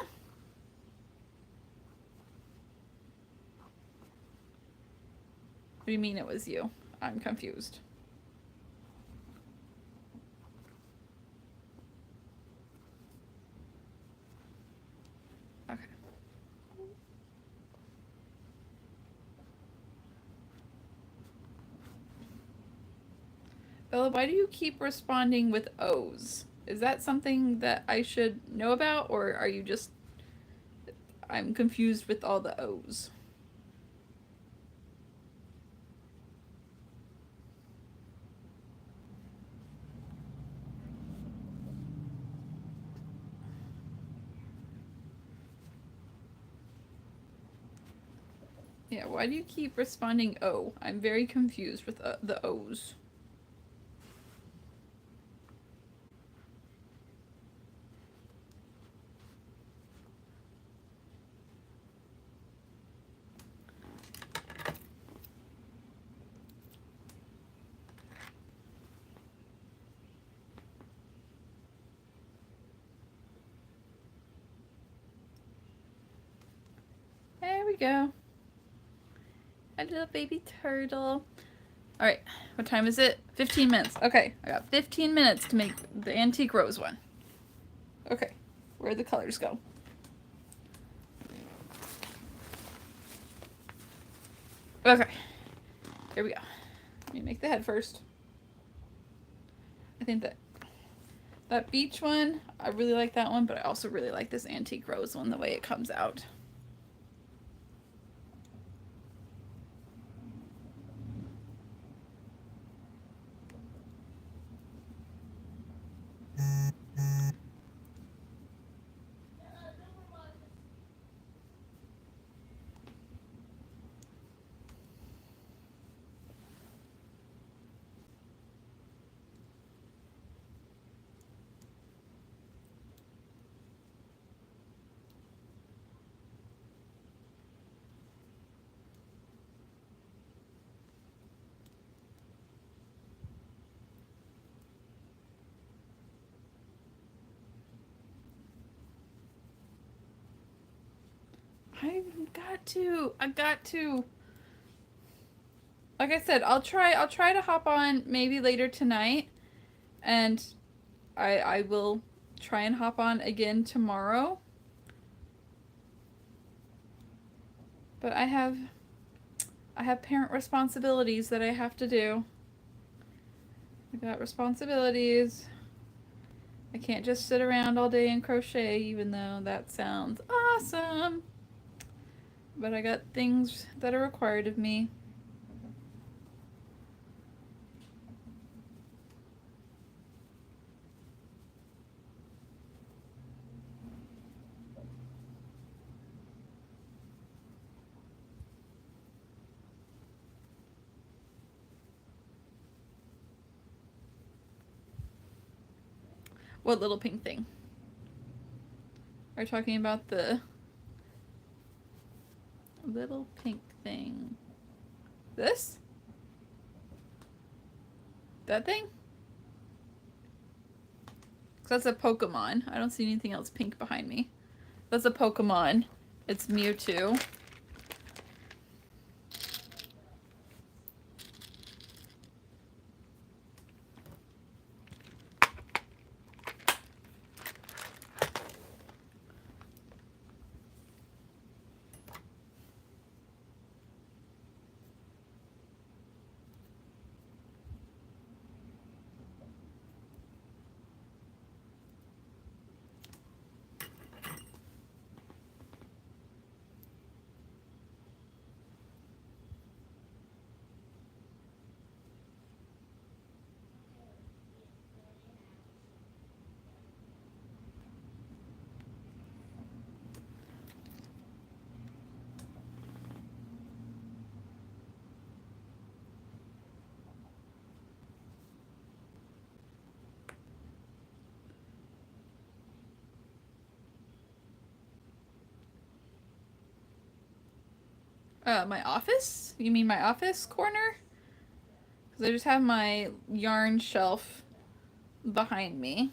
What do you mean it was you? I'm confused. Okay. Bella, why do you keep responding with O's? Is that something that I should know about, or are you just... I'm confused with all the O's. Yeah, why do you keep responding O? I'm very confused with the O's. There we go. A little baby turtle. Alright, what time is it? 15 minutes. Okay, I got 15 minutes to make the antique rose one. Okay, where'd the colors go? Okay, here we go. Let me make the head first. I think that beach one, I really like that one, but I also really like this antique rose one, the way it comes out. I got to. Like I said, I'll try to hop on maybe later tonight, and I will try and hop on again tomorrow. But I have parent responsibilities that I have to do. I got responsibilities. I can't just sit around all day and crochet, even though that sounds awesome. But I got things that are required of me. What little pink thing? Are you talking about the little pink thing? This? That thing? That's a Pokemon. I don't see anything else pink behind me. That's a Pokemon. It's Mewtwo. My office? You mean my office corner? Because I just have my yarn shelf behind me.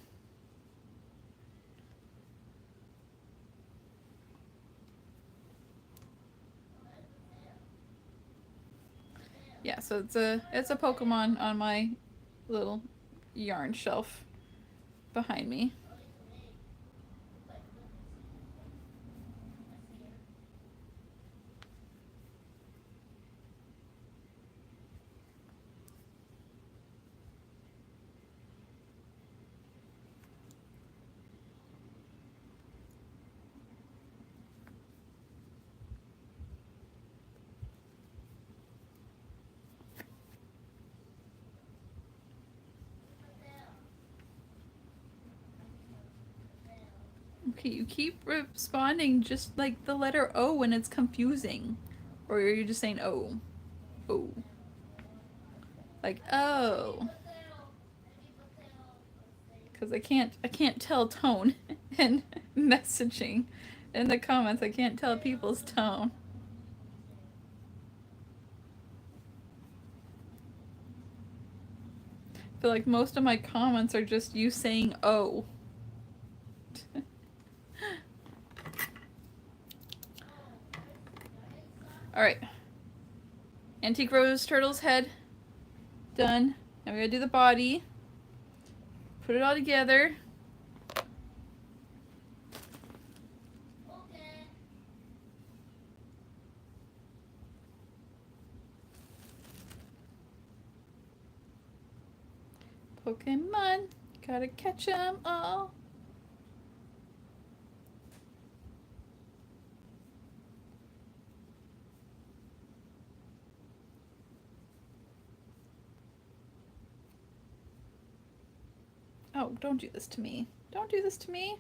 Yeah, so it's a Pokemon on my little yarn shelf behind me. Okay, you keep responding just like the letter O when it's confusing. Or are you just saying O? O. Like, oh. Because I can't tell tone and messaging in the comments. I can't tell people's tone. I feel like most of my comments are just you saying oh. Alright. Antique Rose Turtle's head. Done. Now we gotta do the body. Put it all together. Pokemon, gotta catch 'em all. Oh, don't do this to me. Don't do this to me.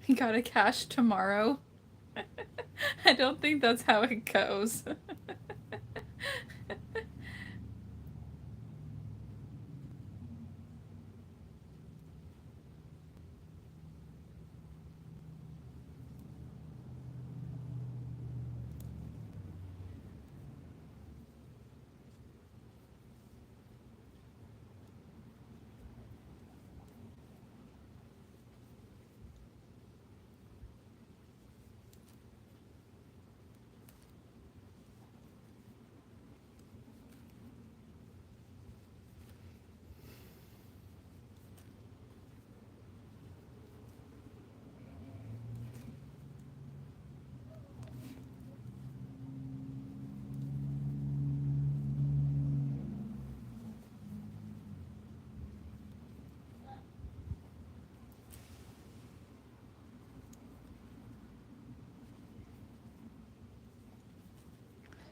You gotta cash tomorrow. I don't think that's how it goes.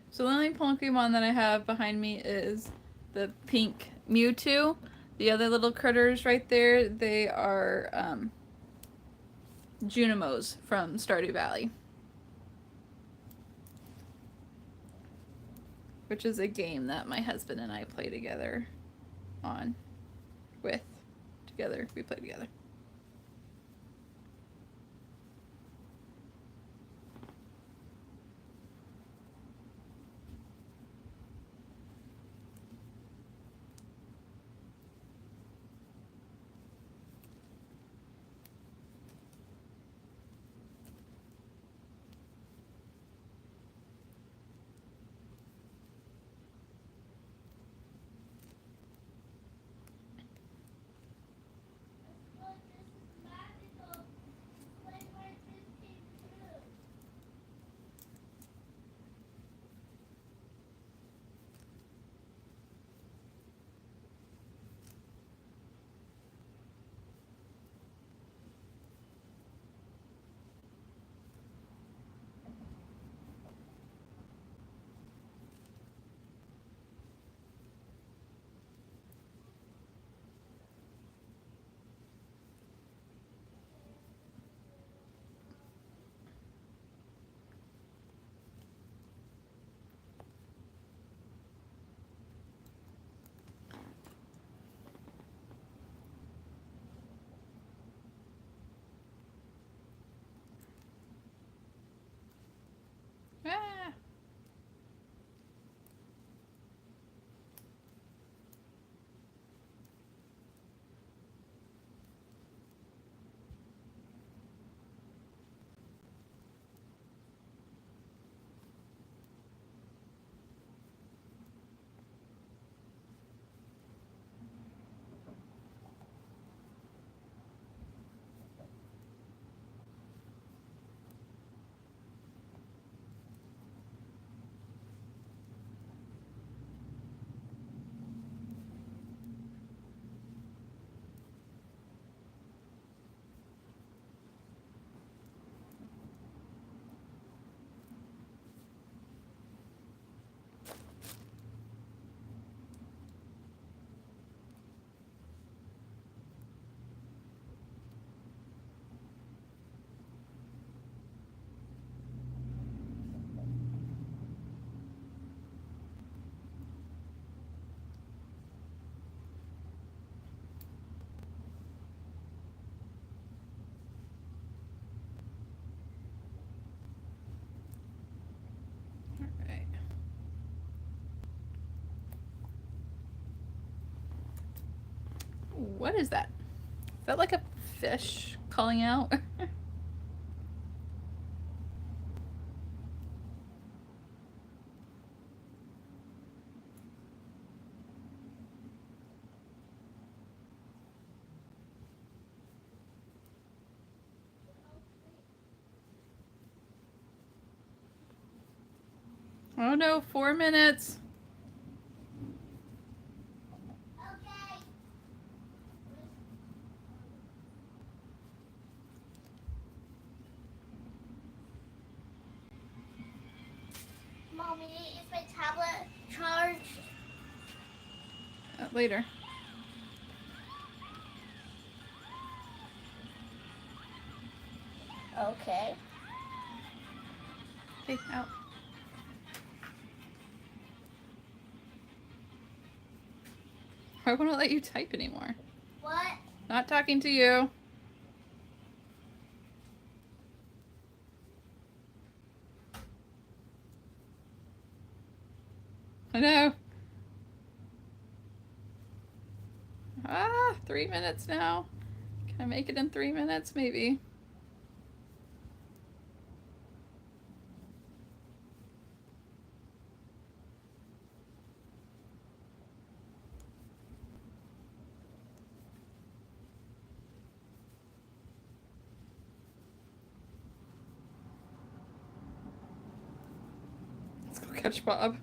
So the only Pokemon that I have behind me is the pink Mewtwo. The other little critters right there, they are Junimos from Stardew Valley. Which is a game that my husband and I play together on. Together. We play together. Ah. Alright. What is that? Is that like a fish calling out? Oh no, 4 minutes. Okay. Mommy, is my tablet charged? Later. Okay. Okay, out. I won't let you type anymore. What? Not talking to you. I know. 3 minutes now. Can I make it in 3 minutes? Maybe. Let's go catch Bob.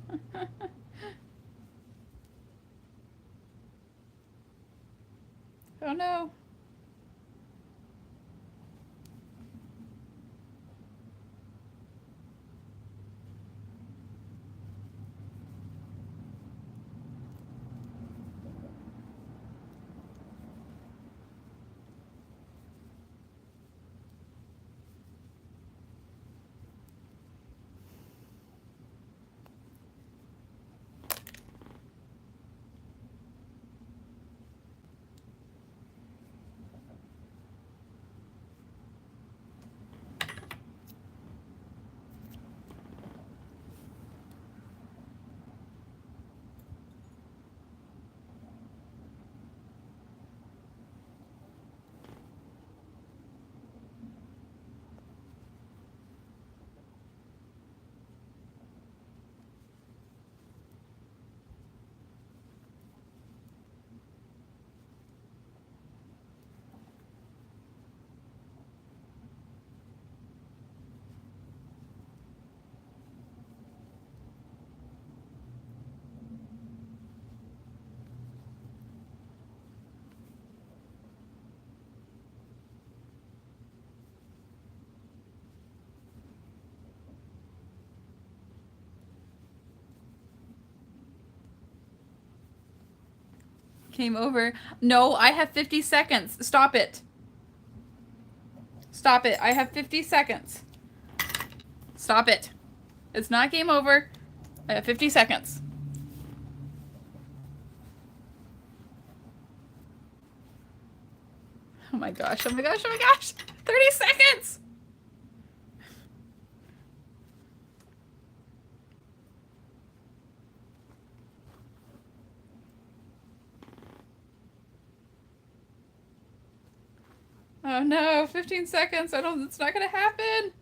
Oh no. Came over. No, I have 50 seconds. Stop it. Stop it. I have 50 seconds. Stop it. It's not game over. I have 50 seconds. Oh my gosh, oh my gosh, oh my gosh. 30 seconds. Oh no, 15 seconds. It's not gonna happen.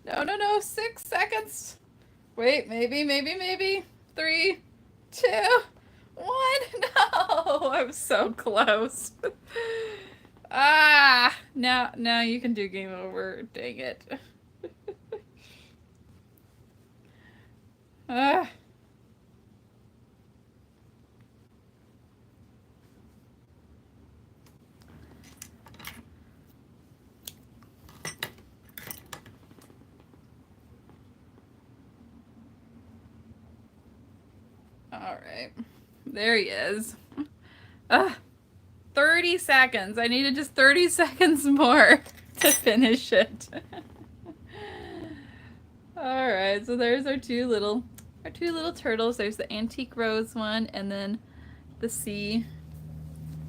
No, 6 seconds. Wait, maybe. 3, 2, 1. No, I was so close. Now you can do game over. Dang it. Ah. Alright. There he is. 30 seconds. I needed just 30 seconds more to finish it. Alright, so there's our two little turtles. There's the antique rose one and then the sea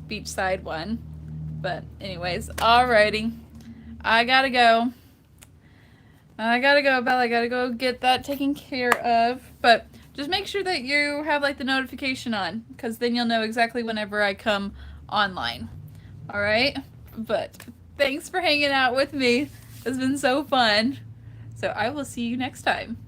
beachside one. But anyways, alrighty. I gotta go, Belle. I gotta go get that taken care of. But just make sure that you have like the notification on, because then you'll know exactly whenever I come online. Alright? But thanks for hanging out with me. It's been so fun. So I will see you next time.